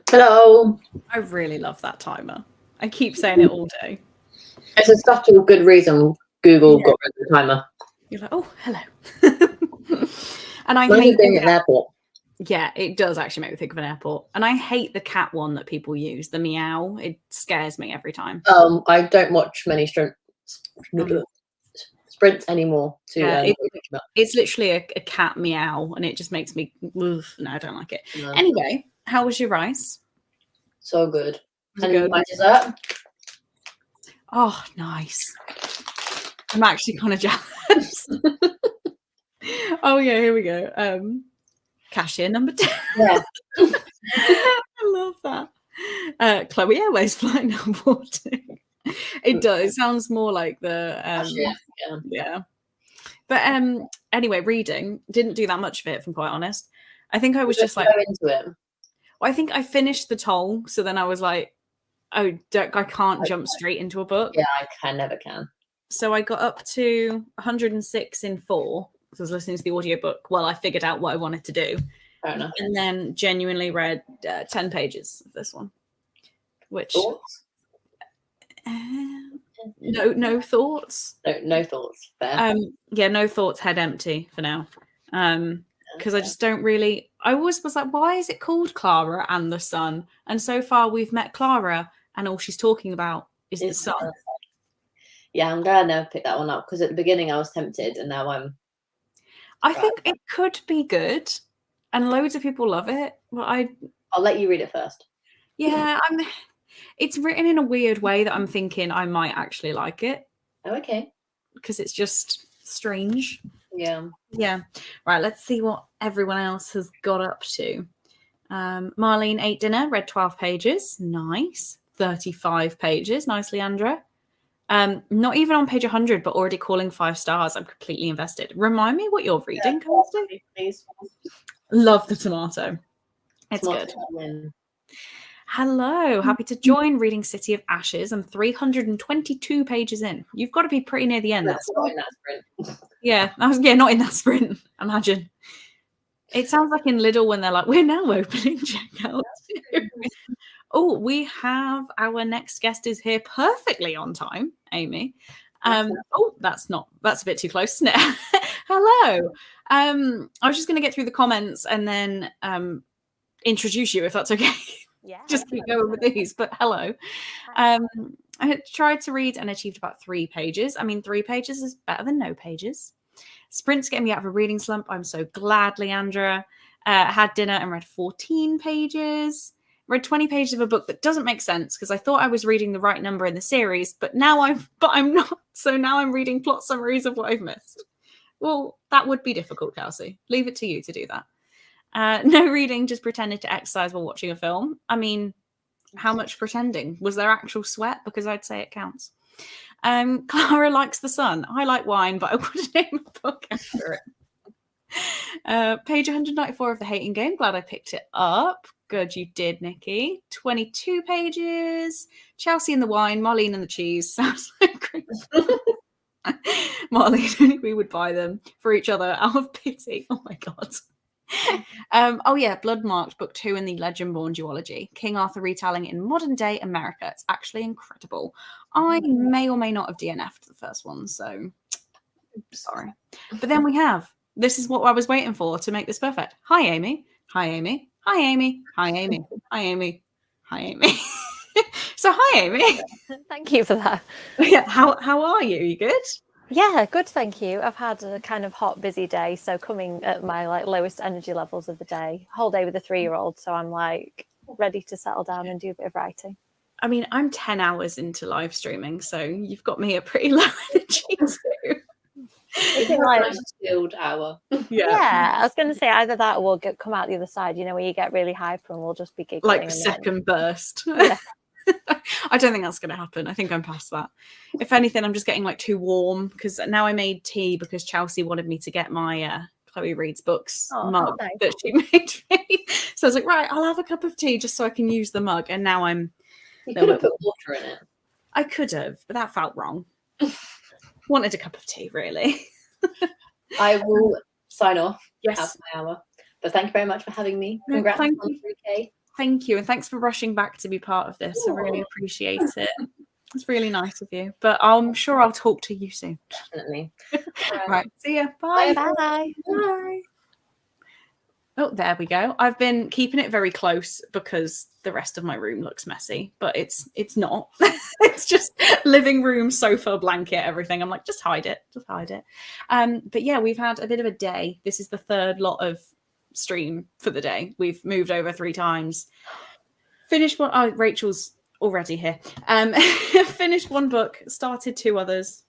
Hello. I really love that timer. I keep saying it all day. It's a subtle good reason Google got rid of the timer. You're like, oh, hello. And I Might hate being at an airport. Yeah, it does actually make me think of an airport. And I hate the cat one that people use, the meow. It scares me every time. I don't watch many sprints anymore. It's literally a cat meow, and it just makes me no, I don't like it. No. Anyway, how was your rice? So good. And good. my dessert? Oh, nice. I'm actually kind of jealous. Oh yeah, here we go. Cashier number 2. Yeah. I love that. Chloe Airways flight now boarding. It does. It sounds more like the yeah. But anyway, reading didn't do that much of it, if I'm quite honest. I think I was just like into it. Well, I think I finished the toll, so then I was like, oh, I can't jump straight into a book. Yeah, I never can. So I got up to 106 in 4. So I was listening to the audiobook while I figured out what I wanted to do. Fair enough. And then genuinely read 10 pages of this one. Which thoughts? No thoughts. No thoughts. Fair. Yeah, no thoughts, head empty for now. Because I just don't really. I always was like, why is it called Clara and the Sun? And so far we've met Clara, and all she's talking about is the sun. Yeah, I'm glad I never picked that one up, because at the beginning I was tempted, and now I'm. I think it could be good, and loads of people love it. But I'll let you read it first. Yeah, it's written in a weird way that I'm thinking I might actually like it. Oh, okay. Because it's just strange. Yeah. Yeah. Right, let's see what everyone else has got up to. Marlene ate dinner, read 12 pages. Nice. 35 pages. Nice, Leandra. Not even on page 100, but already calling 5 stars. I'm completely invested. Remind me what you're reading, Kirsty. Please. Love the tomato. It's good. Hello, happy to join reading City of Ashes. I'm 322 pages in. You've got to be pretty near the end. That's not in that sprint. Yeah, not in that sprint. Imagine. It sounds like in Lidl when they're like, we're now opening checkout. Oh, we have our next guest is here perfectly on time, Amy. That's a bit too close, isn't it? Hello. I was just going to get through the comments and then introduce you, if that's okay. Yeah. Just keep going with these, but hello. I had tried to read and achieved about 3 pages. I mean, 3 pages is better than no pages. Sprint's getting me out of a reading slump. I'm so glad, Leandra. Had dinner and read 14 pages. Read 20 pages of a book that doesn't make sense because I thought I was reading the right number in the series, but I'm not. So now I'm reading plot summaries of what I've missed. Well, that would be difficult, Kelsey. Leave it to you to do that. No reading, just pretended to exercise while watching a film. I mean, how much pretending? Was there actual sweat? Because I'd say it counts. Clara likes the sun. I like wine, but I wouldn't name a book after it. Page 194 of The Hating Game. Glad I picked it up. Good, you did, Nikki. 22 pages. Chelsea and the wine, Marlene and the cheese. Sounds like great. Marlene, we would buy them for each other out of pity. Oh my God. Bloodmarked, book 2 in the Legendborn duology. King Arthur retelling in modern day America. It's actually incredible. I may or may not have DNF'd the first one, so sorry. But then we have, this is what I was waiting for to make this perfect. Hi, Amy. Hi, Amy. Hi, Amy. Hi, Amy. Hi, Amy. Hi, Amy. So, hi, Amy. Thank you for that. Yeah, how are you? You good? Yeah, good, thank you. I've had a kind of hot, busy day, so coming at my lowest energy levels of the day. Whole day with a 3-year-old, so I'm ready to settle down and do a bit of writing. I mean, I'm 10 hours into live streaming, so you've got me a pretty low energy too. It's a chilled hour. Yeah, I was going to say either that or we'll come out the other side, where you get really hyper and we'll just be giggling. Like second burst. Yeah. I don't think that's going to happen. I think I'm past that. If anything, I'm just getting too warm because now I made tea because Chelsea wanted me to get my Chloe Reads Books mug that she made me. So I was like, right, I'll have a cup of tea just so I can use the mug. And now You could have put water in it. I could have, but that felt wrong. Wanted a cup of tea, really. I will sign off. Yes. Have my hour. But thank you very much for having me. Congrats on 3K. thank you. And thanks for rushing back to be part of this. I really appreciate it. It's really nice of you. But I'm sure I'll talk to you soon. Definitely. Right. See ya. Bye. Bye. Bye. Oh, there we go. I've been keeping it very close because the rest of my room looks messy, but it's not. It's just living room, sofa, blanket, everything. I'm like, just hide it. Just hide it. But yeah, we've had a bit of a day. This is the third lot of stream for the day. We've moved over 3 times. Finished one. Oh, Rachel's already here. Finished 1 book, started 2 others.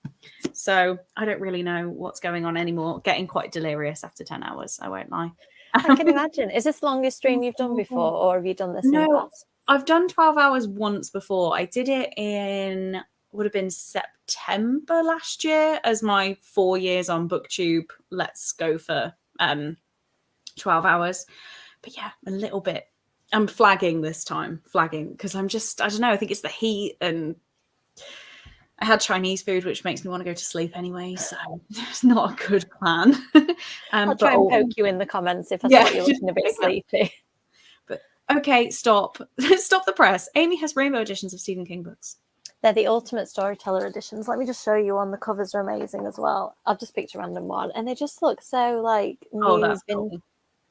So I don't really know what's going on anymore. Getting quite delirious after 10 hours. I won't lie. I can imagine. Is this the longest stream you've done before, or have you done this in the past? I've done 12 hours once before. I did it in, would have been September last year as my 4 years on BookTube. Let's go for 12 hours. But yeah, a little bit. I'm flagging this time, because I'm just, I don't know, I think it's the heat, and I had Chinese food, which makes me want to go to sleep anyway, so it's not a good plan. I'll try and poke you in the comments if I thought you're looking a bit sleepy. But okay, stop. Stop the press. Amy has rainbow editions of Stephen King books. They're the ultimate storyteller editions. Let me just show you one. The covers are amazing as well. I've just picked a random one, and they just look so like new, cool.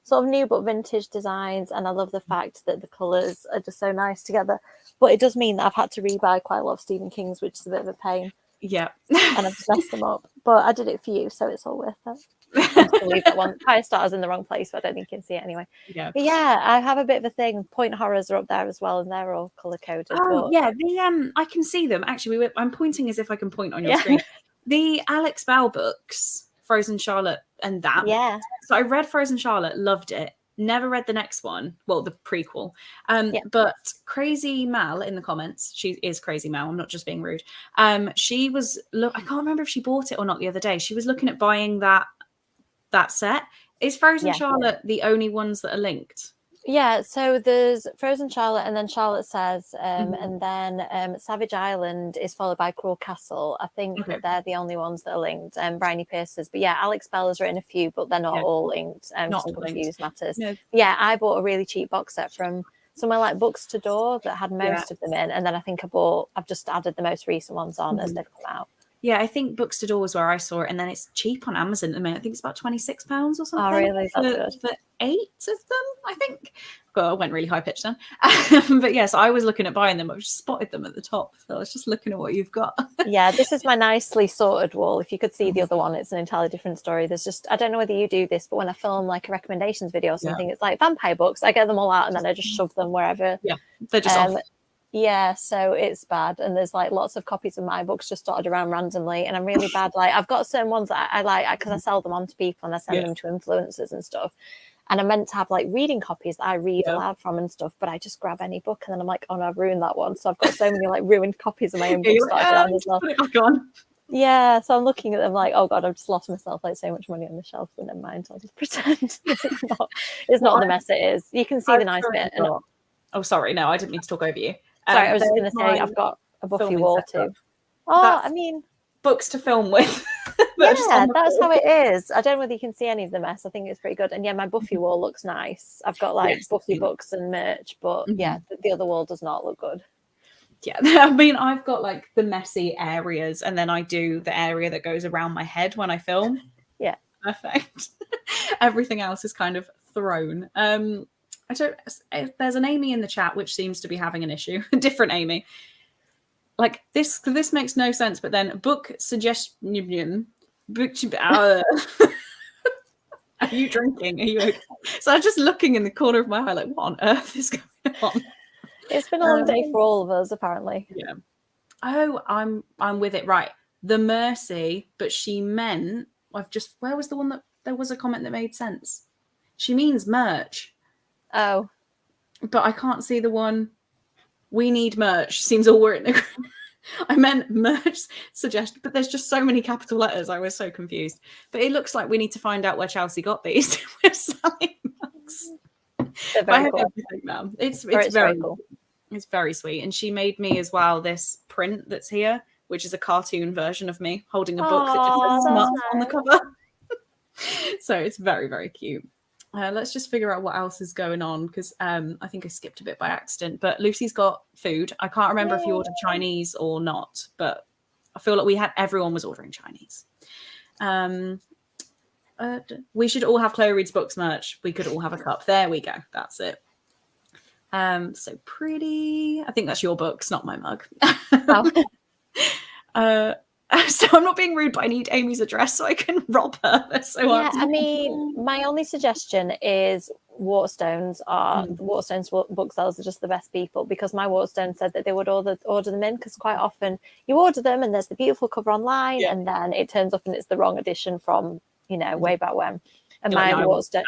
Sort of new but vintage designs, and I love the fact that the colours are just so nice together. But it does mean that I've had to rebuy quite a lot of Stephen King's, which is a bit of a pain. Yeah. And I've just messed them up. But I did it for you, so it's all worth it. I'm just gonna leave that one. Firestarter's in the wrong place, but I don't think you can see it anyway. Yeah. But yeah, I have a bit of a thing. Point horrors are up there as well, and they're all colour coded. Oh, but... yeah. The I can see them. Actually, I'm pointing as if I can point on your screen. The Alex Bell books, Frozen Charlotte and that. Yeah. So I read Frozen Charlotte, loved it. Never read the next one. Well, the prequel. But Crazy Mal in the comments, she is Crazy Mal. I'm not just being rude. She was I can't remember if she bought it or not the other day. She was looking at buying that set. Is Frozen Charlotte the only ones that are linked? Yeah, so there's Frozen Charlotte, and then Charlotte Says, and then Savage Island is followed by Cruel Castle. I think they're the only ones that are linked, Bryony Pierce's. But yeah, Alex Bell has written a few, but they're not all linked. Not to confuse matters. No. Yeah, I bought a really cheap box set from somewhere like Books to Door that had most of them in, and then I think I've just added the most recent ones on as they've come out. Yeah, I think Books to Door was where I saw it, and then it's cheap on Amazon at the minute. I think it's about £26 or something. Oh, really? That's good. For 8 of them, I think. God, I went really high pitched then. But yes, I was looking at buying them. I just spotted them at the top, so I was just looking at what you've got. Yeah, this is my nicely sorted wall. If you could see the other one, it's an entirely different story. There's just, I don't know whether you do this, but when I film like a recommendations video or something, it's like vampire books. I get them all out and then I just shove them wherever. Yeah, they're just off. Yeah, so it's bad, and there's like lots of copies of my books just dotted around randomly, and I'm really bad. Like I've got certain ones that I like because I sell them on to people and I send them to influencers and stuff. And I'm meant to have like reading copies that I read aloud from and stuff, but I just grab any book and then I'm like, oh no, I've ruined that one. So I've got so many like ruined copies of my own books dotted around as well. Put it back on. Yeah, so I'm looking at them like, oh god, I've just lost myself like so much money on the shelf, but never mind, I'll just pretend it's not the mess it is. You can see the nice bit. And oh, sorry, no, I didn't mean to talk over you. Sorry, I was just going to say I've got a Buffy wall too. Oh, I mean, books to film with. Yeah, that's how it is. I don't know whether you can see any of the mess. I think it's pretty good. And yeah, my Buffy wall looks nice. I've got like Buffy books and merch, but yeah, the other wall does not look good. Yeah, I mean, I've got like the messy areas, and then I do the area that goes around my head when I film. Yeah, perfect. Everything else is kind of thrown. There's an Amy in the chat which seems to be having an issue. Different Amy. Like this makes no sense. But then book suggestion. Are you drinking? Are you okay? So I'm just looking in the corner of my eye, like, what on earth is going on? It's been a long day for all of us, apparently. Yeah. Oh, I'm with it. Right. The Mercy, but she meant where was the one that there was a comment that made sense? She means merch. Oh. But I can't see the one. We need merch. Seems all we're in agreement. I meant merch suggestion, but there's just so many capital letters. I was so confused. But it looks like we need to find out where Chelsea got these. We're selling mugs. I have everything now. It's very cool. It's very sweet. And she made me as well this print that's here, which is a cartoon version of me holding a book that just says smart on the cover. So it's very, very cute. Let's just figure out what else is going on, because I think I skipped a bit by accident. But Lucy's got food. I can't remember if you ordered Chinese or not, but I feel like everyone was ordering Chinese. We should all have Chloe Reads Books merch. We could all have a cup. There we go. That's it. So pretty. I think that's your books, not my mug. Oh. So I'm not being rude, but I need Amy's address so I can rob her. Yeah, I mean, my only suggestion is Waterstones Waterstones booksellers are just the best people, because my Waterstone said that they would order them in, because quite often you order them and there's the beautiful cover online and then it turns up and it's the wrong edition from, way back when. And my Waterstones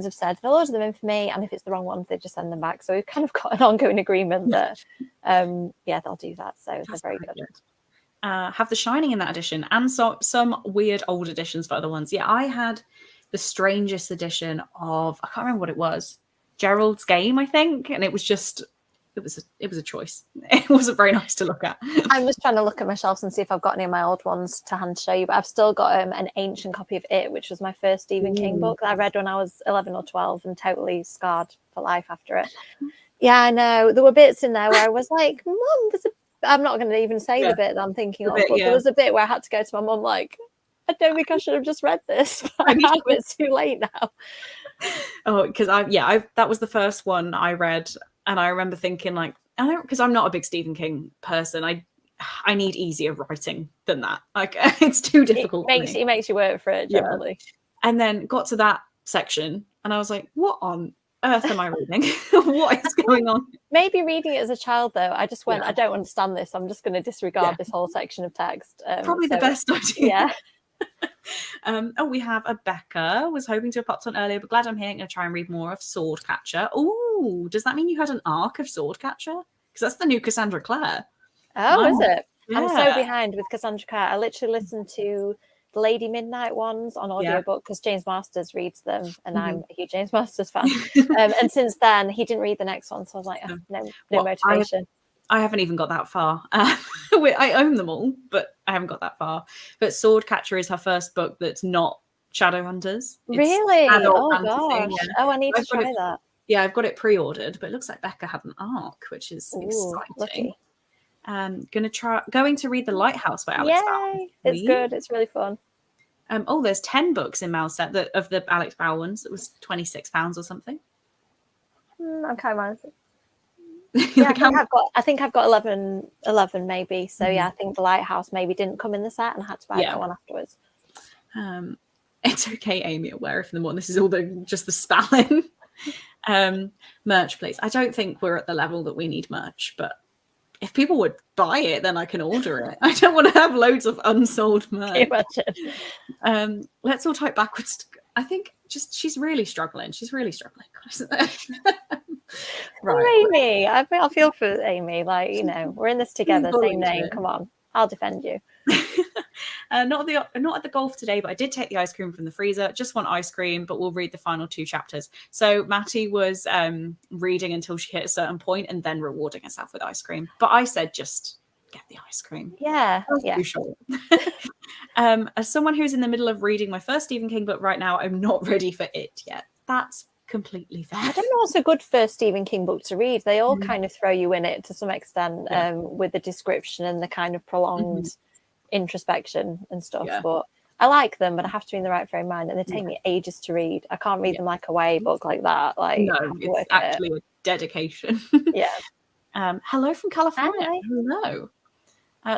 have said they'll order them in for me, and if it's the wrong ones, they just send them back. So we've kind of got an ongoing agreement that they'll do that. So they're very good. Have The Shining in that edition, and some weird old editions for other ones. Yeah, I had the strangest edition of, I can't remember what it was, Gerald's Game, I think, and it was a choice. It wasn't very nice to look at. I'm just trying to look at my shelves and see if I've got any of my old ones to hand show you, but I've still got an ancient copy of It, which was my first Stephen King book that I read when I was 11 or 12 and totally scarred for life after it. Yeah, I know. There were bits in there where I was like, Mum, I'm not going to even say the bit that I'm thinking of, but there was a bit where I had to go to my mum like, I don't think I should have just read this. But I have it too late now. Oh, because that was the first one I read, and I remember thinking like, because I'm not a big Stephen King person. I need easier writing than that. Like, it's too difficult. It makes you work for it generally. Yeah. And then got to that section, and I was like, what on earth am I reading? What is going on? Maybe reading it as a child, though, I just went, I don't understand this. I'm just going to disregard this whole section of text. Probably the best idea. Yeah. We have a Becca. Was hoping to have popped on earlier, but glad I'm here. I'm going to try and read more of Swordcatcher. Oh, does that mean you had an arc of Swordcatcher? Because that's the new Cassandra Clare. Oh, is it? Yeah. I'm so behind with Cassandra Clare. I literally listened to the Lady Midnight ones on audiobook because James Masters reads them, and I'm a huge James Masters fan. And since then, he didn't read the next one, so I was like, no motivation. I haven't even got that far. I own them all, but I haven't got that far. But Swordcatcher is her first book that's not Shadowhunters. Really? Oh, gosh. Yeah. Oh, I need to try that. Yeah, I've got it pre-ordered, but it looks like Becca had an arc, which is exciting. Lucky. Going to read The Lighthouse by Alex Bow. It's good. It's really fun. There's 10 books in Malset of the Alex Bow ones. It was £26 or something. I'm kind of yeah, I think I've got 11 maybe. So yeah, I think The Lighthouse maybe didn't come in the set, and I had to buy that one afterwards. It's okay, Amy, aware if in the morning. This is all just the spelling. Merch, please. I don't think we're at the level that we need merch, but if people would buy it, then I can order it. I don't want to have loads of unsold merch. Let's all type backwards. I think she's really struggling. Right. Amy, I feel for Amy. Like, we're in this together. Same name. Come on, I'll defend you. Not at the golf today, but I did take the ice cream from the freezer. Just want ice cream, but we'll read the final 2 chapters. So Matty was reading until she hit a certain point and then rewarding herself with ice cream. But I said just get the ice cream. Yeah. Too short. As someone who's in the middle of reading my first Stephen King book right now, I'm not ready for it yet. That's completely fair. I don't know what's a good first Stephen King book to read. They all kind of throw you in it to some extent, with the description and the kind of prolonged introspection and stuff. But I like them, but I have to be in the right frame of mind, and they take me ages to read. I can't read them like a way book like that. Like, no, it's actually a dedication. Hello from California. Hi. Hello.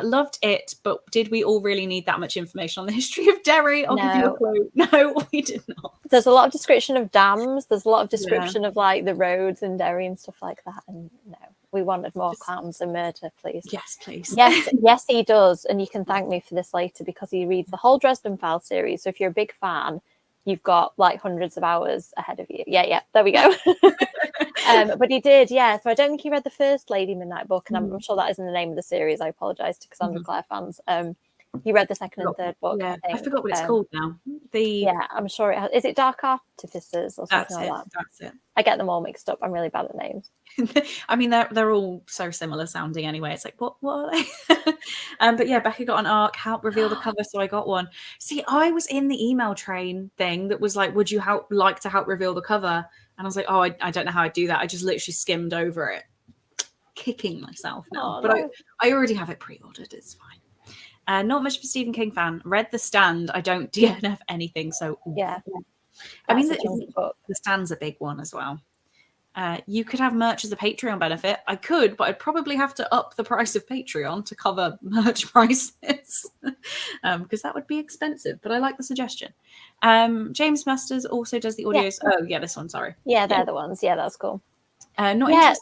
Loved it, but did we all really need that much information on the history of Derry? I'll give you a clue. No, we did not. There's a lot of description of dams. There's a lot of description of like the roads in Derry and stuff like that. And no, we wanted more clowns and murder, please. Yes, please. Yes, he does. And you can thank me for this later, because he reads the whole Dresden Files series. So if you're a big fan, you've got like hundreds of hours ahead of you. Yeah, there we go. But he did, so I don't think he read the first Lady Midnight book, and I'm sure that isn't the name of the series. I apologize to Cassandra Clare fans. You read the second and third book. Yeah, I I forgot what it's called now. Yeah, I'm sure it has. Is it Dark Artificers or something like that? That's it. I get them all mixed up. I'm really bad at names. I mean, they're all so similar sounding anyway. It's like, what are they? But yeah, Becca got an ARC, help reveal the cover, so I got one. See, I was in the email train thing that was like, would you like to help reveal the cover? And I was like, oh, I don't know how I do that. I just literally skimmed over it, kicking myself now. But no. I already have it pre-ordered. It's fine. Not much of a Stephen King fan. Read The Stand. I don't DNF anything, so yeah. I mean, the Stand's a big one as well. You could have merch as a Patreon benefit. I could, but I'd probably have to up the price of Patreon to cover merch prices because that would be expensive. But I like the suggestion. James Masters also does the audios. Yeah. Oh, yeah, this one. Sorry. Yeah, they're the ones. Yeah, that's cool. Not interested.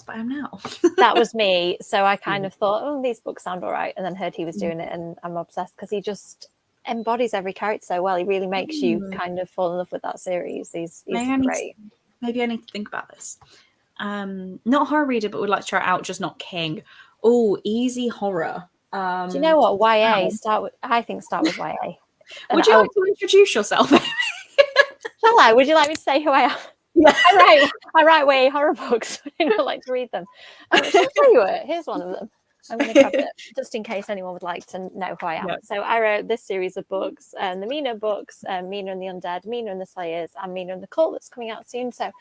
But I am now. That was me. So I kind of thought, oh, these books sound all right. And then heard he was doing it, and I'm obsessed because he just embodies every character so well. He really makes you kind of fall in love with that series. He's great. Maybe I need to think about this. Not a horror reader, but would like to try it out, just not King. Oh, easy horror. Do you know what? YA. Start with YA. Would you like to introduce yourself? Shall I? Would you like me to say who I am? Yeah. I write YA horror books. I don't like to read them. Shall I tell you it? Here's one of them. I'm going to grab it just in case anyone would like to know who I am. Yep. So I wrote this series of books, the Mina books, Mina and the Undead, Mina and the Slayers, and Mina and the Cult that's coming out soon. So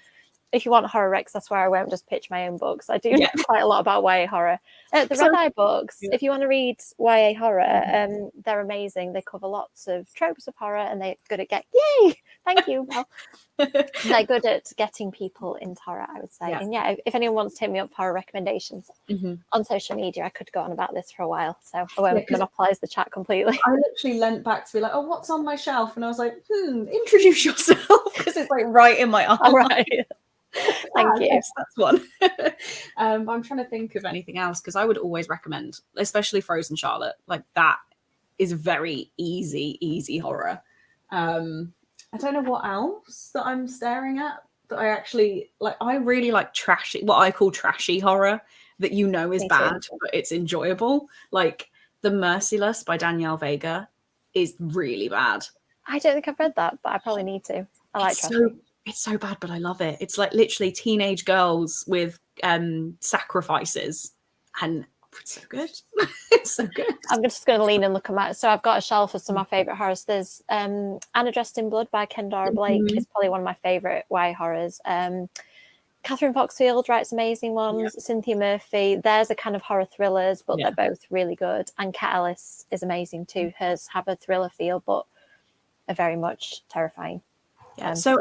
if you want horror recs, that's where I won't just pitch my own books. I do know quite a lot about YA horror. The Red Eye books, if you want to read YA horror, they're amazing. They cover lots of tropes of horror, and they're good at yay! Thank you, Mel. They're good at getting people into horror, I would say. Yeah. And if anyone wants to hit me up for horror recommendations on social media, I could go on about this for a while. So I won't monopolize the chat completely. I literally leant back to be like, oh, what's on my shelf? And I was like, introduce yourself, because it's like right in my eye. All right. Thank you. Yes, that's one. I'm trying to think of anything else, because I would always recommend, especially Frozen Charlotte. Like, that is very easy horror. I don't know what else that I'm staring at that I actually like. I really like trashy, what I call trashy horror that is bad, but it's enjoyable. Like The Merciless by Danielle Vega is really bad. I don't think I've read that, but I probably need to. I like trashy. It's so bad, but I love it. It's like literally teenage girls with sacrifices, and it's so good. It's so good. I'm just going to lean and look at my. So I've got a shelf of some of my favorite horrors. There's Anna Dressed in Blood by Kendara Blake. It's probably one of my favorite YA horrors. Catherine Foxfield writes amazing ones. Cynthia Murphy. Theirs are kind of horror thrillers, but they're both really good. And Kat Ellis is amazing too. Hers have a thriller feel, but are very much terrifying. Also,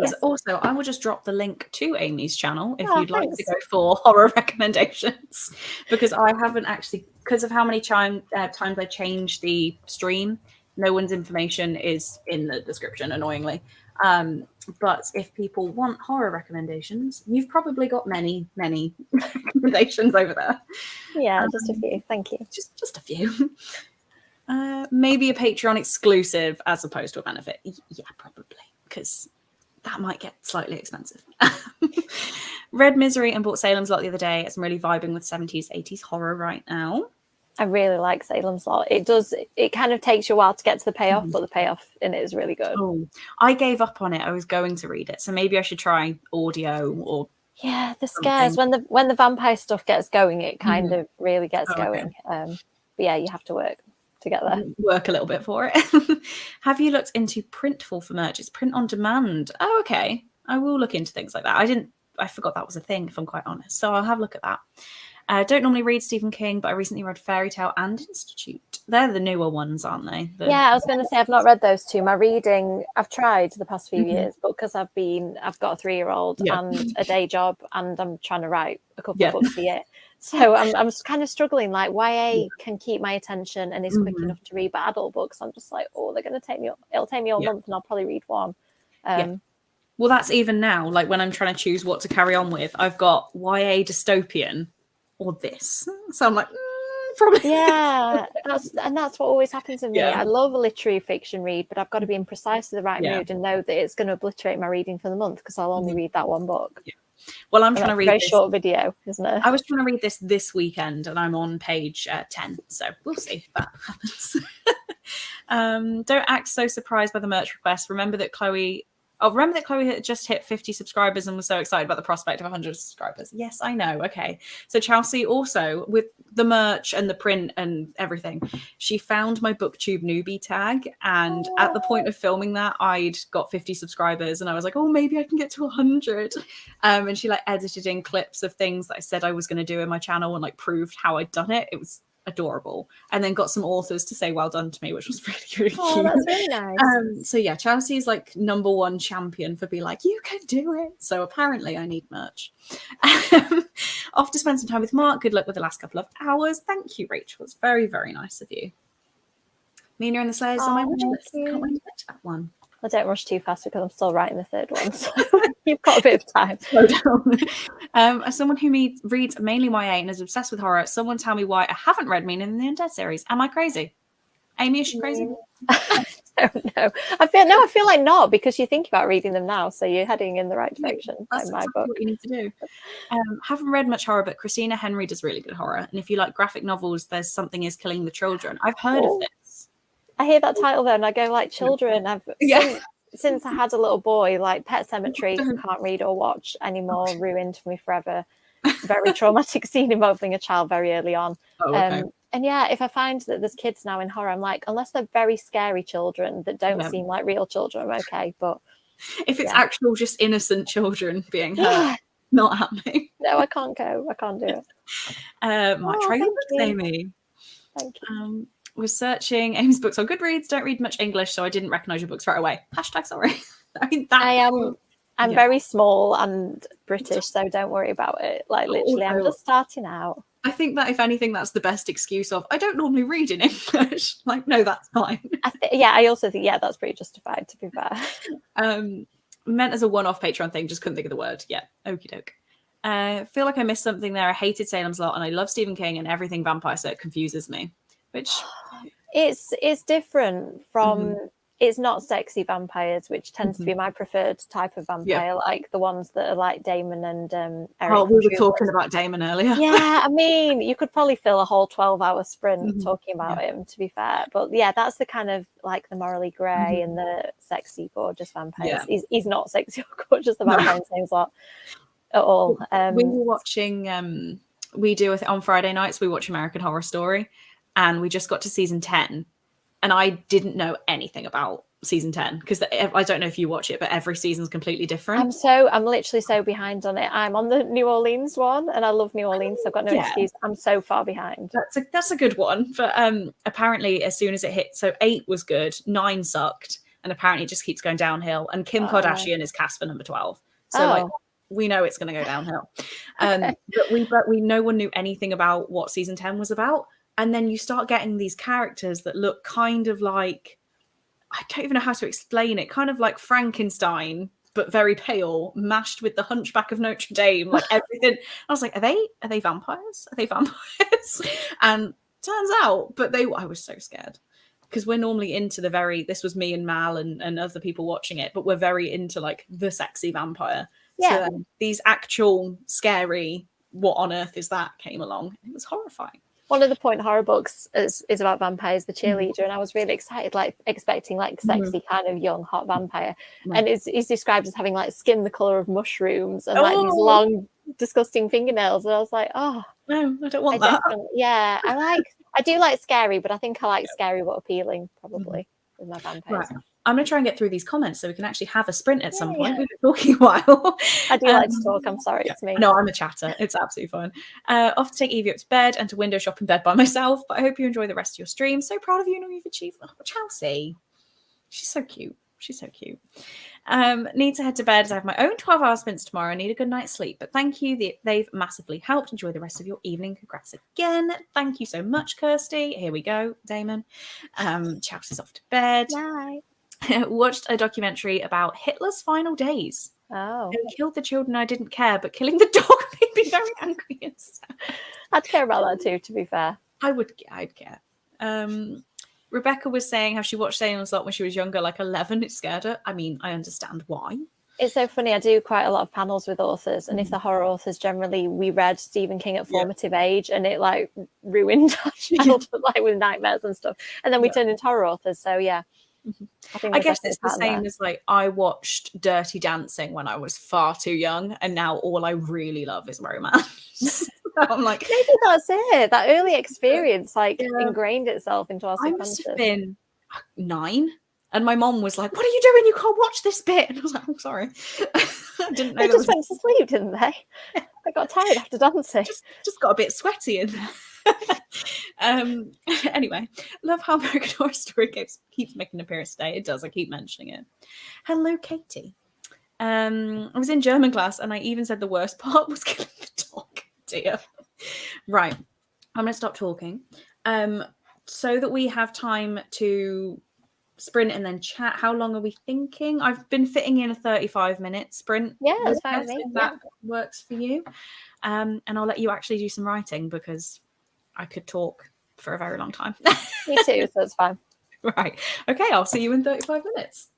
I will just drop the link to Amy's channel if you'd like to go for horror recommendations, because I haven't actually, because of how many times I changed the stream, no one's information is in the description, annoyingly. But if people want horror recommendations, you've probably got many recommendations over there. Yeah, just a few. Thank you. Just a few. Maybe a Patreon exclusive as opposed to a benefit. Yeah, probably, because that might get slightly expensive. Read Misery and bought Salem's Lot the other day. I'm really vibing with 70s, 80s horror right now. I really like Salem's Lot. It kind of takes you a while to get to the payoff, but the payoff in it is really good. Oh, I gave up on it. I was going to read it, so maybe I should try audio or the scares. When the vampire stuff gets going, it kind of really gets going. But yeah, you have to work together. Work a little bit for it. Have you looked into Printful for merch? It's print on demand. Oh, okay. I will look into things like that. I forgot that was a thing, if I'm quite honest. So I'll have a look at that. I don't normally read Stephen King, but I recently read Fairy Tale and Institute. They're the newer ones, aren't they? I was going to say I've not read those two. My reading, I've tried the past few years, but because I've got a 3-year-old and a day job, and I'm trying to write a couple of books a year. So I'm kind of struggling. Like, YA can keep my attention and is quick enough to read, but adult books, I'm just like, they're going to take me. It'll take me all month, and I'll probably read one. Well, that's even now. Like, when I'm trying to choose what to carry on with, I've got YA dystopian or this. So I'm like, probably. Yeah, that's what always happens with me. I love a literary fiction read, but I've got to be in precisely the right mood and know that it's going to obliterate my reading for the month, because I'll only read that one book. Well, I'm trying to read a very short video, isn't it? I was trying to read this weekend, and I'm on page 10, so we'll see if that happens. Don't act so surprised by the merch request. Remember that Chloe had just hit 50 subscribers and was so excited about the prospect of 100 subscribers. Yes, I know. Okay. So Chelsea also, with the merch and the print and everything, she found my BookTube newbie tag. And at the point of filming that, I'd got 50 subscribers and I was like, oh, maybe I can get to 100. And she like edited in clips of things that I said I was going to do in my channel and like proved how I'd done it. It was adorable, and then got some authors to say well done to me, which was really cute. That's really nice. So yeah, Chelsea's like #1 champion for be like, you can do it. So apparently I need merch. Off to spend some time with Mark. Good luck with the last couple of hours. Thank you, Rachel. It's very, very nice of you. Mina and the Slayers on my wish list. Can't wait to get to that one. I don't rush too fast because I'm still writing the third one, so you've got a bit of time. Slow down. As someone who reads mainly YA and is obsessed with horror, someone tell me why I haven't read Mina and the Undead series. Am I crazy? Amy, is she crazy? I don't know. I feel like not, because you think about reading them now, so you're heading in the right direction. That's in my exactly book. what you need to do. Haven't read much horror, but Christina Henry does really good horror. And if you like graphic novels, there's Something Is Killing the Children. I've heard of this. I hear that title though, and I go like, children. Since I had a little boy, like Pet Sematary, can't read or watch anymore. Ruined for me forever. Very traumatic scene involving a child very early on. And yeah, if I find that there's kids now in horror, I'm like, unless they're very scary children that don't seem like real children, I'm okay. But if it's actual, just innocent children being hurt, not happening. No, I can't go. I can't do it. Might try your books, Amy. Thank you. Was searching Amy's books on Goodreads. Don't read much English, so I didn't recognize your books right away. #sorry. I mean, I'm very small and British, so don't worry about it. Like literally, I'm just starting out. I think that if anything, that's the best excuse of I don't normally read in English. Like, no, that's fine. I also think that's pretty justified, to be fair. Meant as a one-off Patreon thing, just couldn't think of the word. Yeah, okie doke. Feel like I missed something there. I hated Salem's Lot, and I love Stephen King and everything vampire, so it confuses me. Which it's different from it's not sexy vampires, which tends to be my preferred type of vampire, like the ones that are like Damon and Eric. We were talking about Damon earlier. Yeah, I mean, you could probably fill a whole 12-hour sprint talking about him, to be fair. But yeah, that's the kind of like the morally grey and the sexy, gorgeous vampires. He's not sexy or gorgeous, the vampire in Salem's Lot at all. We were watching, we do on Friday nights, we watch American Horror Story. And we just got to season 10, and I didn't know anything about season 10 because I don't know if you watch it, but every season's completely different. I'm literally so behind on it. I'm on the New Orleans one, and I love New Orleans, so I've got no excuse. I'm so far behind. That's a good one, but apparently as soon as it hit, so 8 was good, 9 sucked, and apparently it just keeps going downhill. And Kim Kardashian is cast for number 12, so like we know it's going to go downhill. But we no one knew anything about what season 10 was about. And then you start getting these characters that look kind of like, I don't even know how to explain it, kind of like Frankenstein, but very pale, mashed with the Hunchback of Notre Dame, like everything. I was like, are they vampires? Are they vampires? And turns out, I was so scared because we're normally into this was me and Mal and other people watching it, but we're very into like the sexy vampire. Yeah. So these actual scary, what on earth is that came along. It was horrifying. One of the point horror books is about vampires, the cheerleader, and I was really excited, like expecting like sexy kind of young hot vampire, and he's described as having like skin the color of mushrooms and like these long disgusting fingernails, and I was like, oh no, I don't want that. I do like scary, but I think I like scary but appealing probably with my vampires. Right. I'm going to try and get through these comments so we can actually have a sprint at some point. We've been talking a while. I do like to talk. I'm sorry, it's me. No, I'm a chatter. It's absolutely fine. Off to take Evie up to bed and to window shop in bed by myself. But I hope you enjoy the rest of your stream. So proud of you and all you've achieved. Oh, Chelsea. She's so cute. She's so cute. Need to head to bed as I have my own 12-hour sprints tomorrow. I need a good night's sleep. But thank you. They've massively helped. Enjoy the rest of your evening. Congrats again. Thank you so much, Kirsty. Here we go, Damon. Chelsea's off to bed. Bye. Watched a documentary about Hitler's final days. Oh. They killed the children, I didn't care, but killing the dog made me very angry and sad. I'd care about that too, to be fair. I'd care. Rebecca was saying how she watched Salem's Lot when she was younger, like 11. It scared her. I mean, I understand why. It's so funny. I do quite a lot of panels with authors, and if the horror authors, generally we read Stephen King at formative age, and it like ruined our childhood, like with nightmares and stuff. And then we turned into horror authors. So yeah, I guess it's the same as like I watched Dirty Dancing when I was far too young, and now all I really love is romance. I'm like, maybe that's it. That early experience ingrained itself into our subconscious. I must have been 9. And my mom was like, "What are you doing? You can't watch this bit." And I was like, "I'm sorry." I didn't know. They just went to sleep, didn't they? I got tired after dancing. Just got a bit sweaty in there. Anyway, love how American Horror Story keeps making an appearance today. It does. I keep mentioning it. Hello, Katie. I was in German class, and I even said the worst part was killing the dog. Dear. Right. I'm going to stop talking. So that we have time to sprint and then chat. How long are we thinking? I've been fitting in a 35-minute sprint. Yeah, that's fine with me. If that works for you. And I'll let you actually do some writing because I could talk for a very long time. Me too, so it's fine. Right. Okay, I'll see you in 35 minutes.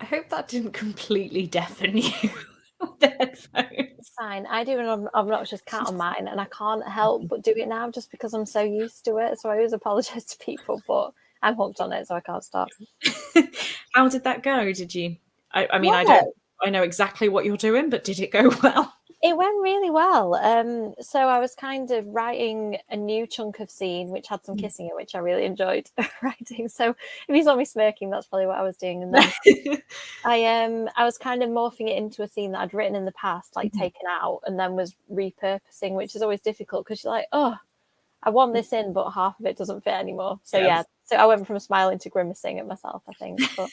I hope that didn't completely deafen you with the headphones. Fine. I do an obnoxious cat on mine, and I can't help but do it now just because I'm so used to it. So I always apologise to people, but I'm hooked on it, so I can't stop. How did that go? Did you? I mean, Yeah. I know exactly what you're doing, but did it go well? It went really well. So I was kind of writing a new chunk of scene, which had some kissing in, which I really enjoyed writing. So if you saw me smirking, that's probably what I was doing. And then I was kind of morphing it into a scene that I'd written in the past, like taken out, and then was repurposing, which is always difficult because you're like, oh, I want this in, but half of it doesn't fit anymore. So yeah, so I went from smiling to grimacing at myself, I think. But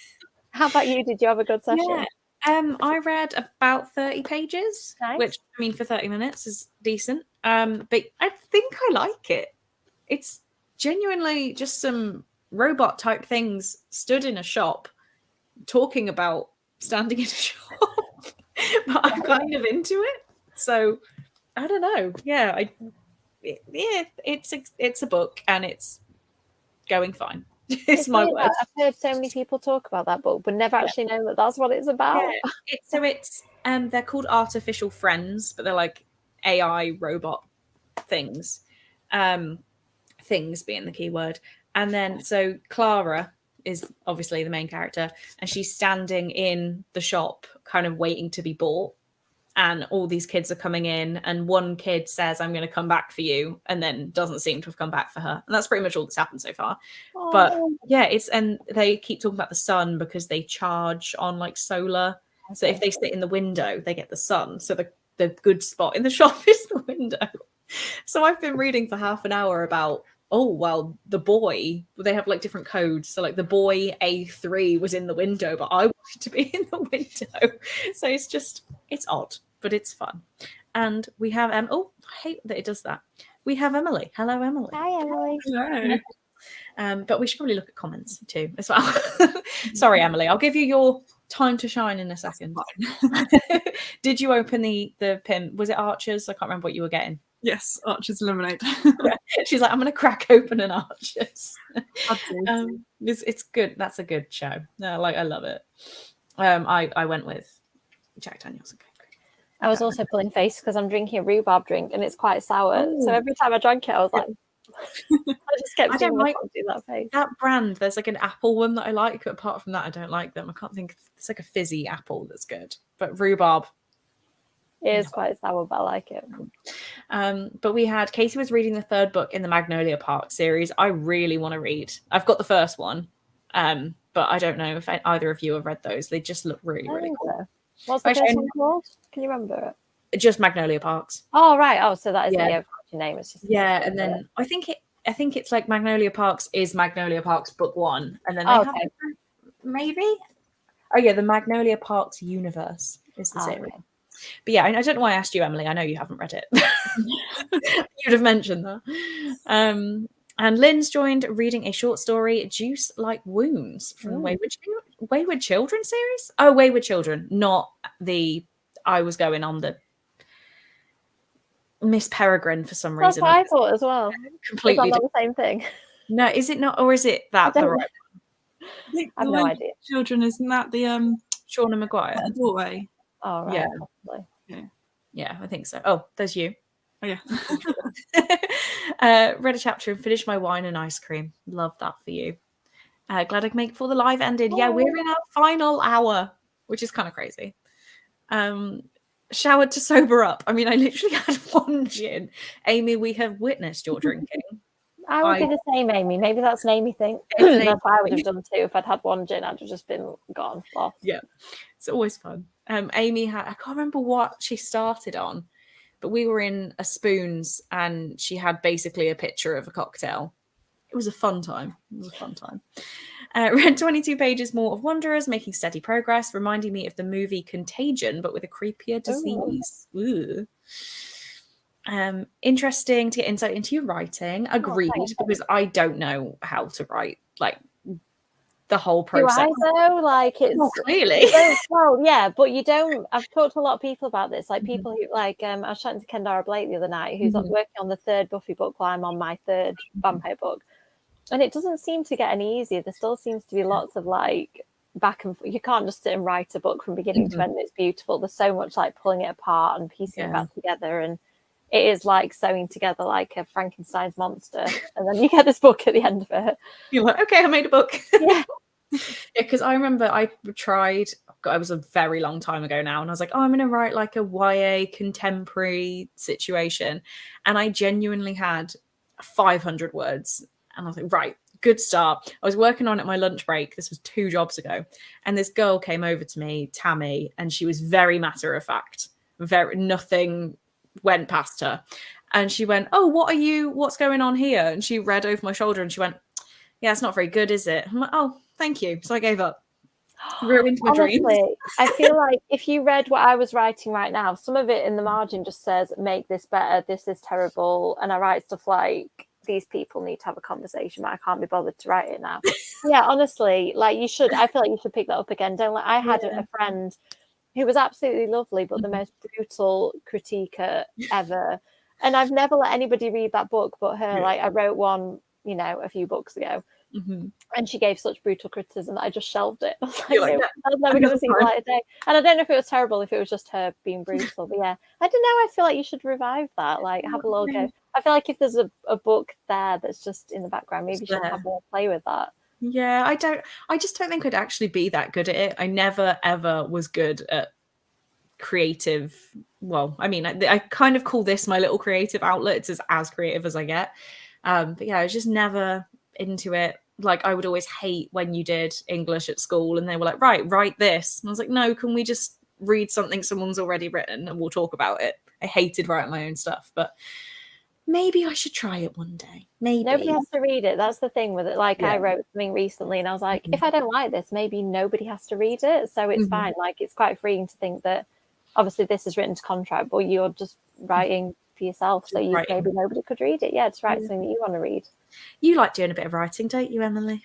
how about you? Did you have a good session? Yeah. I read about 30 pages, Nice. which I mean for 30 minutes is decent. But I think I like it. It's genuinely just some robot type things stood in a shop talking about standing in a shop. But I'm kind of into it. So I don't know. Yeah, it's a book and it's going fine. It's my word. I've heard so many people talk about that book, but never actually known that that's what it's about. Yeah. They're called artificial friends, but they're like AI robot things. Things being the key word. And then so Clara is obviously the main character, and she's standing in the shop, kind of waiting to be bought. And all these kids are coming in, and one kid says, "I'm going to come back for you," and then doesn't seem to have come back for her. And that's pretty much all that's happened so far. Oh. But yeah, and they keep talking about the sun because they charge on like solar. Okay. So if they sit in the window, they get the sun. So the good spot in the shop is the window. So I've been reading for half an hour about, oh, well, the boy, they have like different codes. So like the boy A3 was in the window, but I wanted to be in the window. So it's odd, but it's fun. And we have I hate that it does that. We have Emily. Hello, Emily. Hi, Emily. Hello. But we should probably look at comments too as well. Sorry, Emily. I'll give you your time to shine in a second. Did you open the pin? Was it Archers? I can't remember what you were getting. Yes, Archers Lemonade. Yeah. She's like, I'm going to crack open an Archers. It's good. That's a good show. No, I love it. I went with Jack Daniels and Coke. I was also pulling face because I'm drinking a rhubarb drink and it's quite sour. Ooh. So every time I drank it, I was like, I just kept seeing myself do that face. That brand, there's like an apple one that I like, but apart from that, I don't like them. I can't think. It's like a fizzy apple that's good, but rhubarb. It is quite sour, but I like it. But we had Casey was reading the third book in the Magnolia Park series. I really want to read. I've got the first one, but I don't know if either of you have read those. They just look really, really cool. So. What's the first one called? Can you remember it? Just Magnolia Parks. Oh right. Oh, so that is the name. It's just and then I think it's like Magnolia Parks is Magnolia Parks book 1, and then they have maybe. Oh yeah, the Magnolia Parks universe is the series. Okay. But yeah, I don't know why I asked you, Emily. I know you haven't read it. You'd have mentioned that. And Lynn's joined reading a short story, Juice Like Wounds, from the Wayward Children series. Oh, Wayward Children, not the. I was going on the Miss Peregrine for some reason. That's what I thought as well. Completely the same thing. No, is it not, or is it that the right one? I have no idea. Children, isn't that the Shauna Maguire? Doorway. Oh right. Yeah, I think so. Oh, there's you. Oh yeah. Read a chapter and finished my wine and ice cream. Love that for you. Glad I could make it before the live ended. Yeah, we're in our final hour, which is kind of crazy. Showered to sober up. I mean, I literally had one gin. Amy, we have witnessed your drinking. I would be the same, Amy. Maybe that's an Amy thing. That's what I would have done too. If I'd had one gin, I'd have just been gone. Lost. Yeah, it's always fun. Amy had, I can't remember what she started on, but we were in a Spoons and she had basically a picture of a cocktail. It was a fun time. Read 22 pages more of Wanderers, making steady progress, reminding me of the movie Contagion, but with a creepier disease. Ooh. Interesting to get insight into your writing. Agreed, because I don't know how to write, like, the whole process. Do I though? Like, it's not really. Well, yeah, but you don't. I've talked to a lot of people about this, like people who, like, I was chatting to Kendara Blake the other night, who's working on the third Buffy book while I'm on my third vampire book, and it doesn't seem to get any easier. There still seems to be lots of like back and you can't just sit and write a book from beginning to end. It's beautiful. There's so much like pulling it apart and piecing it back together, and it is like sewing together like a Frankenstein's monster, and then you get this book at the end of it. You're like, okay, I made a book. Yeah. Because I remember I tried, God, it was a very long time ago now, and I was like, oh, I'm going to write like a YA contemporary situation, and I genuinely had 500 words, and I was like, right, good start. I was working on it my lunch break. This was 2 jobs ago, and this girl came over to me, Tammy, and she was very matter of fact. Nothing went past her, and she went, oh, what's going on here? And she read over my shoulder, and she went, yeah, it's not very good, is it? I'm like, oh, thank you. So I gave up. Ruined my dreams. Honestly, I feel like if you read what I was writing right now, some of it in the margin just says, make this better, this is terrible. And I write stuff like, these people need to have a conversation, but I can't be bothered to write it now. Yeah, honestly, like I feel like you should pick that up again. I had a friend who was absolutely lovely, but the most brutal critiquer ever. And I've never let anybody read that book but her. Like I wrote one, a few books ago. And she gave such brutal criticism that I just shelved it. I was like, no, I was never going to see the light of day. And I don't know if it was terrible, if it was just her being brutal. But yeah, I don't know. I feel like you should revive that. Like, have a little go. I feel like if there's a book there that's just in the background, maybe you should have more play with that. Yeah, I just don't think I'd actually be that good at it. I never, ever was good at creative. Well, I mean, I kind of call this my little creative outlet. It's as creative as I get. But yeah, I was just never into it. Like I would always hate when you did English at school and they were like, right, write this. And I was like, no, can we just read something someone's already written and we'll talk about it? I hated writing my own stuff, but maybe I should try it one day. Maybe. Nobody has to read it. That's the thing with it. Like I wrote something recently and I was like, if I don't like this, maybe nobody has to read it. So it's fine. Like it's quite freeing to think that obviously this is written to contract, but you're just writing for yourself. So maybe nobody could read it. Yeah, just write something that you want to read. You like doing a bit of writing, don't you, Emily?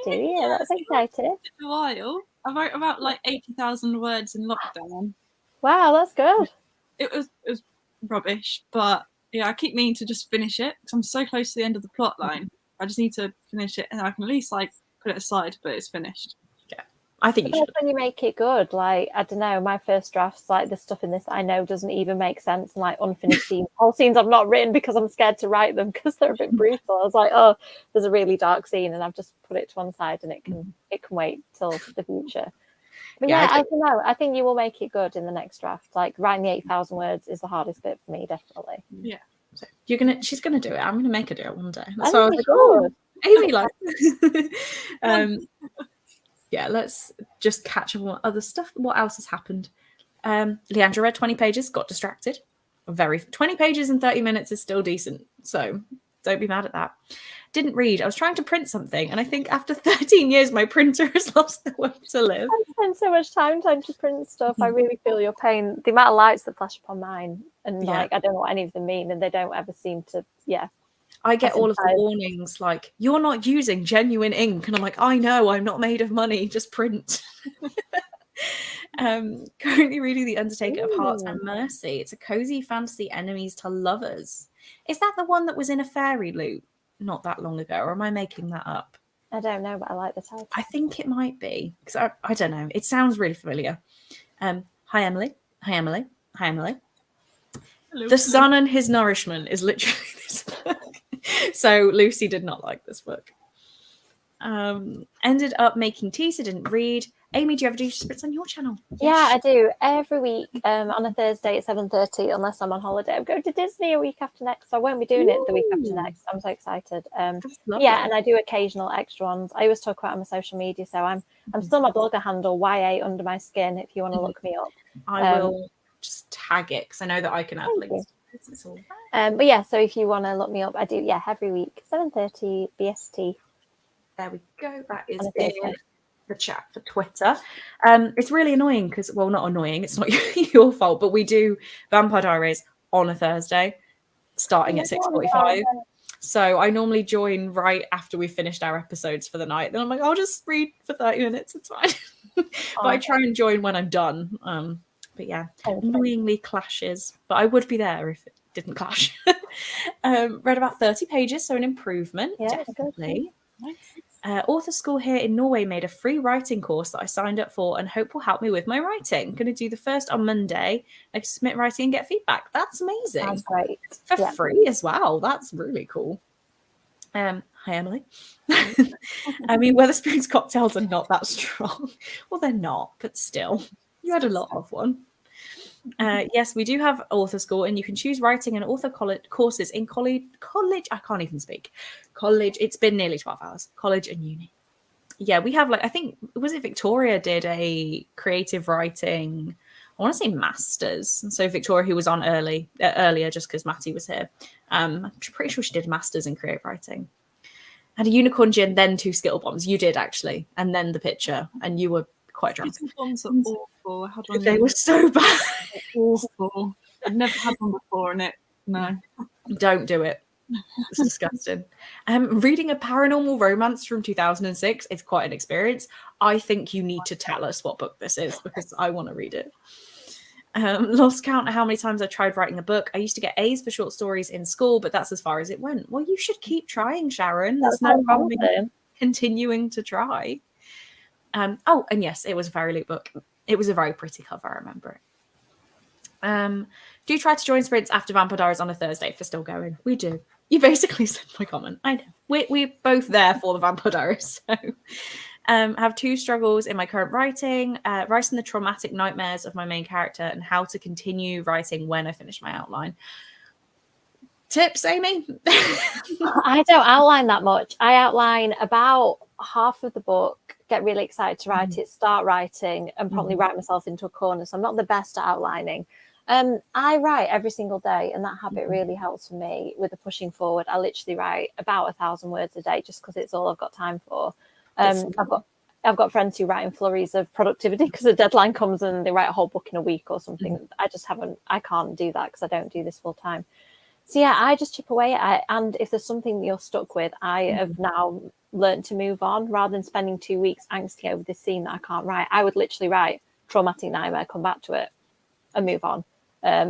Do you? Yeah, that's exciting. A while. I wrote about like 80,000 words in lockdown. Wow, that's good. It was rubbish, but yeah, I keep meaning to just finish it because I'm so close to the end of the plot line. I just need to finish it, and I can at least like put it aside, but it's finished. Yeah, I think you should. When you make it good, like I don't know, my first drafts, like the stuff in this that I know doesn't even make sense, and like unfinished scenes, whole scenes I've not written because I'm scared to write them because they're a bit brutal. I was like, oh, there's a really dark scene, and I've just put it to one side, and it can wait till the future. But yeah, I don't know. I think you will make it good in the next draft. Like writing the 8,000 words is the hardest bit for me, definitely. Yeah. So she's gonna do it. I'm gonna make her do it one day. That's why I was like, oh, Amy likes. Yeah, let's just catch up on other stuff. What else has happened? Leandra read 20 pages, got distracted. 20 pages in 30 minutes is still decent. So don't be mad at that. Didn't read. I was trying to print something, and I think after 13 years, my printer has lost the will to live. I spend so much time trying to print stuff. I really feel your pain. The amount of lights that flash upon mine, and like I don't know what any of them mean, and they don't ever seem to. Yeah. I get all of the warnings like, you're not using genuine ink. And I'm like, I know, I'm not made of money, just print. Currently reading The Undertaker of Hearts and Mercy. It's a cozy fantasy enemies to lovers. Is that the one that was in a fairy loop not that long ago? Or am I making that up? I don't know, but I like the title. I think it might be. Because I don't know. It sounds really familiar. Hi, Emily. Hi, Emily. Hi, Emily. Hello. The Sun and His Nourishment is literally this book. So Lucy did not like this book. Ended up making tea, so didn't read. Amy, do you ever do spritz on your channel? Yeah, I do. Every week on a Thursday at 7:30, unless I'm on holiday. I'm going to Disney a week after next, so I won't be doing it the week after next. I'm so excited. Yeah, and I do occasional extra ones. I always talk about it on my social media, so I'm still my blogger handle, YA Under My Skin, if you want to look me up. I will just tag it, because I know that I can add links. It's all but yeah, so if you want to look me up, I do, every week, 7:30 BST. There we go. That is in the chat for Twitter. It's really annoying because, well, not annoying, it's not your fault, but we do Vampire Diaries on a Thursday starting at 6:45. So I normally join right after we finished our episodes for the night. Then I'm like, I'll just read for 30 minutes, it's fine. But I try and join when I'm done. But yeah, annoyingly clashes. But I would be there if it didn't clash. Read about 30 pages, so an improvement, definitely. Author School here in Norway made a free writing course that I signed up for and hope will help me with my writing. Going to do the first on Monday. I can submit writing and get feedback. That's amazing. That's great. For free as well. That's really cool. Hi, Emily. I mean, Wetherspoon's cocktails are not that strong. Well, they're not, but still. You had a lot of one. Yes, we do have Author School, and you can choose writing and author courses in college. I can't even speak. College. It's been nearly 12 hours. College and uni. Yeah, we have I think, was it Victoria did a creative writing, I want to say masters. So Victoria, who was on earlier just because Matty was here, I'm pretty sure she did masters in creative writing. And a unicorn gin, then 2 Skittle bombs. You did actually, and then the picture, and you were quite drunk. Skittle bombs are awful. They were so bad. Awful. I've never had one before, and no. Don't do it. It's disgusting. Reading a paranormal romance from 2006 is quite an experience. I think you need to tell us what book this is because I want to read it. Lost count of how many times I tried writing a book. I used to get A's for short stories in school, but that's as far as it went. Well, you should keep trying, Sharon. There's no harm in continuing to try. Oh, and yes, it was a Fairy Loot book. It was a very pretty cover. I remember it. Do try to join sprints after Vampire Diaries on a Thursday if we're still going. We do. You basically said my comment. I know. We're both there for the Vampire Diaries. So, have 2 struggles in my current writing. Writing the traumatic nightmares of my main character and how to continue writing when I finish my outline. Tips, Amy? I don't outline that much. I outline about half of the book, get really excited to write it, start writing, and probably write myself into a corner. So I'm not the best at outlining. I write every single day, and that habit really helps for me with the pushing forward. I literally write about 1,000 words a day just because it's all I've got time for. I've got friends who write in flurries of productivity because the deadline comes and they write a whole book in a week or something. I can't do that because I don't do this full time. So yeah, I just chip away at it. And if there's something that you're stuck with, I have now learned to move on rather than spending 2 weeks angsty over this scene that I can't write. I would literally write traumatic nightmare, come back to it and move on.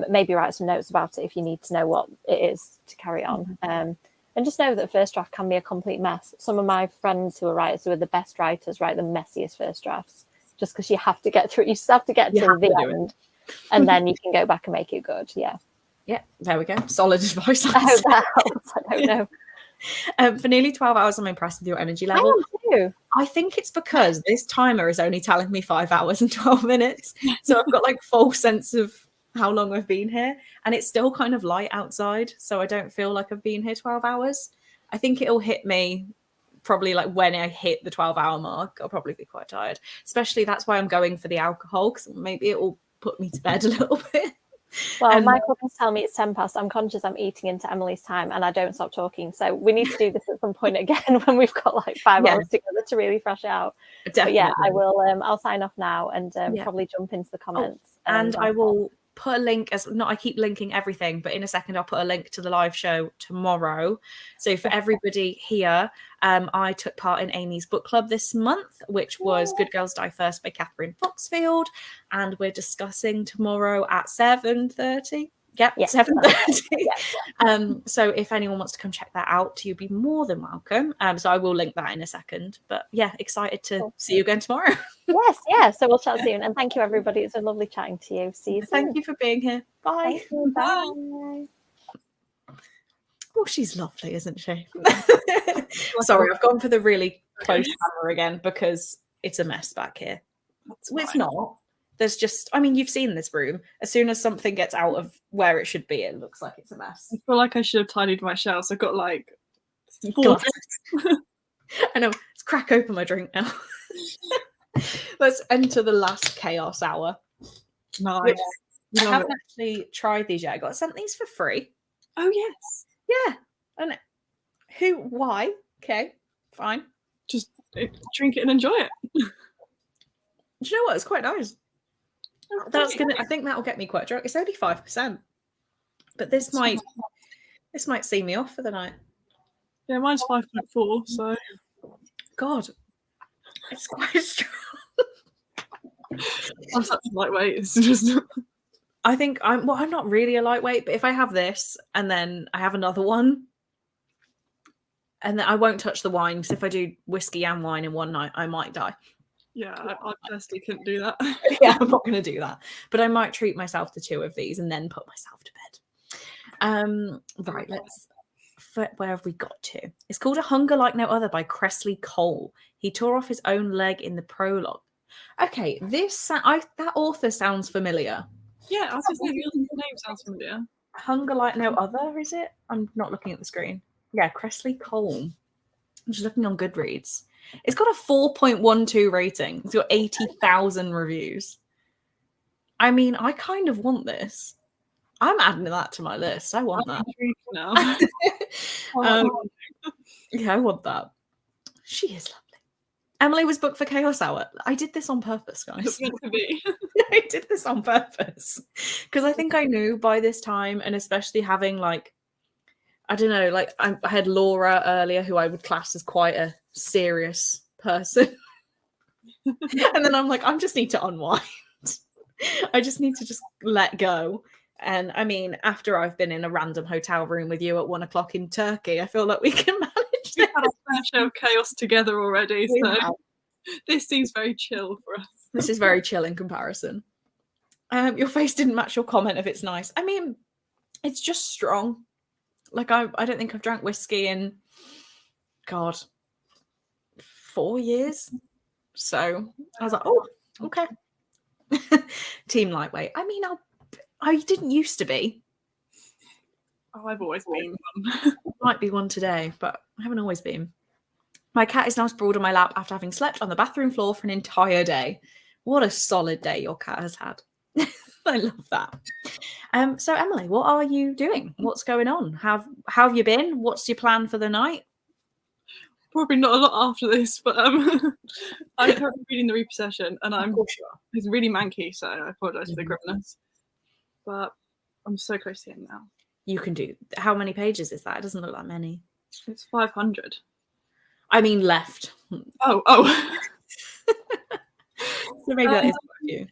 Maybe write some notes about it if you need to know what it is to carry on. And just know that first draft can be a complete mess. Some of my friends who are writers, who are the best writers, write the messiest first drafts just because you have to get through it. You just have to get to the end and then you can go back and make it good. Yeah. Yeah, there we go. Solid advice. I hope that helps. I don't know. For nearly 12 hours, I'm impressed with your energy level. I think it's because this timer is only telling me 5 hours and 12 minutes. So I've got full sense of how long I've been here. And it's still kind of light outside. So I don't feel like I've been here 12 hours. I think it'll hit me probably when I hit the 12-hour mark. I'll probably be quite tired. Especially that's why I'm going for the alcohol, because maybe it will put me to bed a little bit. Well, my cousins tell me it's 10 past. I'm conscious I'm eating into Emily's time and I don't stop talking. So we need to do this at some point again when we've got 5 hours together to really fresh out. Definitely. But yeah, I will. I'll sign off now and probably jump into the comments. And I will put a link I keep linking everything, but in a second I'll put a link to the live show tomorrow. So for everybody here, I took part in Amy's book club this month, which was Good Girls Die First by Catherine Foxfield, and we're discussing tomorrow at 7:30. Yep, 7:30. So if anyone wants to come check that out, you'll be more than welcome. So I will link that in a second. But yeah, excited to see you again tomorrow. Yes, yeah. So we'll chat soon. And thank you, everybody. It's been lovely chatting to you. See you soon. Thank you for being here. Bye. Bye. Oh, she's lovely, isn't she? Sorry, I've gone for the really close camera again because it's a mess back here. It's not. There's just, you've seen this room. As soon as something gets out of where it should be, it looks like it's a mess. I feel like I should have tidied my shelves. I've got 4 I know. Let's crack open my drink now. Let's enter the last chaos hour. Nice. I haven't actually tried these yet. I got sent these for free. Oh, yes. Yeah. And why? Okay, fine. Just drink it and enjoy it. Do you know what? It's quite nice. I think that'll get me quite drunk. It's only 5%, but this might see me off for the night. Yeah, mine's 5.4. So, God, it's quite strong. I'm such a lightweight. It's just. I think I'm not really a lightweight, but if I have this and then I have another one, And then I won't touch the wine, because if I do whiskey and wine in one night, I might die. Yeah, I personally couldn't do that. Yeah, I'm not going to do that. But I might treat myself to 2 of these and then put myself to bed. Right, where have we got to? It's called A Hunger Like No Other by Cressley Cole. He tore off his own leg in the prologue. Okay, that author sounds familiar. Yeah, I was just saying, the name sounds familiar. Hunger Like No Other, is it? I'm not looking at the screen. Yeah, Cressley Cole. I'm just looking on Goodreads. It's got a 4.12 rating. It's got 80,000 reviews. I mean, I kind of want this. I'm adding that to my list. I want that. No. Yeah, I want that. She is lovely. Emily was booked for Chaos Hour. I did this on purpose, guys. It's meant to be. I did this on purpose because I think I knew by this time, and especially having like, I don't know, like I had Laura earlier, who I would class as quite a serious person. And then I'm like, I just need to unwind. I just need to just let go. And I mean, after I've been in a random hotel room with you at 1 o'clock in Turkey, I feel like we can manage this. We've had a fair show of chaos together already, so this seems very chill for us. This is very chill in comparison. Your face didn't match your comment if it's nice. I mean, it's just strong. Like, I don't think I've drank whiskey in, God, 4 years. So I was like, oh, okay. Team lightweight. I mean, I didn't used to be. Oh, I've always been one. Might be one today, but I haven't always been. My cat is now sprawled on my lap after having slept on the bathroom floor for an entire day. What a solid day your cat has had. I love that. So Emily, what are you doing? What's going on? How have you been? What's your plan for the night? Probably not a lot after this, but I'm currently reading The Repossession, and it's really manky, so I apologise for the grimness. But I'm so close to the end now. You can do. How many pages is that? It doesn't look that many. It's 500. I mean, left. Oh. So maybe that is quite a few.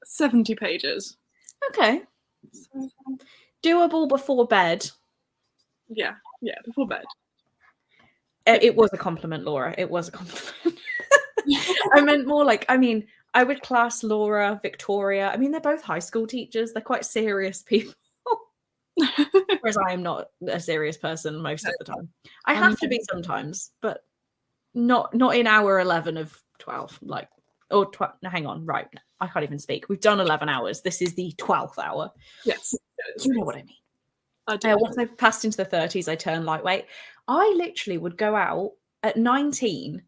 70 pages. Okay. Doable before bed. Yeah, before bed. It was a compliment, Laura. It was a compliment. I meant more like, I mean, I would class Laura, Victoria. I mean, they're both high school teachers. They're quite serious people. Whereas I am not a serious person most of the time. I have to be sometimes, but not in hour 11 of 12. Like, or 12. No, hang on. Right. I can't even speak. We've done 11 hours. This is the 12th hour. Yes. You know what I mean. I do. Once I passed into the 30s, I turned lightweight. I literally would go out at 19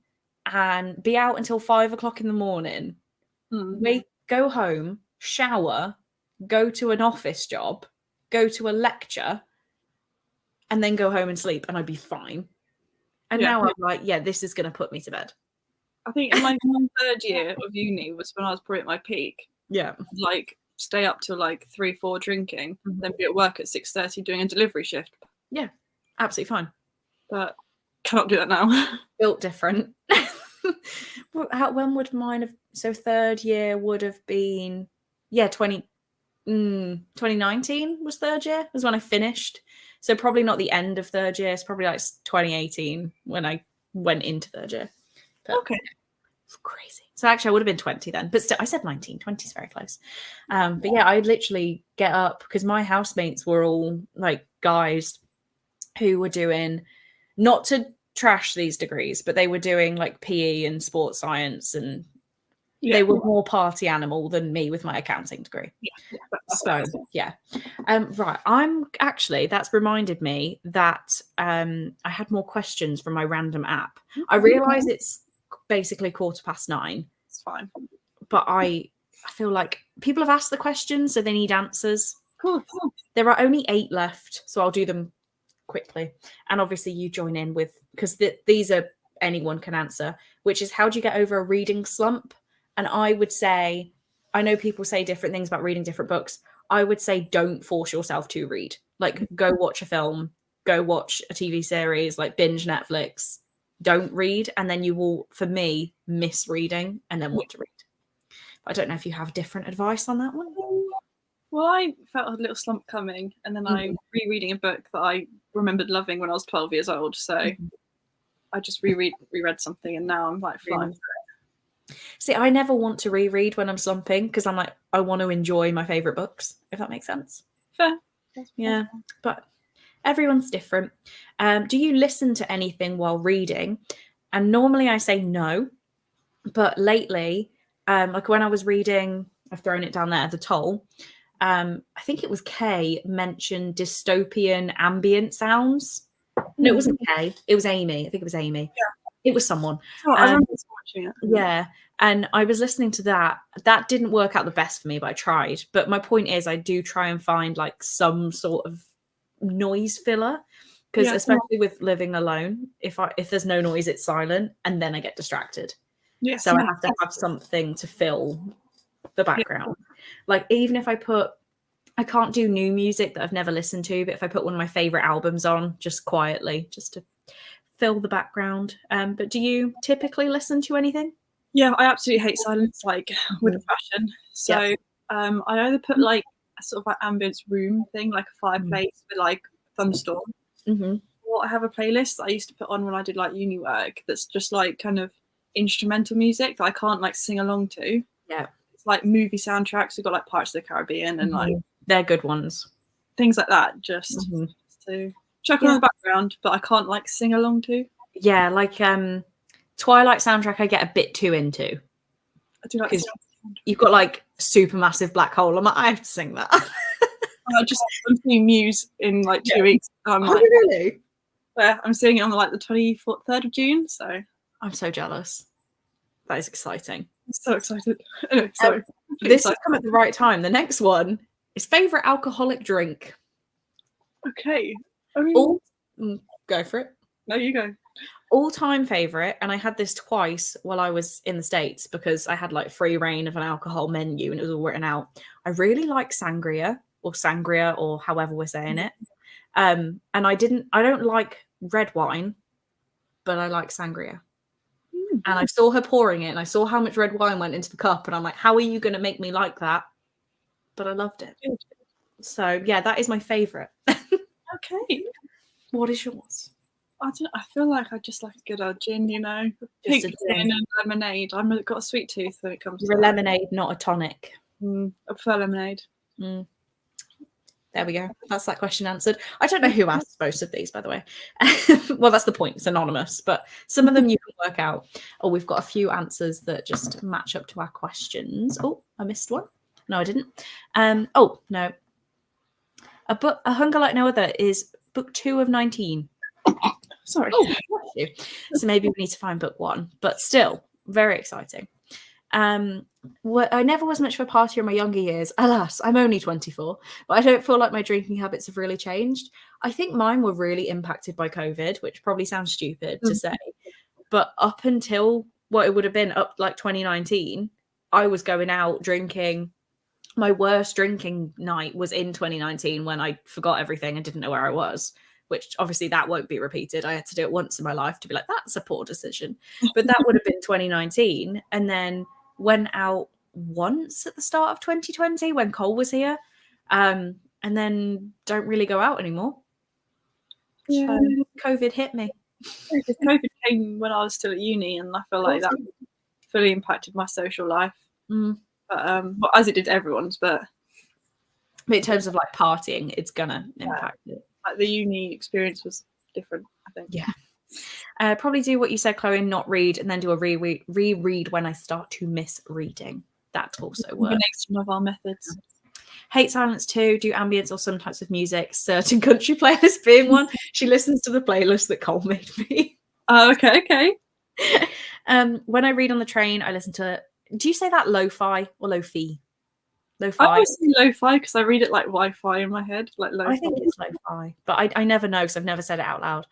and be out until 5 o'clock in the morning. Go home, shower, go to an office job, go to a lecture, and then go home and sleep, and I'd be fine. And now I'm like, yeah, this is going to put me to bed. I think in my third year of uni was when I was probably at my peak. Yeah. Like, stay up till like 3-4 drinking, then be at work at 6:30 doing a delivery shift. Yeah, absolutely fine. But cannot do that now. Built different. When would mine have? So third year would have been, 2019 was third year. Was when I finished. So probably not the end of third year. It's probably like 2018 when I went into third year. But okay. It's crazy. So actually I would have been 20 then, but still I said 19. 20 is very close. But yeah, I'd literally get up because my housemates were all like guys who were doing, not to trash these degrees, but they were doing like PE and sports science, and they were more party animal than me with my accounting degree. So yeah. Right. That's reminded me that I had more questions from my random app. I realise it's basically 9:15. It's fine. But I feel like people have asked the questions, so they need answers. Cool. There are only 8 left, so I'll do them quickly. And obviously you join in with, because these are anyone can answer, which is, how do you get over a reading slump? And I would say, I know people say different things about reading different books. I would say don't force yourself to read. Like, go watch a film, go watch a TV series, like binge Netflix. Don't read, and then you will, for me, miss reading and then want to read. But I don't know if you have different advice on that one. Well, I felt a little slump coming, and then I'm rereading a book that I remembered loving when I was 12 years old. So I just reread something, and now I'm like flying. See, I never want to reread when I'm slumping because I'm like, I want to enjoy my favorite books, if that makes sense. Fair. Yeah, but everyone's different. Do you listen to anything while reading? And normally I say no, but lately, like when I was reading, I've thrown it down there, The Toll. I think it was Kay mentioned dystopian ambient sounds. No, it wasn't Kay. It was Amy. I think it was Amy. Yeah. It was someone. Oh, I remember watching it. Yeah. And I was listening to that. That didn't work out the best for me, but I tried. But my point is I do try and find like some sort of noise filler. Because especially with living alone, if there's no noise, it's silent, and then I get distracted. Yes. So I have to have something to fill the background. Like even if I can't do new music that I've never listened to, but if I put one of my favorite albums on just quietly, just to fill the background. But do you typically listen to anything? Yeah, I absolutely hate silence, like with a passion. So I either put like a sort of like ambience room thing, like a fireplace with like thunderstorm. Or I have a playlist that I used to put on when I did like uni work that's just like kind of instrumental music that I can't like sing along to. Yeah. It's like movie soundtracks. We've got like Pirates of the Caribbean and like they're good ones. Things like that, just to chuck on in the background, but I can't like sing along to. Yeah, like Twilight soundtrack I get a bit too into. I do like you've got like Supermassive Black Hole. I'm like, I have to sing that. I'm seeing Muse in like 2 weeks. I'm like, really? Yeah, I'm seeing it on like the 3rd of June. So I'm so jealous. That is exciting. I'm so excited. Anyway, sorry. This has come at the right time. The next one is favorite alcoholic drink. Okay. I mean, go for it. No, you go. All-time favorite, and I had this twice while I was in the States because I had like free reign of an alcohol menu and it was all written out. I really like sangria or however we're saying it. And I don't like red wine, but I like sangria. And I saw her pouring it and I saw how much red wine went into the cup and I'm like, how are you going to make me like that? But I loved it. So yeah, that is my favorite. Okay. What is yours? I feel like I just like a good old gin, you know. Pink gin and lemonade. I've got a sweet tooth when it comes to a lemonade, not a tonic. I prefer lemonade. There we go. That's that question answered. I don't know who asked most of these, by the way. Well, that's the point. It's anonymous, but some of them you can work out. Oh, we've got a few answers that just match up to our questions. Oh, I missed one. No, I didn't. Oh, no. A Hunger Like No Other is book 2 of 19. Sorry. Oh, so maybe we need to find book 1, but still very exciting. I never was much of a partier in my younger years. Alas, I'm only 24, but I don't feel like my drinking habits have really changed. I think mine were really impacted by COVID, which probably sounds stupid to say, but up until what it would have been up like 2019, I was going out drinking. My worst drinking night was in 2019 when I forgot everything and didn't know where I was, which obviously that won't be repeated. I had to do it once in my life to be like, that's a poor decision. But that would have been 2019. And then went out once at the start of 2020 when Cole was here. And then don't really go out anymore. Yeah. So COVID hit me. COVID came when I was still at uni and I feel like that fully impacted my social life. But well, as it did everyone's, but in terms of like partying, it's gonna impact it. Like the uni experience was different, I think. Yeah. Probably do what you said, Chloe, not read, and then do a reread when I start to miss reading. That also works. The next one of our methods. Hate silence too. Do ambience or some types of music. Certain country playlist being one. She listens to the playlist that Cole made me. Oh, okay. When I read on the train, I listen to. Do you say that lo-fi or lo-fi? Lo-fi. I always say lo-fi because I read it like Wi-Fi in my head, like lo-fi. I think it's lo-fi, but I never know because I've never said it out loud.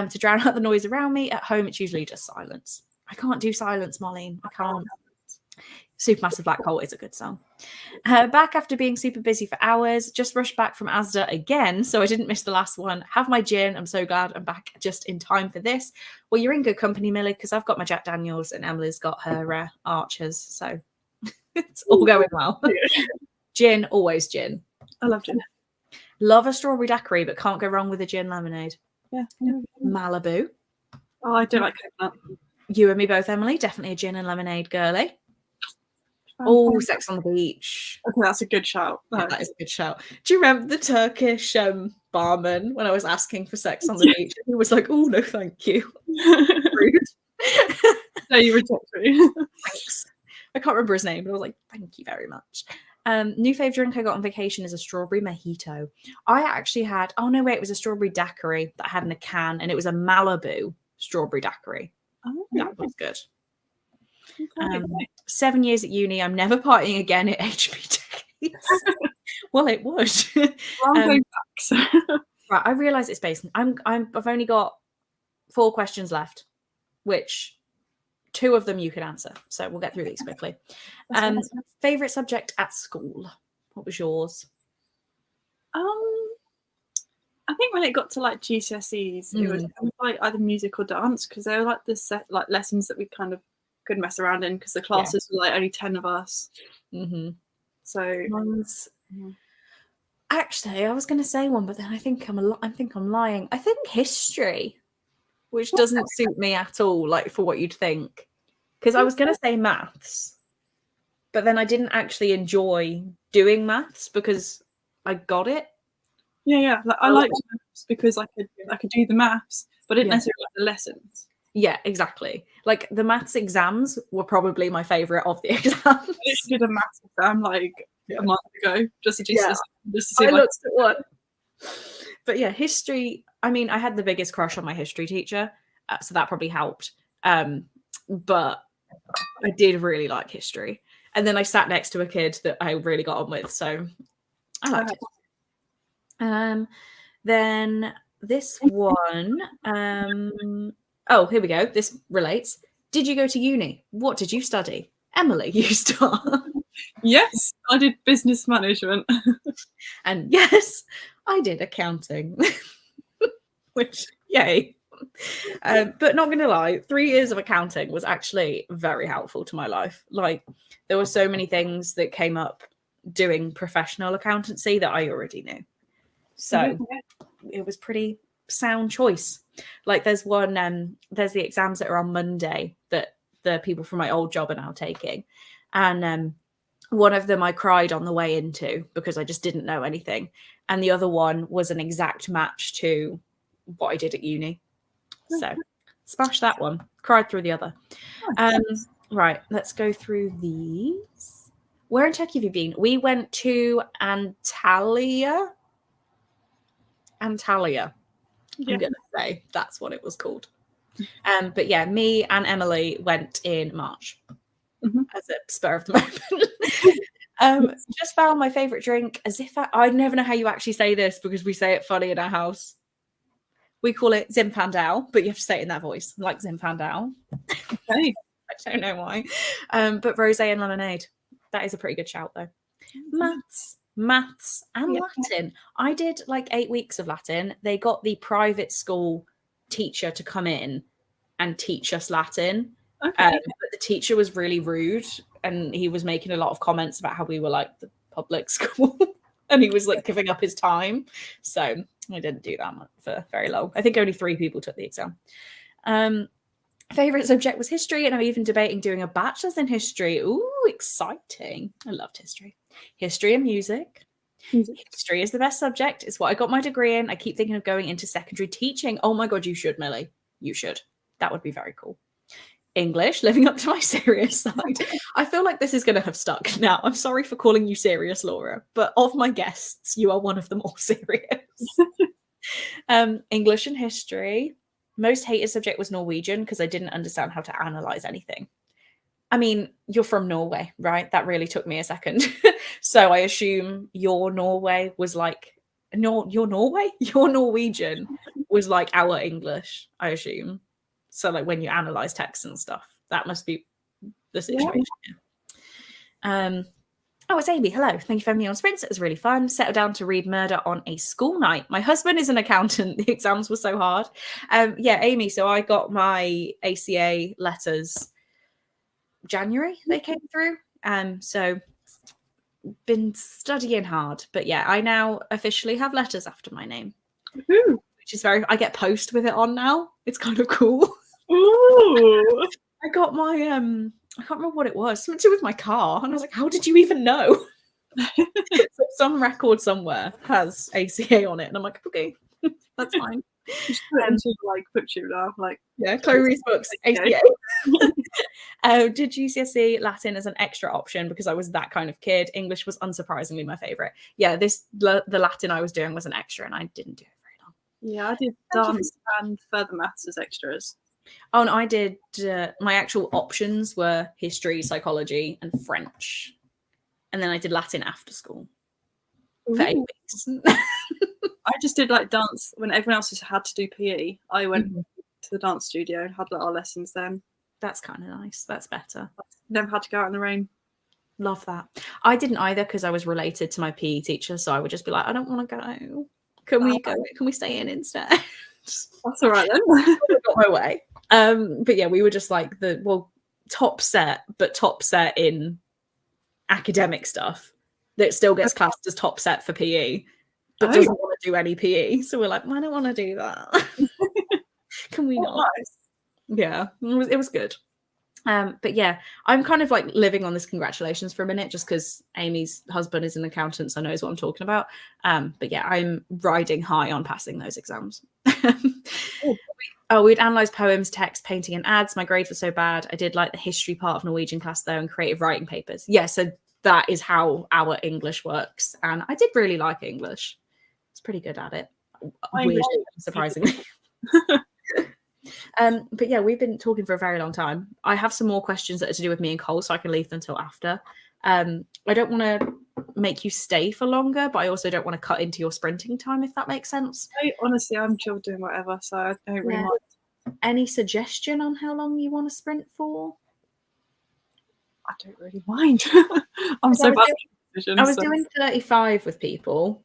To drown out the noise around me. At home, it's usually just silence. I can't do silence, Molly. I can't. Supermassive Black Hole is a good song. Back after being super busy for hours. Just rushed back from Asda again, so I didn't miss the last one. Have my gin. I'm so glad I'm back just in time for this. Well, you're in good company, Millie, because I've got my Jack Daniels and Emily's got her Archers, so it's all going well. Gin, always gin. I love gin. Love a strawberry daiquiri, but can't go wrong with a gin lemonade. Yeah. Malibu. Oh, I do like coconut. You and me both, Emily. Definitely a gin and lemonade girly. Oh, Sex on the Beach. Okay, that's a good shout. Yeah, that is a good shout. Do you remember the Turkish barman when I was asking for Sex on the Beach? He was like, "Oh no, thank you." Rude. No, you reject me. Thanks. I can't remember his name, but I was like, "Thank you very much." New favourite drink I got on vacation is a strawberry mojito. I actually had, oh no, wait, it was a strawberry daiquiri that I had in a can, and it was a Malibu strawberry daiquiri. Oh, that was good. Okay. 7 years at uni. I'm never partying again at HB Well, it would. Well, I'm going back, so. Right, I realise it's based. I've only got 4 questions left, which 2 of them you can answer. So we'll get through these quickly. Favorite subject at school? What was yours? I think when it got to like GCSEs, it was kind of like either music or dance, because they were like the set like lessons that we kind of could mess around in, because the classes were like only 10 of us. So actually, I was going to say one, but then I think I'm lying. I think history, which doesn't suit me at all, like for what you'd think, because I was going to say maths, but then I didn't actually enjoy doing maths because I got it. Yeah. Like, I liked maths because I could do the maths, but I didn't necessarily like the lessons. Yeah, exactly. Like the maths exams were probably my favourite of the exams. I did a maths exam like a month ago, just to see. I looked at one. But yeah, history. I mean, I had the biggest crush on my history teacher, so that probably helped. But I did really like history, and then I sat next to a kid that I really got on with, so I liked it. Then this one. Oh, here we go. This relates. Did you go to uni? What did you study? Emily, you start. Yes, I did business management. And yes, I did accounting. Which, yay. But not going to lie, 3 years of accounting was actually very helpful to my life. Like, there were so many things that came up doing professional accountancy that I already knew. So it was pretty sound choice. Like there's the exams that are on Monday that the people from my old job are now taking, and one of them I cried on the way into because I just didn't know anything, and the other one was an exact match to what I did at uni, so smashed that one, cried through the other. Right, let's go through these. Where in Turkey have you been? We went to Antalya. I'm gonna say that's what it was called. But yeah, me and Emily went in March as a spur of the moment. Just found my favorite drink. As if I never know how you actually say this because we say it funny in our house. We call it Zinfandel, but you have to say it in that voice, like Zinfandel. Okay. I don't know why. But rosé and lemonade. That is a pretty good shout though. Maths and Latin. I did like 8 weeks of Latin. They got the private school teacher to come in and teach us Latin. But the teacher was really rude, and he was making a lot of comments about how we were like the public school, and he was like giving up his time. So I didn't do that much for very long. I think only 3 people took the exam. Favorite subject was history, and I'm even debating doing a bachelor's in history. Ooh, exciting. I loved history. History and music. History is the best subject. It's what I got my degree in. I keep thinking of going into secondary teaching. Oh my God, you should, Millie. You should. That would be very cool. English, living up to my serious side. I feel like this is going to have stuck now. I'm sorry for calling you serious, Laura, but of my guests, you are one of the more serious. English and history. Most hated subject was Norwegian because I didn't understand how to analyze anything. I mean, you're from Norway, right? That really took me a second. So I assume your Norway was like, your Norwegian was like our English, I assume. So like when you analyze text and stuff, that must be the situation. Yeah. Oh, it's Amy. Hello. Thank you for having me on Sprints. It was really fun. Settled down to read Murder on a school night. My husband is an accountant. The exams were so hard. Yeah, Amy. So I got my ACA letters January. They came through. So been studying hard. But yeah, I now officially have letters after my name. Which is I get post with it on now. It's kind of cool. Ooh. I got my I can't remember what it was. Something to do with my car, and I was like, "How did you even know?" So some record somewhere has ACA on it, and I'm like, "Okay, that's fine." Just put it into like booktube now, like yeah, Chloe reads books, ACA. Did GCSE Latin as an extra option because I was that kind of kid. English was unsurprisingly my favorite. Yeah, the Latin I was doing was an extra, and I didn't do it very long. Yeah, I did dance and further maths as extras. Oh, and I did my actual options were history, psychology, and French, and then I did Latin after school for 8 weeks. I just did like dance when everyone else just had to do PE. I went to the dance studio and had like our lessons then. That's kind of nice. That's better. Never had to go out in the rain. Love that. I didn't either because I was related to my PE teacher, so I would just be like, I don't want to go. Can we go? Can we stay in instead? That's all right then. I got my way. But yeah, we were just like top set in academic stuff that still gets classed as top set for PE, but doesn't want to do any PE. So we're like, I don't want to do that. Can we not? Nice. Yeah, it was good. But yeah, I'm kind of like living on this congratulations for a minute just because Amy's husband is an accountant, so knows what I'm talking about. But yeah, I'm riding high on passing those exams. We'd analyze poems, text, painting, and ads. My grades were so bad. I did like the history part of Norwegian class though, and creative writing papers. Yeah, so that is how our English works. And I did really like English. I was pretty good at it. Weird, surprisingly. But yeah, we've been talking for a very long time. I have some more questions that are to do with me and Cole, so I can leave them until after. I don't want to make you stay for longer, but I also don't want to cut into your sprinting time, if that makes sense. Honestly, I'm chill doing whatever, so I don't really mind. Any suggestion on how long you want to sprint for? I don't really mind. I'm so bad at decisions. I was doing 35 with people,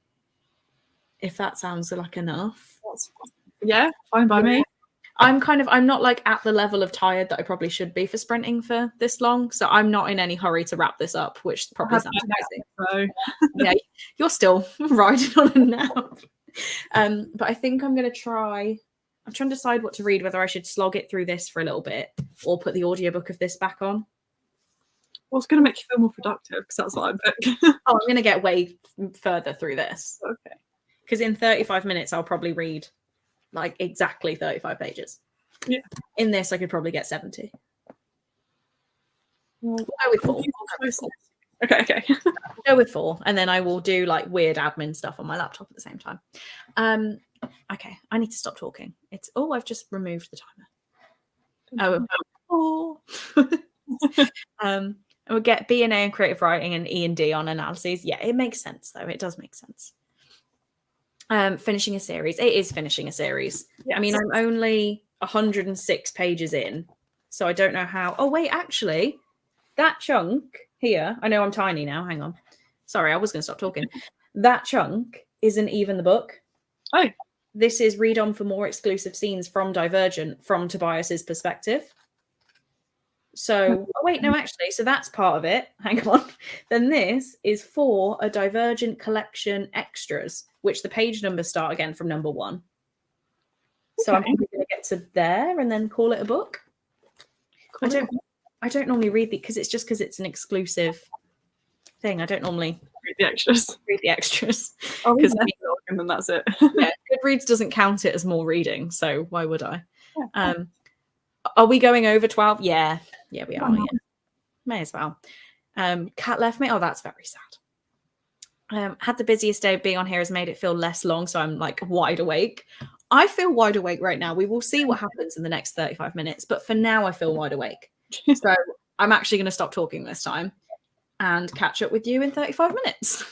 if that sounds like enough. Yeah, fine by me. I'm not like at the level of tired that I probably should be for sprinting for this long. So I'm not in any hurry to wrap this up, which probably sounds crazy. So. Yeah, you're still riding on a nap. But I think I'm trying to decide what to read, whether I should slog it through this for a little bit or put the audiobook of this back on. Well, it's going to make you feel more productive because that's what I pick. I'm going to get way further through this. Okay. Because in 35 minutes, I'll probably read like exactly 35 pages. Yeah. In this, I could probably get 70. We'll go with 4. Okay. Go with 4, and then I will do like weird admin stuff on my laptop at the same time. Okay, I need to stop talking. I've just removed the timer. And we'll get B and A in creative writing and E and D on analyses. Yeah, it makes sense though. It does make sense. Finishing a series. It is finishing a series. Yes. I mean, I'm only 106 pages in, so I don't know how. Oh wait, actually, that chunk here. I know I'm tiny now. Hang on. Sorry, I was going to stop talking. That chunk isn't even the book. Oh. This is read on for more exclusive scenes from Divergent from Tobias's perspective. So, actually, so that's part of it. Hang on. Then this is for a Divergent collection extras, which the page numbers start again from number 1. So I'm probably going to get to there and then call it a book. Cool. I don't normally read because it's an exclusive thing. I don't normally read the extras. Oh, and then that's it. Yeah, Goodreads doesn't count it as more reading, so why would I? Yeah. Are we going over 12? Yeah, we are. Yeah. May as well. Cat left me. Oh, that's very sad. Had the busiest day being on here has made it feel less long, so I'm like wide awake. I feel wide awake right now. We will see what happens in the next 35 minutes, but for now I feel wide awake. So I'm actually going to stop talking this time and catch up with you in 35 minutes.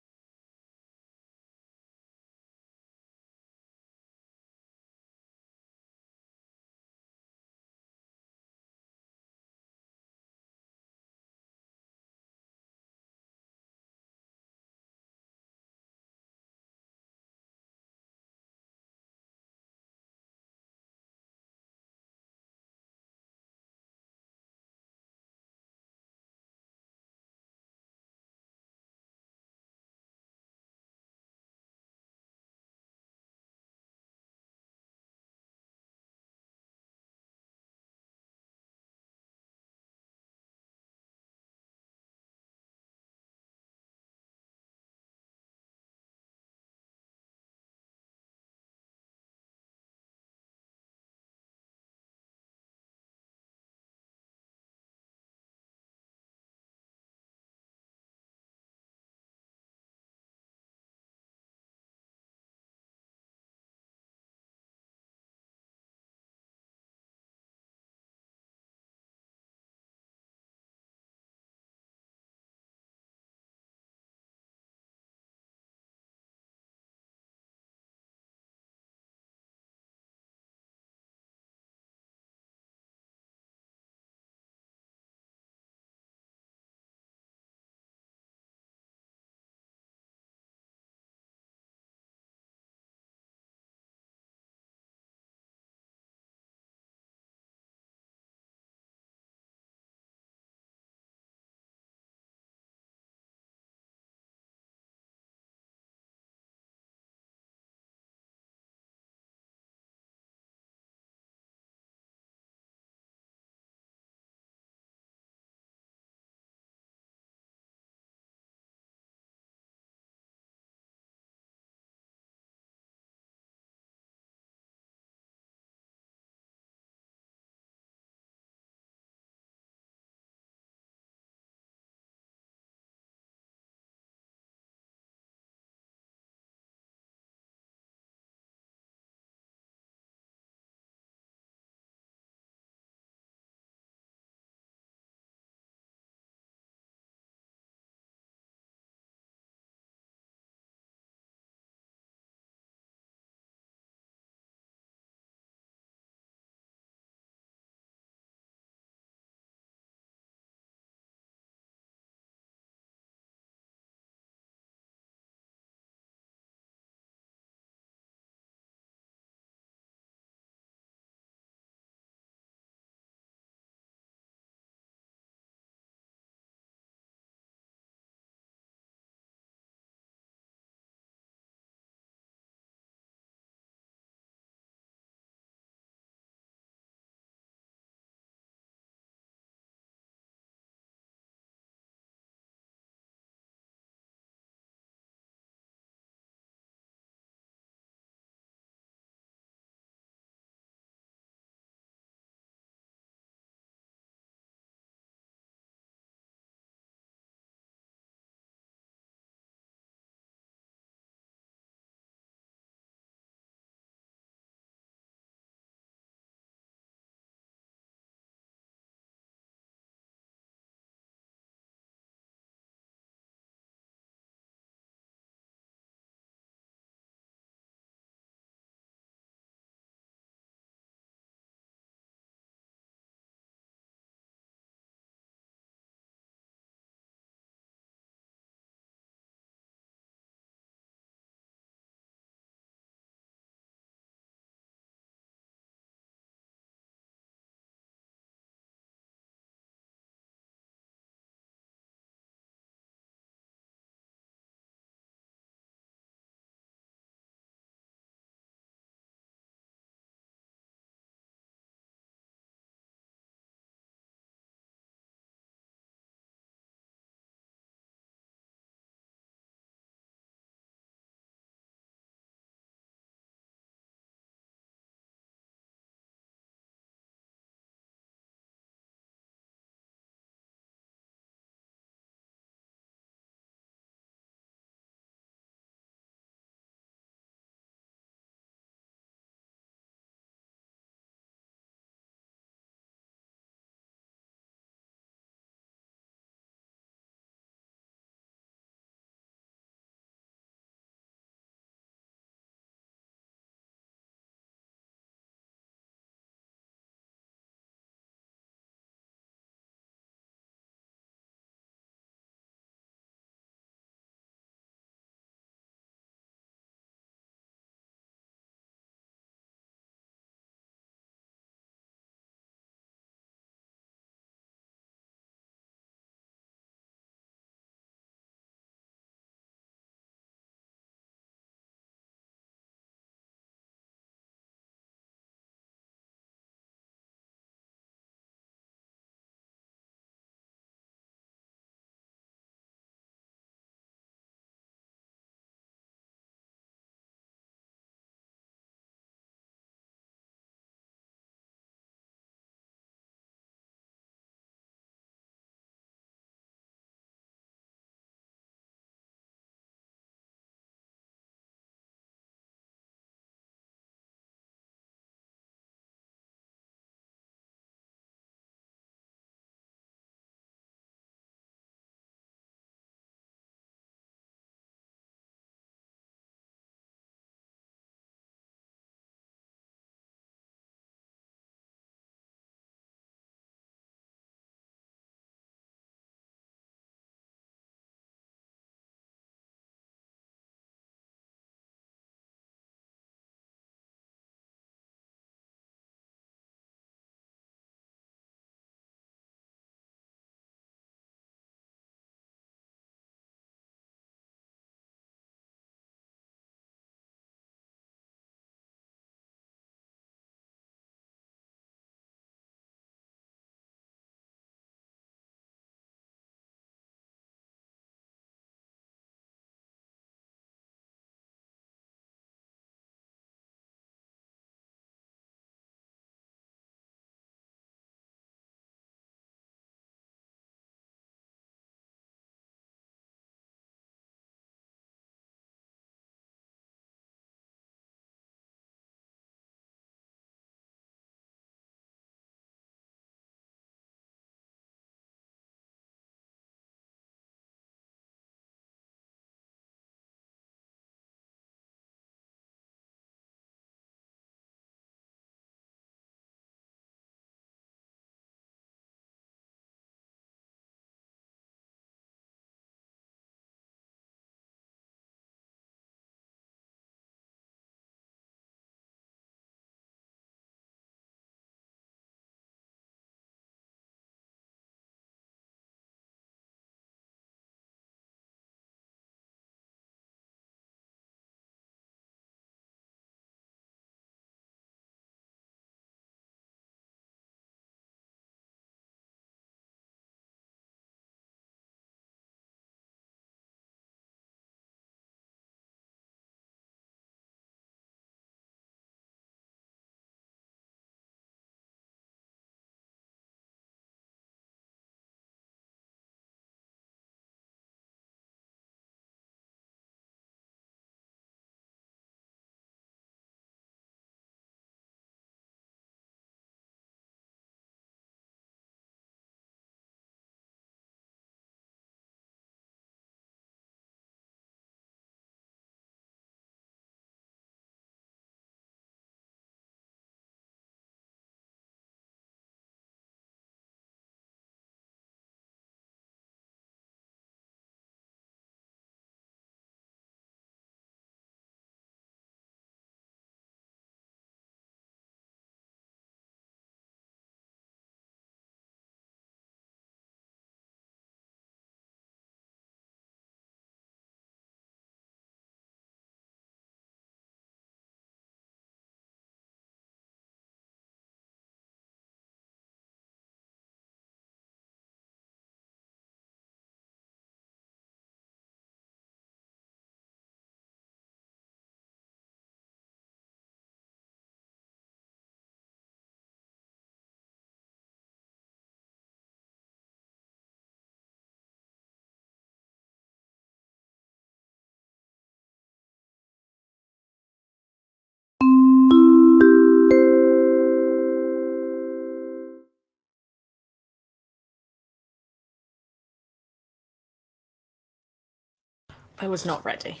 I was not ready.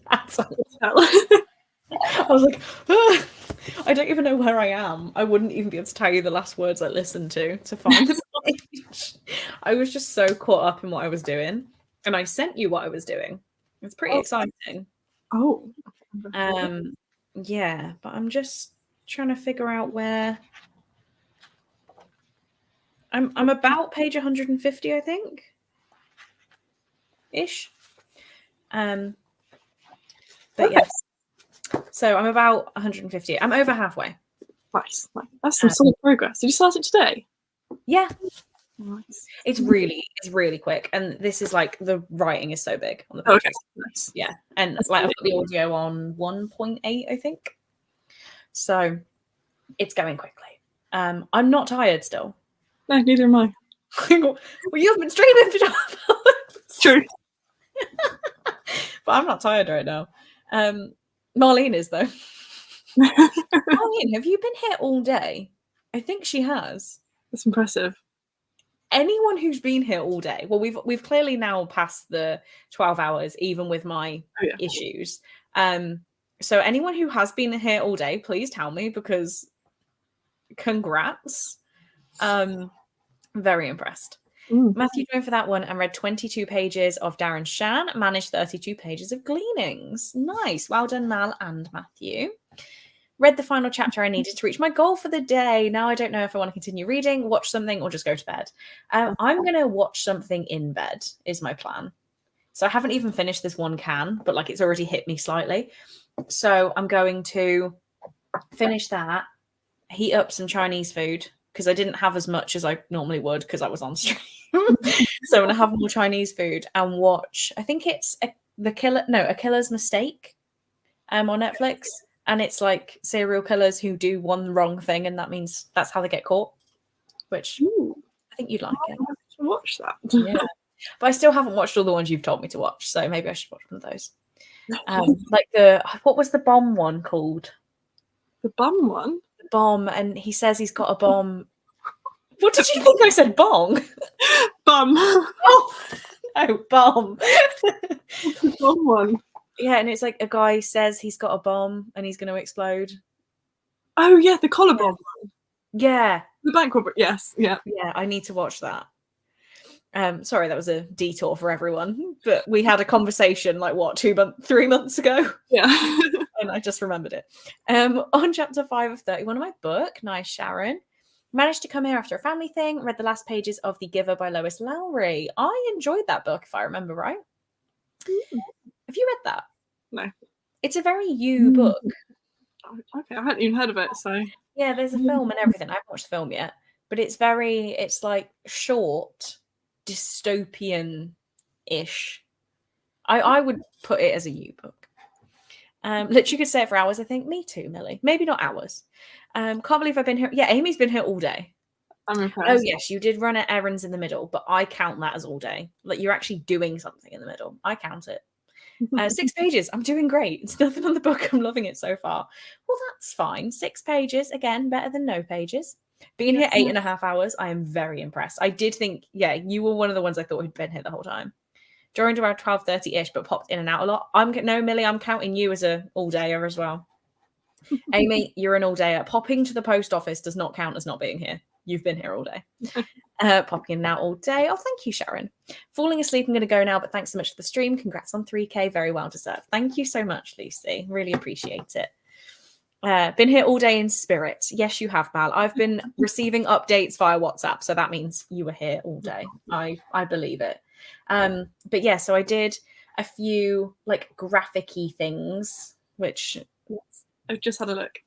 That's all. I I was like, "Ah, I don't even know where I am. I wouldn't even be able to tell you the last words I listened to find the page. I was just so caught up in what I was doing, and I sent you what I was doing. It's pretty exciting. Oh. Yeah, but I'm just trying to figure out where I'm about page 150, I think. Ish. But yes. So I'm about 150. I'm over halfway. Nice. That's some solid progress. Did you start it today? Yeah. Nice. It's really quick. And this is like the writing is so big on the pages. Okay. Nice. Yeah. And like I've got the audio on 1.8, I think. So it's going quickly. I'm not tired still. No, neither am I. Well, you've been streaming for 12 hours. True. But I'm not tired right now. Marlene is though. Marlene, have you been here all day? I think she has. That's impressive. Anyone who's been here all day, well, we've clearly now passed the 12 hours, even with my issues. So anyone who has been here all day, please tell me, because congrats. Very impressed. Matthew joined for that one and read 22 pages of Darren Shan, managed 32 pages of Gleanings. Nice. Well done, Mal and Matthew. Read the final chapter I needed to reach my goal for the day. Now I don't know if I want to continue reading, watch something, or just go to bed. I'm going to watch something in bed is my plan. So I haven't even finished this one can, but like it's already hit me slightly. So I'm going to finish that, heat up some Chinese food, because I didn't have as much as I normally would because I was on stream. So I'm going to have more Chinese food and watch, I think it's A Killer's Mistake on Netflix. And it's like serial killers who do one wrong thing, and that means that's how they get caught, which I think you'd like it. I have to watch that. Yeah. But I still haven't watched all the ones you've told me to watch, so maybe I should watch one of those. Like what was the bomb one called? The bum one? The bomb, and he says he's got a bomb. What did you think I said? Bong? Bum. Oh, no, bomb. The bum one. Yeah, and it's like a guy says he's got a bomb and he's going to explode. Oh, yeah, the collar bomb one. Yeah. The bank robbery, yes, yeah. Yeah, I need to watch that. Sorry, that was a detour for everyone, but we had a conversation like what 3 months ago. Yeah. And I just remembered it. On chapter 5 of 31 of my book, nice Sharon, managed to come here after a family thing, read the last pages of The Giver by Lois Lowry. I enjoyed that book, if I remember right. Have you read that? No. It's a very you book. Okay, I hadn't even heard of it, so. Yeah, there's a film and everything. I haven't watched the film yet, but it's like short, dystopian-ish. I would put it as a you book. Literally, you could say it for hours, I think. Me too, Millie. Maybe not hours. Can't believe I've been here. Yeah, Amy's been here all day. I'm impressed. Oh, yes, you did run errands in the middle, but I count that as all day. Like, you're actually doing something in the middle. I count it. 6 pages. I'm doing great. It's nothing on the book. I'm loving it so far. Well, that's fine. 6 pages. Again, better than no pages. Being here 8.5 hours, I am very impressed. I did think, you were one of the ones I thought had been here the whole time. Joined around 12:30-ish, but popped in and out a lot. No, Millie, I'm counting you as a all-dayer as well. Amy, you're an all-dayer. Popping to the post office does not count as not being here. You've been here all day. Popping in and out all day. Oh, thank you, Sharon. Falling asleep, I'm going to go now, but thanks so much for the stream. Congrats on 3K. Very well deserved. Thank you so much, Lucy. Really appreciate it. Been here all day in spirit. Yes, you have, Mal. I've been receiving updates via WhatsApp, so that means you were here all day. I believe it. But yeah, so I did a few like graphic-y things, which I've just had a look.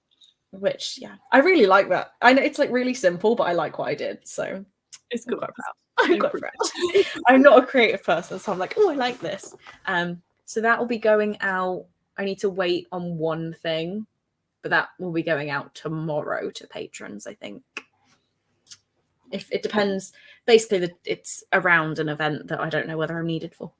Which I really like that. I know it's like really simple, but I like what I did, so it's good. I'm quite proud. I'm not a creative person, so I'm like, oh, I like this. So that will be going out. I need to wait on one thing, but that will be going out tomorrow to patrons, I think. If it depends, basically it's around an event that I don't know whether I'm needed for.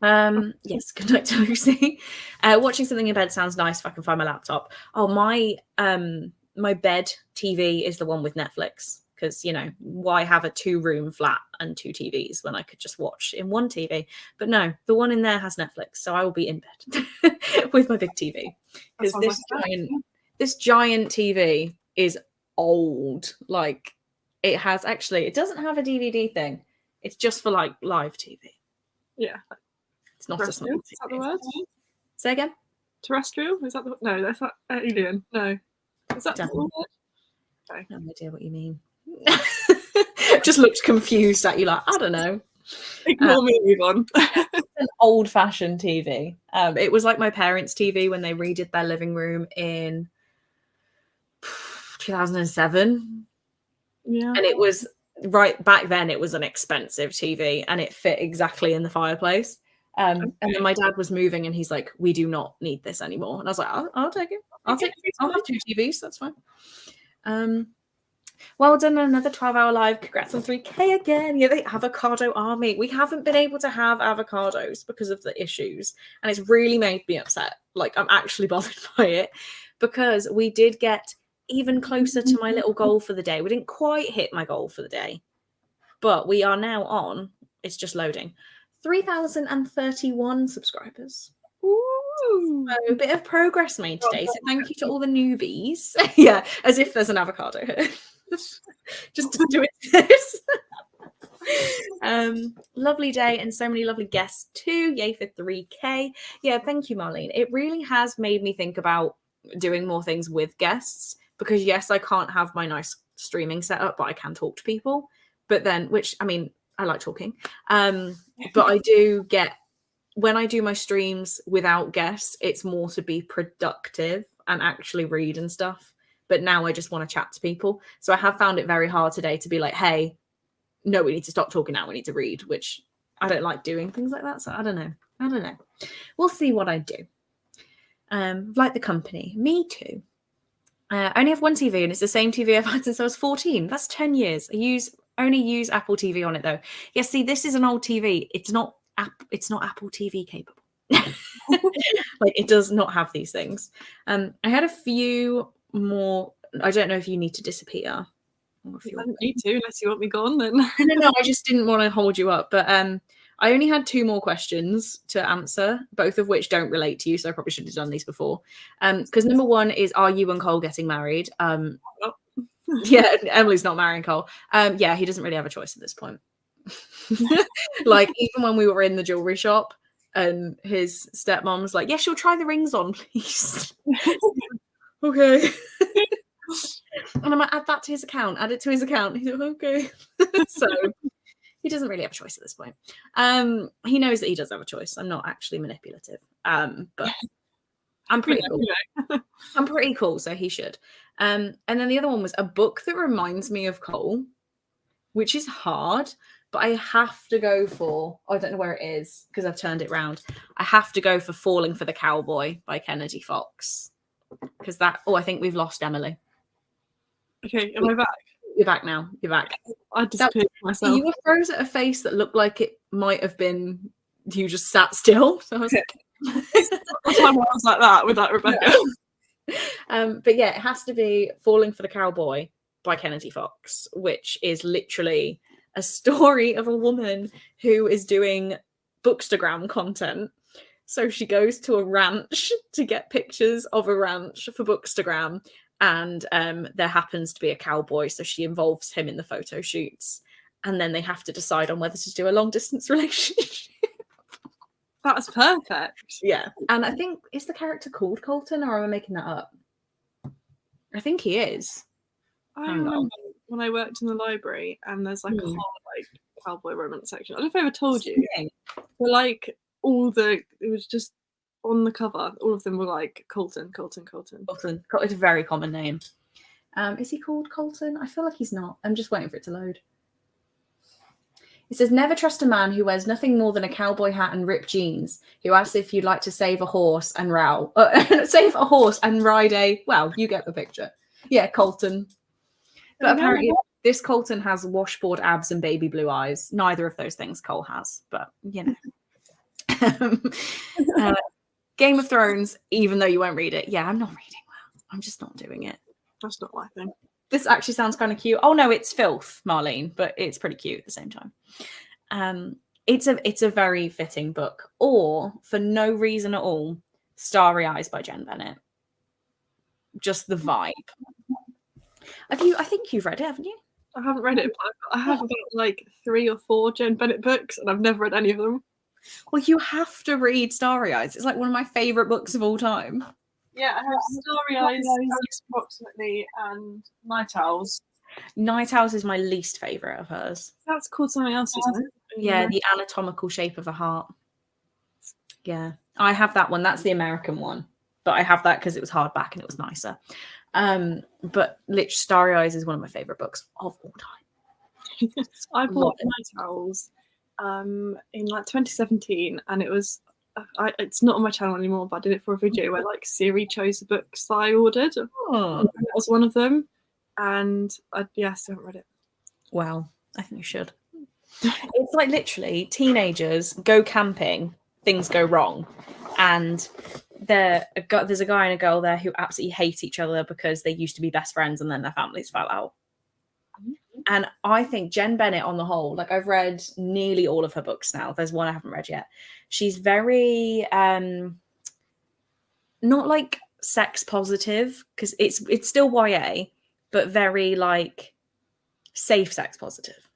Yes, good night to Lucy. Watching something in bed sounds nice if I can find my laptop. Oh, my bed TV is the one with Netflix, because, you know, why have a 2-room flat and 2 TVs when I could just watch in one TV? But no, the one in there has Netflix, so I will be in bed with my big TV, because this giant TV is old. Like, it doesn't have a DVD thing. It's just for like live TV. Yeah. It's not a small TV. Is that the word? Say again? Terrestrial? Is that the no? That's not alien. No. Is that the word? Okay. No idea what you mean. Just looked confused at you, like, I don't know. Ignore me, move on. An old-fashioned TV. It was like my parents' TV when they redid their living room in 2007. Yeah. And it was right back then. It was an expensive TV, and it fit exactly in the fireplace. And then my dad was moving, and he's like, "We do not need this anymore." And I was like, "I'll take it. I'll have 2 TVs. That's fine." Well done on another 12-hour live. Congrats on 3K again. Yeah, the avocado army. We haven't been able to have avocados because of the issues, and it's really made me upset. Like, I'm actually bothered by it, because we did get even closer to my little goal for the day. We didn't quite hit my goal for the day, but we are now on, it's just loading, 3,031 subscribers. Ooh. So a bit of progress made today. So thank you to all the newbies. Yeah, as if there's an avocado here. Just to do it. Lovely day and so many lovely guests too. Yay for 3K. Yeah, thank you, Marlene. It really has made me think about doing more things with guests, because yes, I can't have my nice streaming setup, but I can talk to people. But then, which, I mean, I like talking. But I do get, when I do my streams without guests, it's more to be productive and actually read and stuff. But now I just want to chat to people. So I have found it very hard today to be like, hey, no, we need to stop talking now. We need to read, which I don't like doing things like that. So I don't know. We'll see what I do. Like the company. Me too. I only have one TV, and it's the same TV I've had since I was 14. That's 10 years. I only use Apple TV on it though. Yeah, see, this is an old TV. It's not Apple TV capable. Like, it does not have these things. I had a few more. I don't know if you need to disappear. I don't need to, unless you want me gone. Then no, I just didn't want to hold you up. But I only had 2 more questions to answer, both of which don't relate to you, so I probably should have done these before. Because number 1 is, are you and Cole getting married? Yeah, Emily's not marrying Cole. Yeah, he doesn't really have a choice at this point. Like, even when we were in the jewelry shop, and his stepmom's like, "Yes, you'll try the rings on, please." Okay. And I'm like, add that to his account. Add it to his account. He's like, okay. So he doesn't really have a choice at this point. He knows that he does have a choice. I'm not actually manipulative. But I'm pretty cool. I'm pretty cool, so he should. And then the other one was a book that reminds me of Cole, which is hard, but I have to go for, I don't know where it is because I've turned it round. I have to go for Falling for the Cowboy by Kennedy Fox. Because I think we've lost Emily. Okay, am I back? You're back now. You're back. I disappeared myself. You were froze at a face that looked like it might have been you just sat still. So I was like, what time I was like that with that, Rebecca? But yeah, it has to be Falling for the Cowboy by Kennedy Fox, which is literally a story of a woman who is doing Bookstagram content. So she goes to a ranch to get pictures of a ranch for Bookstagram. And there happens to be a cowboy, so she involves him in the photo shoots. And then they have to decide on whether to do a long-distance relationship. That's perfect. Yeah. And I think, is the character called Colton, or am I making that up? I think he is. I remember when I worked in the library, and there's like a whole like cowboy romance section. I don't know if I ever told you. But like it was just on the cover, all of them were like Colton. Colton. It's a very common name. Is he called Colton? I feel like he's not. I'm just waiting for it to load. It says, never trust a man who wears nothing more than a cowboy hat and ripped jeans, who asks if you'd like to save a horse and ride a, well, you get the picture. Yeah, Colton. But apparently this Colton has washboard abs and baby blue eyes. Neither of those things Cole has, but you know. Game of Thrones, even though you won't read it. Yeah, I'm not reading well. I'm just not doing it. That's not my thing. This actually sounds kind of cute. Oh no, it's filth, Marlene, but it's pretty cute at the same time. It's a very fitting book. Or for no reason at all, Starry Eyes by Jen Bennett. Just the vibe. I think you've read it, haven't you? I haven't read it, but I have about like 3 or 4 Jen Bennett books, and I've never read any of them. Well, you have to read Starry Eyes. It's like one of my favourite books of all time. Yeah, I have Starry Eyes, approximately, and Night Owls. Night Owls is my least favourite of hers. That's called something else, isn't it? Yeah, The Anatomical Shape of a Heart. Yeah, I have that one. That's the American one. But I have that because it was hardback and it was nicer. But literally, Starry Eyes is one of my favourite books of all time. I bought Night Owls in like 2017, and it was it's not on my channel anymore, but I did it for a video where like Siri chose the books that I ordered. Oh. That was one of them, and I still haven't read it. Wow, I think you should. It's like literally teenagers go camping, things go wrong, and there's a guy and a girl there who absolutely hate each other because they used to be best friends and then their families fell out. And I think Jen Bennett, on the whole, like I've read nearly all of her books now. There's one I haven't read yet. She's very not like sex positive, because it's still YA, but very like safe sex positive.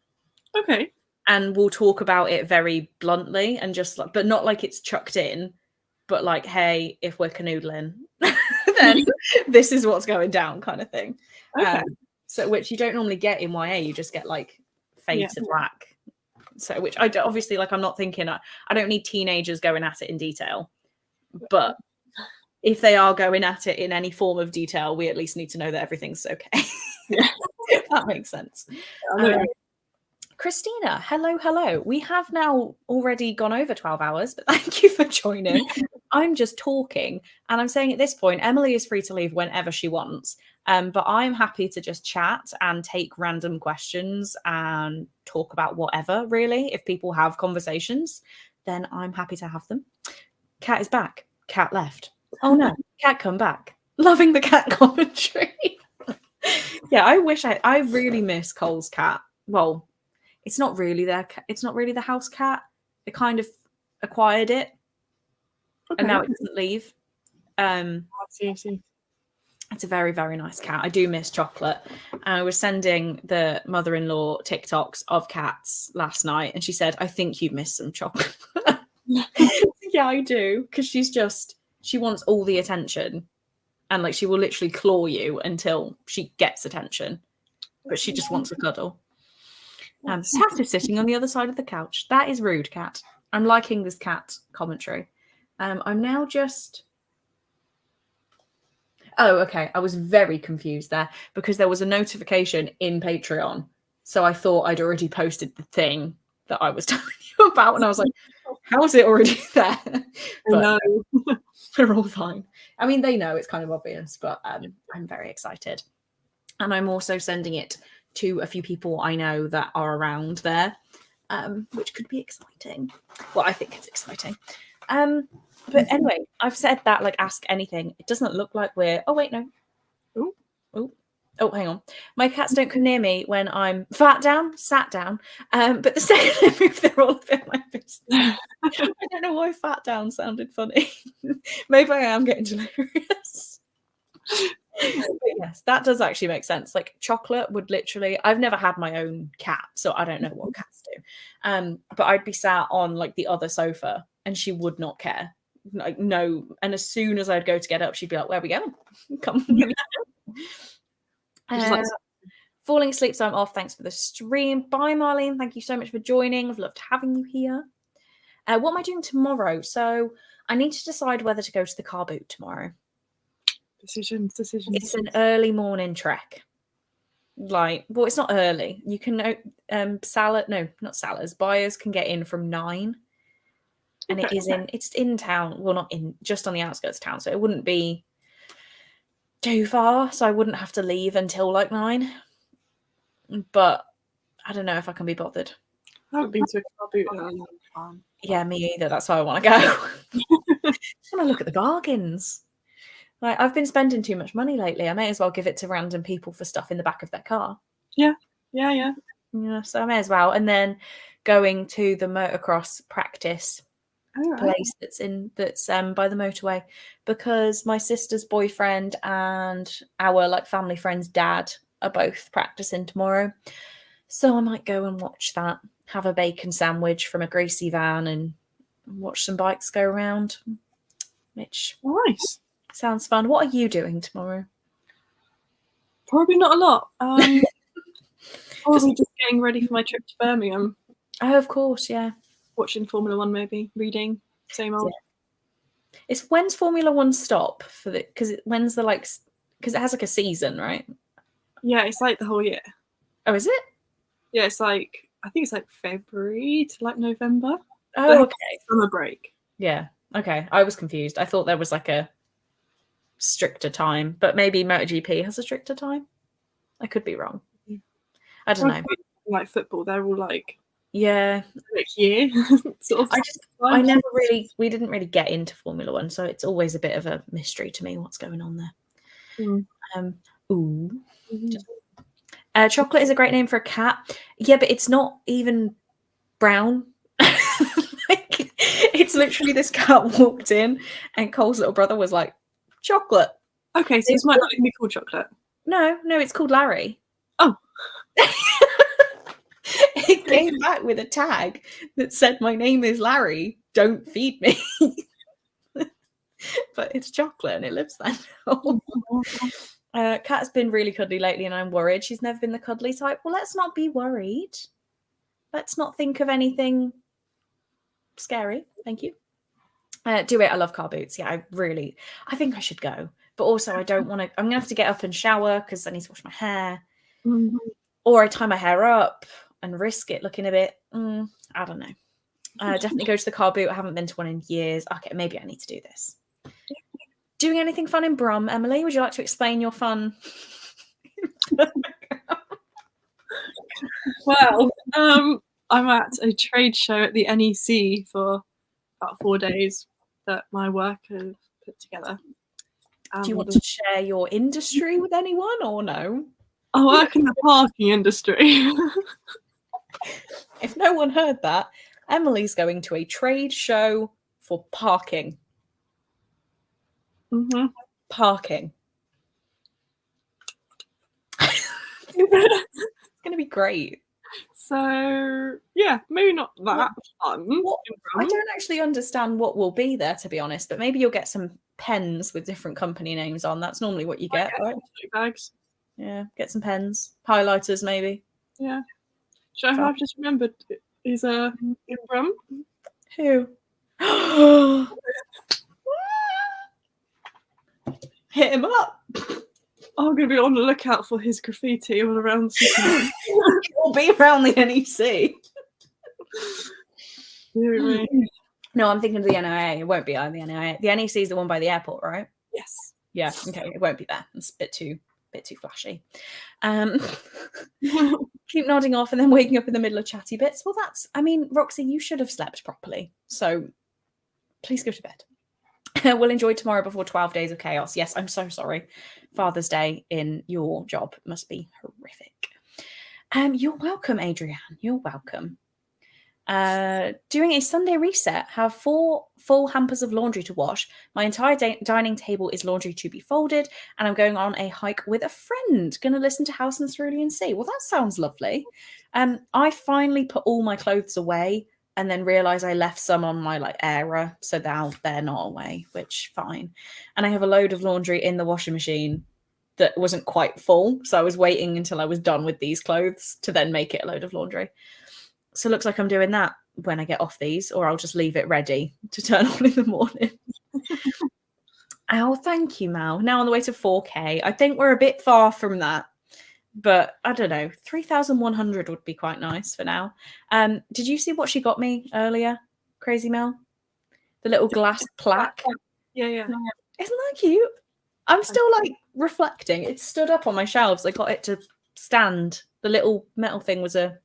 Okay. And we'll talk about it very bluntly and just like, but not like it's chucked in, but like, hey, if we're canoodling, then this is what's going down, kind of thing. Okay. So which you don't normally get in YA, you just get like fade to black. So which I don't, obviously, like I'm not thinking I don't need teenagers going at it in detail, but if they are going at it in any form of detail, we at least need to know that everything's okay. That makes sense. Christina, hello. We have now already gone over 12 hours, but thank you for joining. I'm just talking, and I'm saying at this point, Emily is free to leave whenever she wants, but I'm happy to just chat and take random questions and talk about whatever, really. If people have conversations, then I'm happy to have them. Cat is back. Cat left. Oh no, Cat come back. Loving the cat commentary. Yeah, I really miss Cole's cat. Well, it's not really the house cat. They kind of acquired it, and now it doesn't leave. I see. It's a very, very nice cat. I do miss Chocolate. I was sending the mother-in-law TikToks of cats last night, and she said, "I think you miss some Chocolate." Yeah, I do, because she wants all the attention, and like she will literally claw you until she gets attention, but she just wants a cuddle. Cat is sitting on the other side of the couch. That is rude, Cat. I'm liking this cat commentary. I'm now just... Oh, okay. I was very confused there because there was a notification in Patreon. So I thought I'd already posted the thing that I was telling you about. And I was like, how is it already there? But no. They're all fine. I mean, they know it's kind of obvious, but I'm very excited. And I'm also sending it to a few people I know that are around there, which could be exciting. Well, I think it's exciting. But anyway, I've said that, like, ask anything. It doesn't look like we're... Oh, wait, no. Oh, hang on. My cats don't come near me when I'm sat down. But the second I move, they're all up in my business. I don't know why fat down sounded funny. Maybe I am getting delirious. But yes, that does actually make sense. Like Chocolate would literally... I've never had my own cat, so I don't know what cats do. But I'd be sat on, like, the other sofa, and she would not care. Like, no. And as soon as I'd go to get up, she'd be like, where are we going? Come. Falling asleep, so I'm off. Thanks for the stream. Bye, Marlene. Thank you so much for joining. I've loved having you here. What am I doing tomorrow? So I need to decide whether to go to the car boot tomorrow. Decisions. It's an early morning trek. Like, well, it's not early. You can not salads. Buyers can get in from 9. And okay. It's in town. Well, not in, just on the outskirts of town. So it wouldn't be too far. So I wouldn't have to leave until like 9. But I don't know if I can be bothered. I haven't been to a car boot in a long time. Yeah, me either. That's why I want to go. I just want to look at the bargains. Like, I've been spending too much money lately. I may as well give it to random people for stuff in the back of their car. Yeah. Yeah, so I may as well. And then going to the motocross practice place that's by the motorway, because my sister's boyfriend and our like family friend's dad are both practicing tomorrow. So I might go and watch that, have a bacon sandwich from a greasy van, and watch some bikes go around, which Nice. sounds fun. What are you doing tomorrow? Probably not a lot. Probably just getting ready for my trip to Birmingham. Oh, of course, yeah. Watching Formula One, maybe reading. Same old. Yeah. It's when's Formula One stop for the? Because when's the like? Because it has like a season, right? Yeah, it's like the whole year. Oh, is it? Yeah, it's like I think it's like February to like November. Oh, okay. Summer break. Yeah. Okay. I was confused. I thought there was like a stricter time, but maybe MotoGP has a stricter time. I could be wrong. I don't know. Like football, they're all like year sort of. We didn't really get into Formula One, so it's always a bit of a mystery to me what's going on there. Chocolate is a great name for a cat. Yeah, but it's not even brown. Like, it's literally this cat walked in and Cole's little brother was like, Chocolate. Okay, so this might not even be called Chocolate. No, it's called Larry. Oh. It came back with a tag that said, my name is Larry, don't feed me. But it's Chocolate and it lives there now. Kat's been really cuddly lately and I'm worried. She's never been the cuddly type. Well, let's not be worried. Let's not think of anything scary. Thank you. Do it. I love car boots. Yeah, I think I should go. But also I don't want to, I'm going to have to get up and shower because I need to wash my hair. Mm-hmm. Or I tie my hair up and risk it looking a bit, I don't know. Definitely go to the car boot. I haven't been to one in years. Okay, maybe I need to do this. Doing anything fun in Brum, Emily? Would you like to explain your fun? Well, I'm at a trade show at the NEC for about 4 days that my work has put together. Do you want to share your industry with anyone or no? I work in the parking industry. If no one heard that, Emily's going to a trade show for parking. Mm-hmm. Parking. It's going to be great. So, yeah, maybe not that fun. I don't actually understand what will be there, to be honest, but maybe you'll get some pens with different company names on. That's normally what you get, right? Bags. Yeah, get some pens. Highlighters, maybe. Yeah. I've just remembered, is in Brum. Who? Hit him up. I'm going to be on the lookout for his graffiti all around the city. It will be around the NEC. No, I'm thinking of the NIA. It won't be on the NIA. The NEC is the one by the airport, right? Yes. Yeah. Okay. It won't be there. It's a bit too flashy. Keep nodding off and then waking up in the middle of chatty bits. Well, Roxy, you should have slept properly. So please go to bed. We'll enjoy tomorrow before 12 days of chaos. Yes, I'm so sorry. Father's Day in your job must be horrific. You're welcome, Adrienne. You're welcome. Doing a Sunday reset. Have 4 full hampers of laundry to wash. My entire dining table is laundry to be folded, and I'm going on a hike with a friend. Going to listen to House and Cerulean Sea. Well, that sounds lovely. I finally put all my clothes away and then realized I left some on my airer, so now they're not away, which fine. And I have a load of laundry in the washing machine that wasn't quite full, so I was waiting until I was done with these clothes to then make it a load of laundry. So it looks like I'm doing that when I get off these, or I'll just leave it ready to turn on in the morning. Oh, thank you, Mal. Now on the way to 4K. I think we're a bit far from that, but I don't know. 3,100 would be quite nice for now. Did you see what she got me earlier, Crazy Mel? The little glass plaque. Yeah. Isn't that cute? I'm still reflecting. It stood up on my shelves. I got it to stand. The little metal thing was a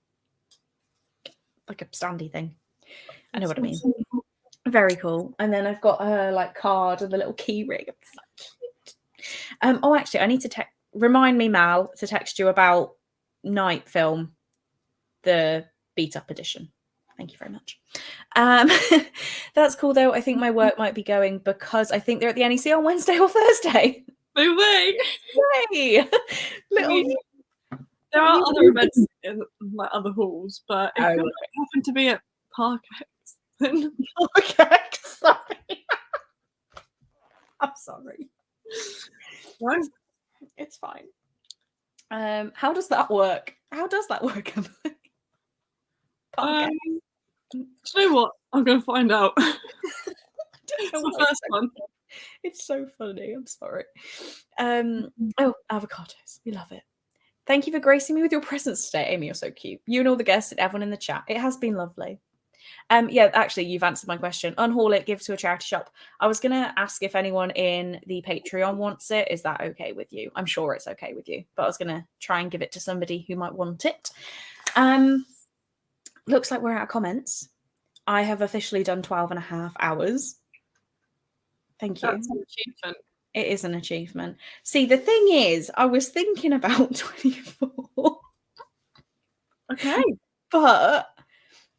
standy thing. I know what I mean. Very cool. And then I've got her card and the little key ring. It's so cute. Oh, actually, I need to remind me, Mal, to text you about Night Film, the beat up edition. Thank you very much. That's cool though. I think my work might be going because I think they're at the NEC on Wednesday or Thursday. No way. Yay! There are other events in like other halls, but if you happen to be at Park X, then Park X, sorry. I'm sorry. No, it's fine. How does that work? How does that work, Emily? do you know what? I'm going to find out. It's the first one. It's so funny. I'm sorry. Oh, avocados. We love it. Thank you for gracing me with your presence today, Amy. You're so cute. You and all the guests and everyone in the chat. It has been lovely. Yeah, actually, you've answered my question. Unhaul it, give it to a charity shop. I was going to ask if anyone in the Patreon wants it. Is that okay with you? I'm sure it's okay with you, but I was going to try and give it to somebody who might want it. Looks like we're out of comments. I have officially done 12.5 hours. Thank you. That's an achievement. It is an achievement. See, the thing is, I was thinking about 24. Okay. But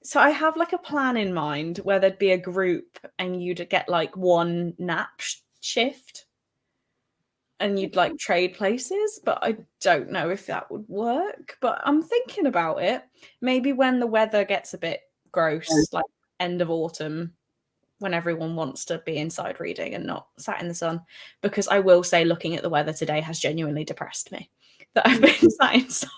so I have like a plan in mind where there'd be a group and you'd get like one nap shift and you'd like trade places, but I don't know if that would work. But I'm thinking about it. Maybe when the weather gets a bit gross, like end of autumn, when everyone wants to be inside reading and not sat in the sun. Because I will say, looking at the weather today has genuinely depressed me that I've been sat inside.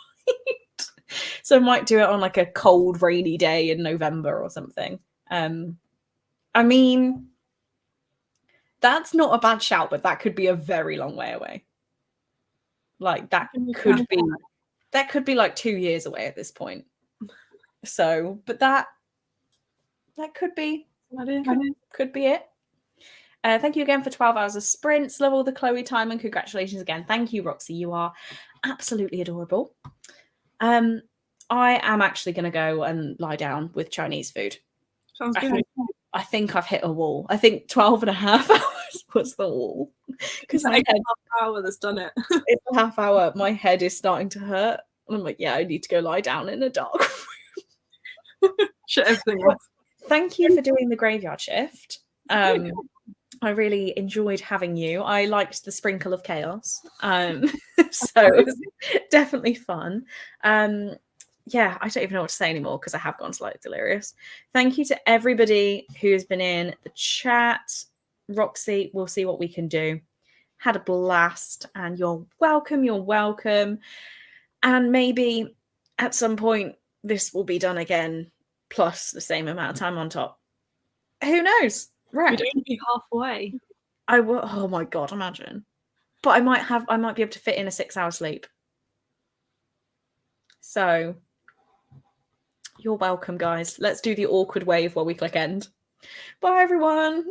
So I might do it on like a cold, rainy day in November or something. I mean, that's not a bad shout, but that could be a very long way away. Like that could be like 2 years away at this point. So, but that could be it. Thank you again for 12 hours of sprints. Love all the Chloe time and congratulations again. Thank you, Roxy. You are absolutely adorable. I am actually going to go and lie down with Chinese food. Sounds good. I think I've hit a wall. I think 12.5 hours was the wall. Because my head, half hour that's done it. It's a half hour. My head is starting to hurt. And I'm like, yeah, I need to go lie down in a dark room. Shut everything off. Thank you for doing the graveyard shift. I really enjoyed having you. I liked the sprinkle of chaos. So it was definitely fun. Yeah, I don't even know what to say anymore because I have gone slightly delirious. Thank you to everybody who has been in the chat. Roxy, we'll see what we can do. Had a blast and you're welcome. You're welcome. And maybe at some point this will be done again, plus the same amount of time on top. Who knows? Right. You'd only be halfway. I will. Oh my God, imagine. But I might be able to fit in a 6-hour sleep. So you're welcome, guys. Let's do the awkward wave while we click end. Bye, everyone.